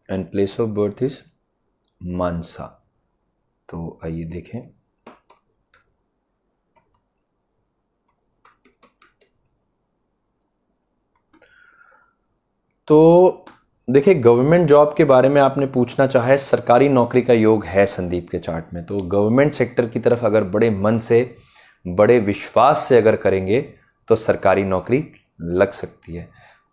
and place of birth is Mansa. तो आइए देखें। तो देखिए, गवर्नमेंट जॉब के बारे में आपने पूछना चाहा है। सरकारी नौकरी का योग है संदीप के चार्ट में, तो गवर्नमेंट सेक्टर की तरफ अगर बड़े मन से, बड़े विश्वास से अगर करेंगे तो सरकारी नौकरी लग सकती है।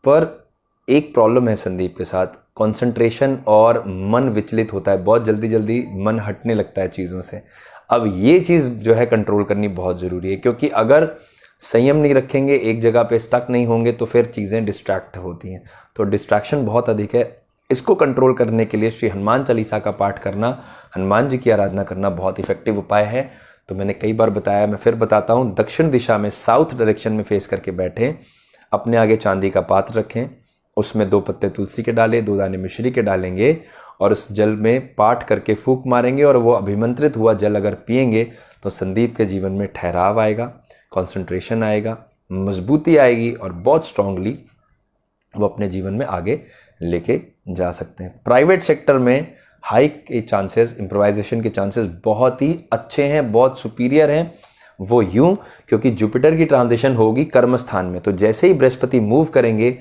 पर एक प्रॉब्लम है संदीप के साथ, कंसंट्रेशन और मन विचलित होता है, बहुत जल्दी जल्दी मन हटने लगता है चीज़ों से। अब ये चीज़ जो है कंट्रोल करनी बहुत ज़रूरी है, क्योंकि अगर संयम नहीं रखेंगे, एक जगह पे स्टक नहीं होंगे, तो फिर चीज़ें डिस्ट्रैक्ट होती हैं। तो डिस्ट्रैक्शन बहुत अधिक है। इसको कंट्रोल करने के लिए श्री हनुमान चालीसा का पाठ करना, हनुमान जी की आराधना करना बहुत इफेक्टिव उपाय है। तो मैंने कई बार बताया, मैं फिर बताता हूँ। दक्षिण दिशा में, साउथ डायरेक्शन में फेस करके बैठें, अपने आगे चांदी का पात्र रखें, उसमें 2 पत्ते तुलसी के डालें, 2 दाने मिश्री के डालेंगे, और उस जल में पाठ करके फूंक मारेंगे, और वो अभिमंत्रित हुआ जल अगर पिएंगे तो संदीप के जीवन में ठहराव आएगा, कंसंट्रेशन आएगा, मजबूती आएगी, और बहुत स्ट्रांगली वो अपने जीवन में आगे लेके जा सकते हैं। प्राइवेट सेक्टर में हाइक के चांसेस, इम्प्रोवाइजेशन के चांसेस बहुत ही अच्छे हैं, बहुत सुपीरियर हैं। वो यूं, क्योंकि जुपिटर की ट्रांजिशन होगी कर्म स्थान में, तो जैसे ही बृहस्पति मूव करेंगे,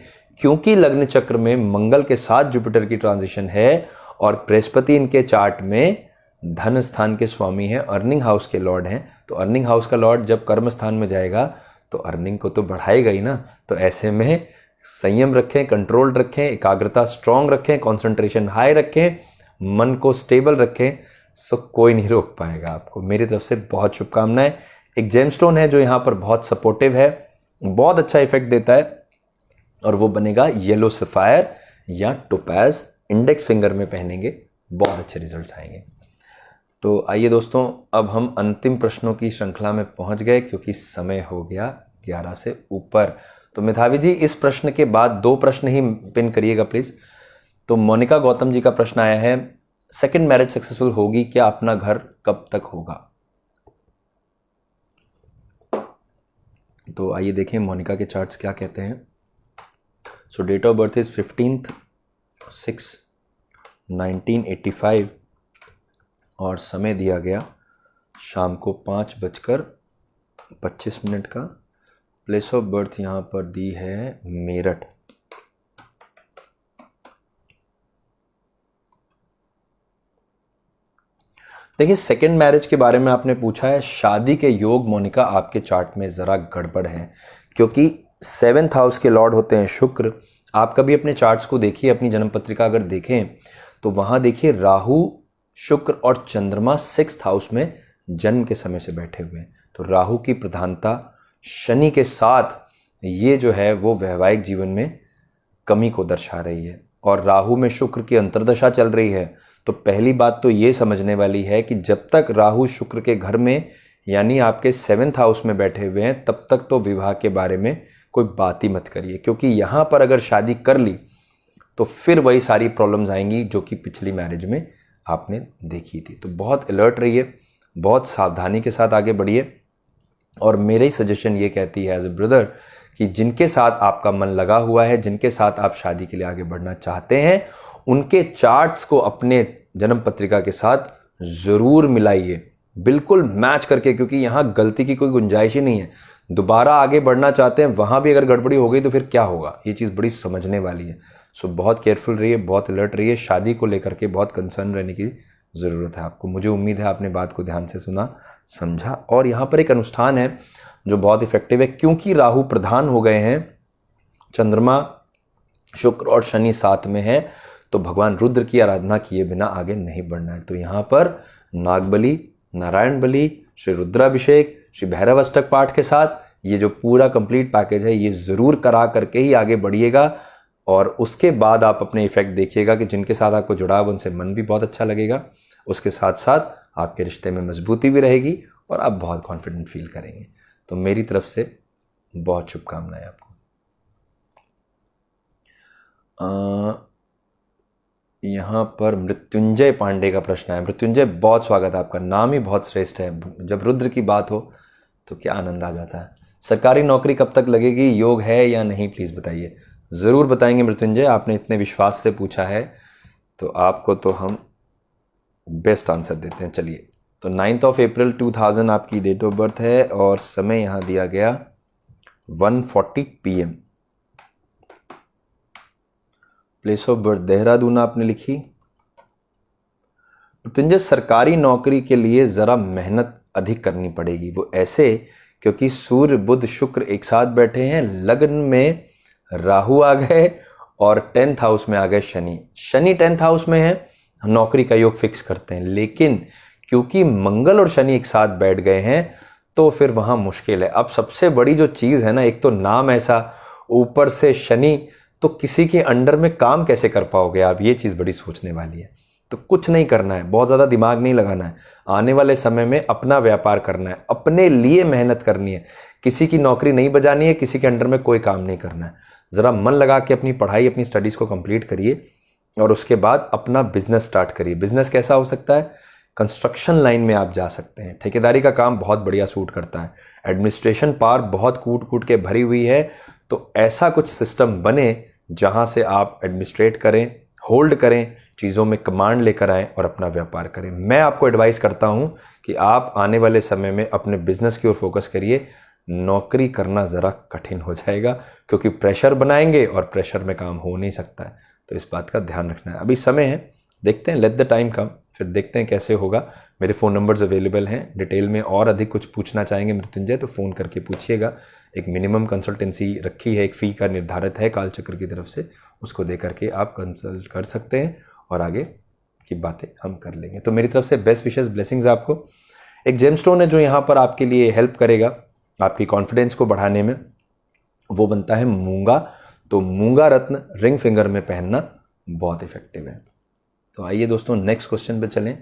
क्योंकि लग्न चक्र में मंगल के साथ जुपिटर की ट्रांजिशन है, और बृहस्पति इनके चार्ट में धन स्थान के स्वामी हैं, अर्निंग हाउस के लॉर्ड हैं, तो अर्निंग हाउस का लॉर्ड जब कर्म स्थान में जाएगा तो अर्निंग को तो बढ़ाएगा ही ना। तो ऐसे में संयम रखें, कंट्रोल रखें, एकाग्रता स्ट्रांग रखें, कंसंट्रेशन हाई रखें, मन को स्टेबल रखें, सो कोई नहीं रोक पाएगा आपको। मेरी तरफ से बहुत शुभकामनाएं। एक जेमस्टोन है जो यहाँ पर बहुत सपोर्टिव है, बहुत अच्छा इफेक्ट देता है, और वो बनेगा येलो सफायर या टोपैज। इंडेक्स फिंगर में पहनेंगे, बहुत अच्छे रिजल्ट्स आएंगे। तो आइए दोस्तों, अब हम अंतिम प्रश्नों की श्रृंखला में पहुंच गए, क्योंकि समय हो गया 11 से ऊपर। तो मेधावी जी, इस प्रश्न के बाद 2 प्रश्न ही पिन करिएगा प्लीज़। तो मोनिका गौतम जी का प्रश्न आया है, सेकंड मैरिज सक्सेसफुल होगी क्या, अपना घर कब तक होगा? तो आइए देखें मोनिका के चार्ट्स क्या कहते हैं। So date of birth is 15/6/1985, और समय दिया गया शाम को 5:25 का। प्लेस ऑफ बर्थ यहाँ पर दी है मेरठ। देखिए, सेकंड मैरिज के बारे में आपने पूछा है। शादी के योग मोनिका आपके चार्ट में ज़रा गड़बड़ है, क्योंकि 7th हाउस के लॉर्ड होते हैं शुक्र। आप कभी अपने चार्ट्स को देखिए, अपनी जन्म पत्रिका अगर देखें तो वहाँ देखिए राहु, शुक्र और चंद्रमा 6th हाउस में जन्म के समय से बैठे हुए हैं। तो राहु की प्रधानता शनि के साथ ये जो है वो वैवाहिक जीवन में कमी को दर्शा रही है, और राहु में शुक्र की अंतर्दशा चल रही है। तो पहली बात तो ये समझने वाली है कि जब तक राहु शुक्र के घर में यानी आपके 7th हाउस में बैठे हुए हैं, तब तक तो विवाह के बारे में कोई बात ही मत करिए, क्योंकि यहाँ पर अगर शादी कर ली तो फिर वही सारी प्रॉब्लम्स आएंगी जो कि पिछली मैरिज में आपने देखी थी। तो बहुत अलर्ट रहिए, बहुत सावधानी के साथ आगे बढ़िए। और मेरी सजेशन ये कहती है एज ए ब्रदर कि जिनके साथ आपका मन लगा हुआ है, जिनके साथ आप शादी के लिए आगे बढ़ना चाहते हैं, उनके चार्ट्स को अपने जन्म पत्रिका के साथ ज़रूर मिलाइए, बिल्कुल मैच करके, क्योंकि यहाँ गलती की कोई गुंजाइश ही नहीं है। दोबारा आगे बढ़ना चाहते हैं, वहाँ भी अगर गड़बड़ी हो गई तो फिर क्या होगा, ये चीज़ बड़ी समझने वाली है। सो बहुत केयरफुल रहिए, बहुत अलर्ट रहिए। शादी को लेकर के बहुत कंसर्न रहने की ज़रूरत है आपको। मुझे उम्मीद है आपने बात को ध्यान से सुना, समझा। और यहाँ पर एक अनुष्ठान है जो बहुत इफेक्टिव है, क्योंकि राहु प्रधान हो गए हैं, चंद्रमा, शुक्र और शनि साथ में है, तो भगवान रुद्र की आराधना किए बिना आगे नहीं बढ़ना है। तो यहाँ पर नागबली, नारायण बली, श्री रुद्राभिषेक, श्री भैरव अष्टक पाठ के साथ ये जो पूरा कंप्लीट पैकेज है ये ज़रूर करा करके ही आगे बढ़िएगा। और उसके बाद आप अपने इफेक्ट देखिएगा कि जिनके साथ आपको जुड़ा है उनसे मन भी बहुत अच्छा लगेगा, उसके साथ साथ आपके रिश्ते में मजबूती भी रहेगी और आप बहुत कॉन्फिडेंट फील करेंगे। तो मेरी तरफ से बहुत शुभकामनाएं आपको। यहाँ पर मृत्युंजय पांडे का प्रश्न है। मृत्युंजय, बहुत स्वागत है आपका, नाम ही बहुत श्रेष्ठ है। जब रुद्र की बात हो तो क्या आनंद आ जाता है। सरकारी नौकरी कब तक लगेगी, योग है या नहीं, प्लीज़ बताइए। ज़रूर बताएंगे मृत्युंजय, आपने इतने विश्वास से पूछा है तो आपको तो हम बेस्ट आंसर देते हैं। चलिए, तो 9 अप्रैल 2000 आपकी डेट ऑफ बर्थ है और समय यहाँ दिया गया 1:40 PM। Place of birth Dehradun आपने लिखी। मृत्युंजय, सरकारी नौकरी के लिए ज़रा मेहनत अधिक करनी पड़ेगी। वो ऐसे क्योंकि सूर्य बुध शुक्र एक साथ बैठे हैं, लग्न में राहु आ गए और 10th हाउस में आ गए शनि। शनि 10th हाउस में है, नौकरी का योग फिक्स करते हैं, लेकिन क्योंकि मंगल और शनि एक साथ बैठ गए हैं तो फिर वहां मुश्किल है। अब सबसे बड़ी जो चीज़ है ना, एक तो नाम ऐसा, ऊपर से शनि, तो किसी के अंडर में काम कैसे कर पाओगे आप, ये चीज़ बड़ी सोचने वाली है। तो कुछ नहीं करना है, बहुत ज़्यादा दिमाग नहीं लगाना है। आने वाले समय में अपना व्यापार करना है, अपने लिए मेहनत करनी है, किसी की नौकरी नहीं बजानी है, किसी के अंडर में कोई काम नहीं करना है। ज़रा मन लगा के अपनी पढ़ाई, अपनी स्टडीज़ को कंप्लीट करिए और उसके बाद अपना बिजनेस स्टार्ट करिए। बिजनेस कैसा हो सकता है, कंस्ट्रक्शन लाइन में आप जा सकते हैं, ठेकेदारी का काम बहुत बढ़िया सूट करता है, एडमिनिस्ट्रेशन पावर बहुत कूट कूट के भरी हुई है, तो ऐसा कुछ सिस्टम बने जहां से आप एडमिनिस्ट्रेट करें, होल्ड करें, चीज़ों में कमांड लेकर आएँ और अपना व्यापार करें। मैं आपको एडवाइस करता हूं कि आप आने वाले समय में अपने बिजनेस की ओर फोकस करिए। नौकरी करना ज़रा कठिन हो जाएगा, क्योंकि प्रेशर बनाएंगे और प्रेशर में काम हो नहीं सकता है, तो इस बात का ध्यान रखना है। अभी समय है, देखते हैं, लेट द टाइम कम, फिर देखते हैं कैसे होगा। मेरे फ़ोन नंबर्स अवेलेबल हैं, डिटेल में और अधिक कुछ पूछना चाहेंगे मृत्युंजय तो फ़ोन करके पूछिएगा। एक मिनिमम कंसल्टेंसी रखी है, एक फ़ी का निर्धारित है कालचक्र की तरफ से, उसको दे करके आप कंसल्ट कर सकते हैं और आगे की बातें हम कर लेंगे। तो मेरी तरफ से बेस्ट विशेस, ब्लेसिंग्स आपको। एक जेमस्टोन है जो यहाँ पर आपके लिए हेल्प करेगा आपकी कॉन्फिडेंस को बढ़ाने में, वो बनता है मूंगा। तो मूंगा रत्न रिंग फिंगर में पहनना बहुत इफेक्टिव है। तो आइए दोस्तों नेक्स्ट क्वेश्चन पे चलें।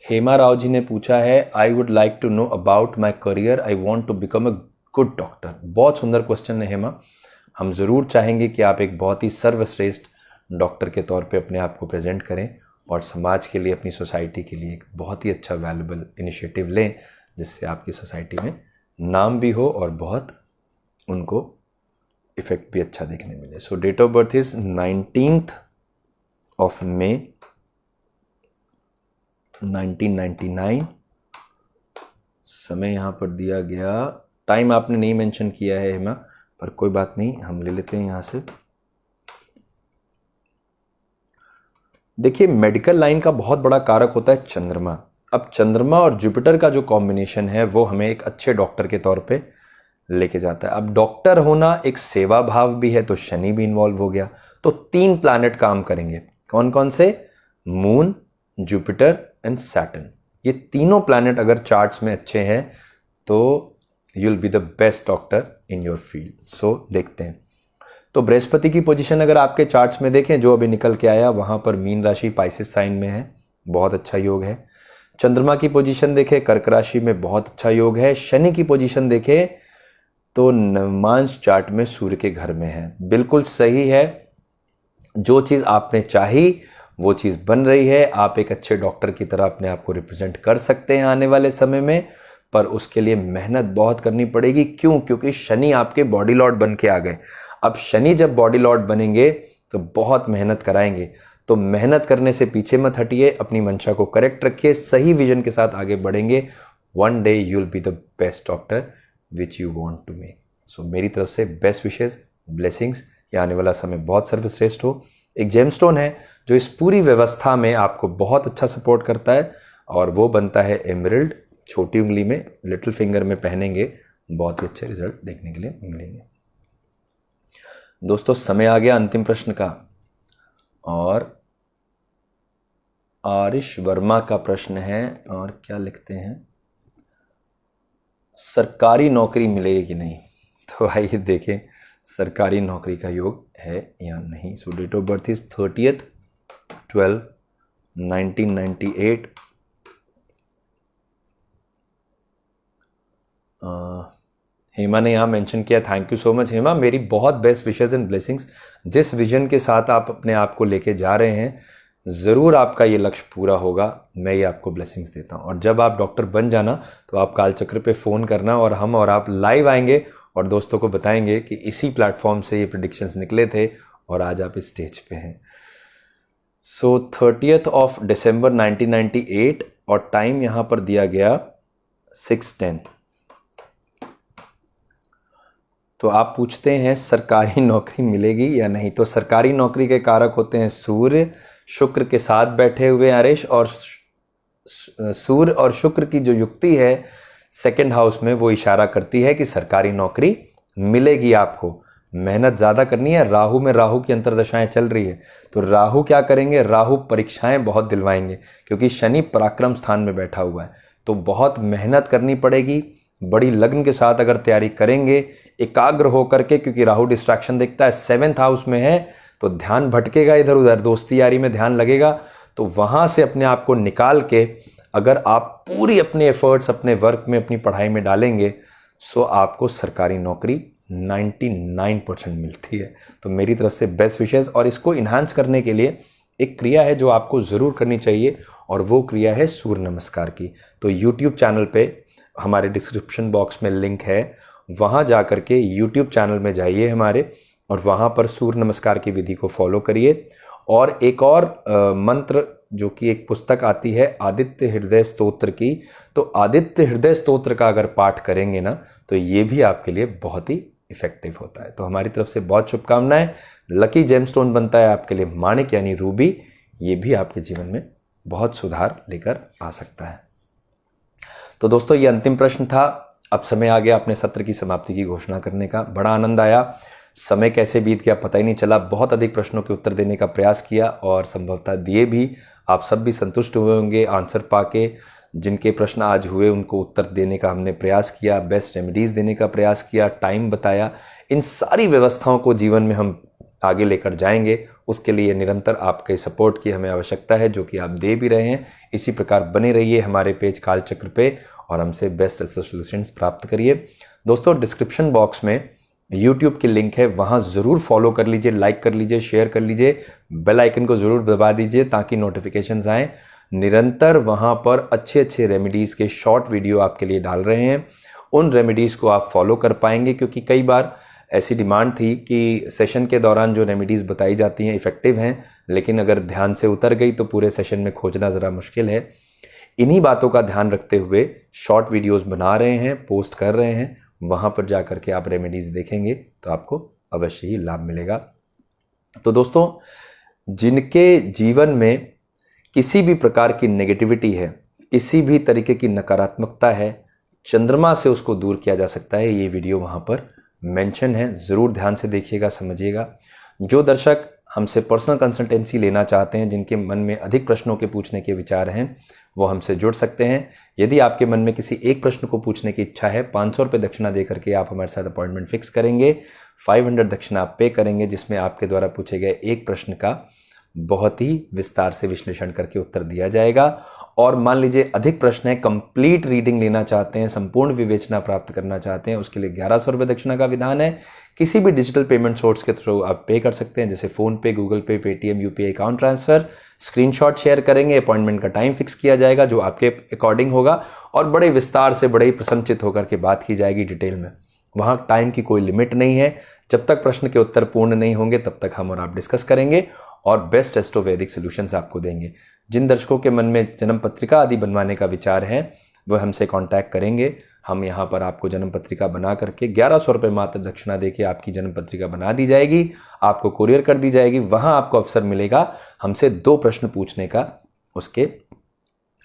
हेमा राव जी ने पूछा है, I would like to know about my career, I want to become a good doctor. बहुत सुंदर क्वेश्चन है हेमा, हम ज़रूर चाहेंगे कि आप एक बहुत ही सर्वश्रेष्ठ डॉक्टर के तौर पे अपने आप को प्रेजेंट करें और समाज के लिए, अपनी सोसाइटी के लिए एक बहुत ही अच्छा वैल्यूबल इनिशिएटिव लें, जिससे आपकी सोसाइटी में नाम भी हो और बहुत उनको इफेक्ट भी अच्छा देखने मिले। So date of birth is 19th of May 1999। समय यहाँ पर दिया गया, टाइम आपने नहीं मेंशन किया है हेमा, पर कोई बात नहीं, हम ले लेते हैं यहाँ से। देखिए, मेडिकल लाइन का बहुत बड़ा कारक होता है चंद्रमा। अब चंद्रमा और जुपिटर का जो कॉम्बिनेशन है वो हमें एक अच्छे डॉक्टर के तौर पे लेके जाता है। अब डॉक्टर होना एक सेवा भाव भी है, तो शनि भी इन्वॉल्व हो गया। तो 3 प्लैनेट काम करेंगे, कौन कौन से? Moon, Jupiter and Saturn. ये तीनों प्लैनेट अगर चार्ट्स में अच्छे हैं तो you will be the best doctor in your field. So देखते हैं। तो बृहस्पति की पोजीशन अगर आपके चार्ट्स में देखें, जो अभी निकल के आया, वहां पर मीन राशि पाइसेस साइन में है, बहुत अच्छा योग है। चंद्रमा की पोजीशन देखें, कर्क राशि में, बहुत अच्छा योग है। शनि की पोजीशन देखें तो नवमांश चार्ट में सूर्य के घर में है, बिल्कुल सही है। जो चीज आपने चाही वो चीज बन रही है। आप एक अच्छे डॉक्टर की तरह अपने आप को रिप्रेजेंट कर सकते हैं आने वाले समय में, पर उसके लिए मेहनत बहुत करनी पड़ेगी। क्यों? क्योंकि शनि आपके बॉडी लॉर्ड बन के आ गए। अब शनि जब बॉडी लॉर्ड बनेंगे तो बहुत मेहनत कराएंगे। तो मेहनत करने से पीछे मत हटिए, अपनी मंशा को करेक्ट रखिए, सही विजन के साथ आगे बढ़ेंगे। One day you will be the best doctor which you want to make. So मेरी तरफ से बेस्ट विशेष, ब्लेसिंग्स कि आने वाला समय बहुत सर्वश्रेष्ठ हो। एक जेमस्टोन है जो इस पूरी व्यवस्था में आपको बहुत अच्छा सपोर्ट करता है, और वो बनता है एमरल्ड। छोटी उंगली में, लिटिल फिंगर में पहनेंगे, बहुत ही अच्छे रिजल्ट देखने के लिए मिलेंगे। दोस्तों, समय आ गया अंतिम प्रश्न का, और आरिश वर्मा का प्रश्न है। और क्या लिखते हैं? सरकारी नौकरी मिलेगी कि नहीं? तो आइए देखें सरकारी नौकरी का योग है या नहीं। So date of birth is 30/12/1998। Hema ने यहाँ मेंशन किया, thank you so much Hema, मेरी बहुत बेस्ट विशेस एंड ब्लेसिंग्स। जिस विजन के साथ आप अपने आप को लेके जा रहे हैं, ज़रूर आपका ये लक्ष्य पूरा होगा। मैं ये आपको ब्लेसिंग्स देता हूँ। और जब आप डॉक्टर बन जाना तो आप कालचक्र पे फ़ोन करना, और हम और आप लाइव आएंगे और दोस्तों को बताएंगे कि इसी प्लेटफॉर्म से ये प्रेडिक्शंस निकले थे और आज आप इस स्टेज पे हैं। सो 30 दिसंबर 1998, और टाइम यहाँ पर दिया गया 6:10। तो आप पूछते हैं सरकारी नौकरी मिलेगी या नहीं। तो सरकारी नौकरी के कारक होते हैं सूर्य, शुक्र के साथ बैठे हुए आरेश, और सूर्य और शुक्र की जो युक्ति है सेकंड हाउस में, वो इशारा करती है कि सरकारी नौकरी मिलेगी। आपको मेहनत ज़्यादा करनी है। राहु में, राहु की अंतर्दशाएं चल रही है, तो राहु क्या करेंगे? राहु परीक्षाएं बहुत दिलवाएंगे, क्योंकि शनि पराक्रम स्थान में बैठा हुआ है। तो बहुत मेहनत करनी पड़ेगी। बड़ी लगन के साथ अगर तैयारी करेंगे, एकाग्र होकर के, क्योंकि राहु डिस्ट्रैक्शन देखता है, 7th हाउस में है, तो ध्यान भटकेगा इधर उधर, दोस्ती यारी में ध्यान लगेगा। तो वहां से अपने आप को निकाल के अगर आप पूरी अपने एफर्ट्स अपने वर्क में, अपनी पढ़ाई में डालेंगे, सो आपको सरकारी नौकरी 99% मिलती है। तो मेरी तरफ से बेस्ट विशेस। और इसको इन्हांस करने के लिए एक क्रिया है जो आपको ज़रूर करनी चाहिए, और वो क्रिया है सूर्य नमस्कार की। तो यूट्यूब चैनल पे हमारे डिस्क्रिप्शन बॉक्स में लिंक है, वहाँ जा कर के यूट्यूब चैनल में जाइए हमारे, और वहाँ पर सूर्य नमस्कार की विधि को फॉलो करिए। और एक और मंत्र, जो कि एक पुस्तक आती है आदित्य हृदय स्तोत्र की, तो आदित्य हृदय स्तोत्र का अगर पाठ करेंगे ना, तो ये भी आपके लिए बहुत ही इफेक्टिव होता है। तो हमारी तरफ से बहुत शुभकामनाएं। लकी जेमस्टोन बनता है आपके लिए माणिक यानी रूबी, ये भी आपके जीवन में बहुत सुधार लेकर आ सकता है। तो दोस्तों, ये अंतिम प्रश्न था। अब समय आ गया अपने सत्र की समाप्ति की घोषणा करने का। बड़ा आनंद आया, समय कैसे बीत गया पता ही नहीं चला। बहुत अधिक प्रश्नों के उत्तर देने का प्रयास किया, और संभवतः दिए भी। आप सब भी संतुष्ट हुए होंगे आंसर पाके। जिनके प्रश्न आज हुए उनको उत्तर देने का हमने प्रयास किया, बेस्ट रेमेडीज़ देने का प्रयास किया, टाइम बताया। इन सारी व्यवस्थाओं को जीवन में हम आगे लेकर जाएंगे, उसके लिए निरंतर आपके सपोर्ट की हमें आवश्यकता है, जो कि आप दे भी रहे हैं। इसी प्रकार बने रहिए हमारे पेज कालचक्र पे, और हमसे बेस्ट सोल्यूशंस प्राप्त करिए। दोस्तों, डिस्क्रिप्शन बॉक्स में यूट्यूब की लिंक है, वहाँ ज़रूर फॉलो कर लीजिए, लाइक कर लीजिए, शेयर कर लीजिए, बेल आइकन को ज़रूर दबा दीजिए ताकि नोटिफिकेशंस आएँ। निरंतर वहाँ पर अच्छे अच्छे रेमेडीज़ के शॉर्ट वीडियो आपके लिए डाल रहे हैं। उन रेमेडीज़ को आप फॉलो कर पाएंगे, क्योंकि कई बार ऐसी डिमांड थी कि सेशन के दौरान जो रेमेडीज़ बताई जाती हैं इफ़ेक्टिव हैं, लेकिन अगर ध्यान से उतर गई तो पूरे सेशन में खोजना ज़रा मुश्किल है। इन्हीं बातों का ध्यान रखते हुए शॉर्ट वीडियोस बना रहे हैं, पोस्ट कर रहे हैं। वहाँ पर जा करके आप रेमेडीज़ देखेंगे तो आपको अवश्य ही लाभ मिलेगा। तो दोस्तों, जिनके जीवन में किसी भी प्रकार की नेगेटिविटी है, किसी भी तरीके की नकारात्मकता है, चंद्रमा से उसको दूर किया जा सकता है। ये वीडियो वहाँ पर मेंशन है, ज़रूर ध्यान से देखिएगा, समझिएगा। जो दर्शक हमसे पर्सनल कंसल्टेंसी लेना चाहते हैं, जिनके मन में अधिक प्रश्नों के पूछने के विचार हैं, वो हमसे जुड़ सकते हैं। यदि आपके मन में किसी एक प्रश्न को पूछने की इच्छा है, 500 रुपये दक्षिणा दे करके आप हमारे साथ अपॉइंटमेंट फिक्स करेंगे। 500 दक्षिणा आप पे करेंगे, जिसमें आपके द्वारा पूछे गए एक प्रश्न का बहुत ही विस्तार से विश्लेषण करके उत्तर दिया जाएगा। और मान लीजिए अधिक प्रश्न है, कंप्लीट रीडिंग लेना चाहते हैं, संपूर्ण विवेचना प्राप्त करना चाहते हैं, उसके लिए 1100 रुपये दक्षिणा का विधान है। किसी भी डिजिटल पेमेंट सोर्स के थ्रू आप पे कर सकते हैं, जैसे फ़ोन पे, गूगल पे, Paytm, UPI account transfer. Screenshot share करेंगे, अपॉइंटमेंट का टाइम फिक्स किया जाएगा जो आपके अकॉर्डिंग होगा, और बड़े विस्तार से, बड़े ही प्रसन्नचित होकर के बात की जाएगी डिटेल में। वहाँ टाइम की कोई लिमिट नहीं है। जब तक प्रश्न के उत्तर पूर्ण नहीं होंगे तब तक हम और आप डिस्कस करेंगे और बेस्ट एस्ट्रो वैदिक सोल्यूशंस आपको देंगे। जिन दर्शकों के मन में जन्म पत्रिका आदि बनवाने का विचार है, वह हमसे कांटेक्ट करेंगे। हम यहाँ पर आपको जन्म पत्रिका बना करके 1100 रुपये मात्र दक्षिणा देके आपकी जन्म पत्रिका बना दी जाएगी, आपको कुरियर कर दी जाएगी। वहाँ आपको अवसर मिलेगा हमसे 2 प्रश्न पूछने का, उसके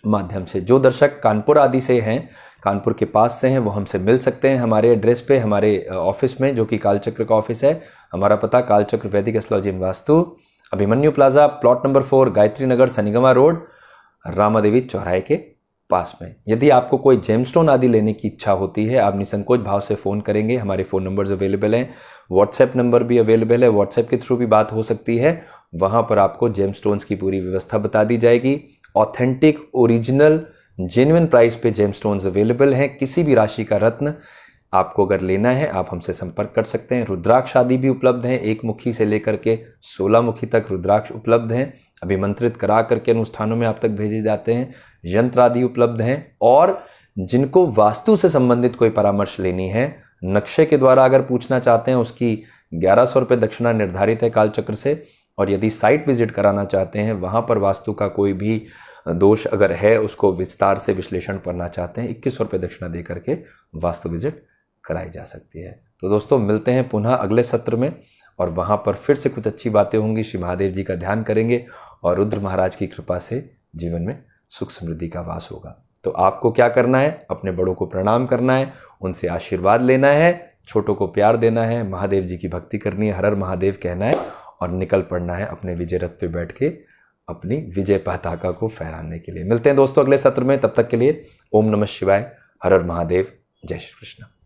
माध्यम से। जो दर्शक कानपुर आदि से हैं, कानपुर के पास से हैं, वो हमसे मिल सकते हैं हमारे एड्रेस पे, हमारे ऑफिस में, जो कि कालचक्र का ऑफिस है। हमारा पता Kalchakra Vedic astrology and Vastu, Abhimanyu plaza, plot number 4, Gayatri Nagar, Sanigwan road, Ramadevi चौराहे के पास में। यदि आपको कोई जेमस्टोन आदि लेने की इच्छा होती है, आप निसंकोच भाव से फ़ोन करेंगे। हमारे फ़ोन नंबर्स अवेलेबल हैं, व्हाट्सएप नंबर भी अवेलेबल है, व्हाट्सएप के थ्रू भी बात हो सकती है। वहाँ पर आपको जेमस्टोन्स की पूरी व्यवस्था बता दी जाएगी। ऑथेंटिक, ओरिजिनल, जेन्युइन प्राइस पे जेमस्टोन्स अवेलेबल हैं। किसी भी राशि का रत्न आपको अगर लेना है, आप हमसे संपर्क कर सकते हैं। रुद्राक्ष आदि भी उपलब्ध हैं, 1 मुखी से लेकर के 16 मुखी तक रुद्राक्ष उपलब्ध हैं। अभिमंत्रित करा करके अनुष्ठानों में आप तक भेजे जाते हैं। यंत्र आदि उपलब्ध हैं। और जिनको वास्तु से संबंधित कोई परामर्श लेनी है, नक्शे के द्वारा अगर पूछना चाहते हैं, उसकी 1100 रुपये दक्षिणा निर्धारित है कालचक्र से। और यदि साइट विजिट कराना चाहते हैं, वहाँ पर वास्तु का कोई भी दोष अगर है, उसको विस्तार से विश्लेषण करना चाहते हैं, 2100 रुपये दक्षिणा दे करके वास्तु विजिट कराई जा सकती है। तो दोस्तों, मिलते हैं पुनः अगले सत्र में, और वहाँ पर फिर से कुछ अच्छी बातें होंगी। श्री महादेव जी का ध्यान करेंगे और रुद्र महाराज की कृपा से जीवन में सुख समृद्धि का वास होगा। तो आपको क्या करना है? अपने बड़ों को प्रणाम करना है, उनसे आशीर्वाद लेना है, छोटों को प्यार देना है, महादेव जी की भक्ति करनी है, हर हर महादेव कहना है, और निकल पड़ना है अपने विजय रथ पे बैठ के अपनी विजय पताका को फहराने के लिए। मिलते हैं दोस्तों अगले सत्र में। तब तक के लिए ओम नमः शिवाय, हर हर महादेव, जय श्री कृष्ण।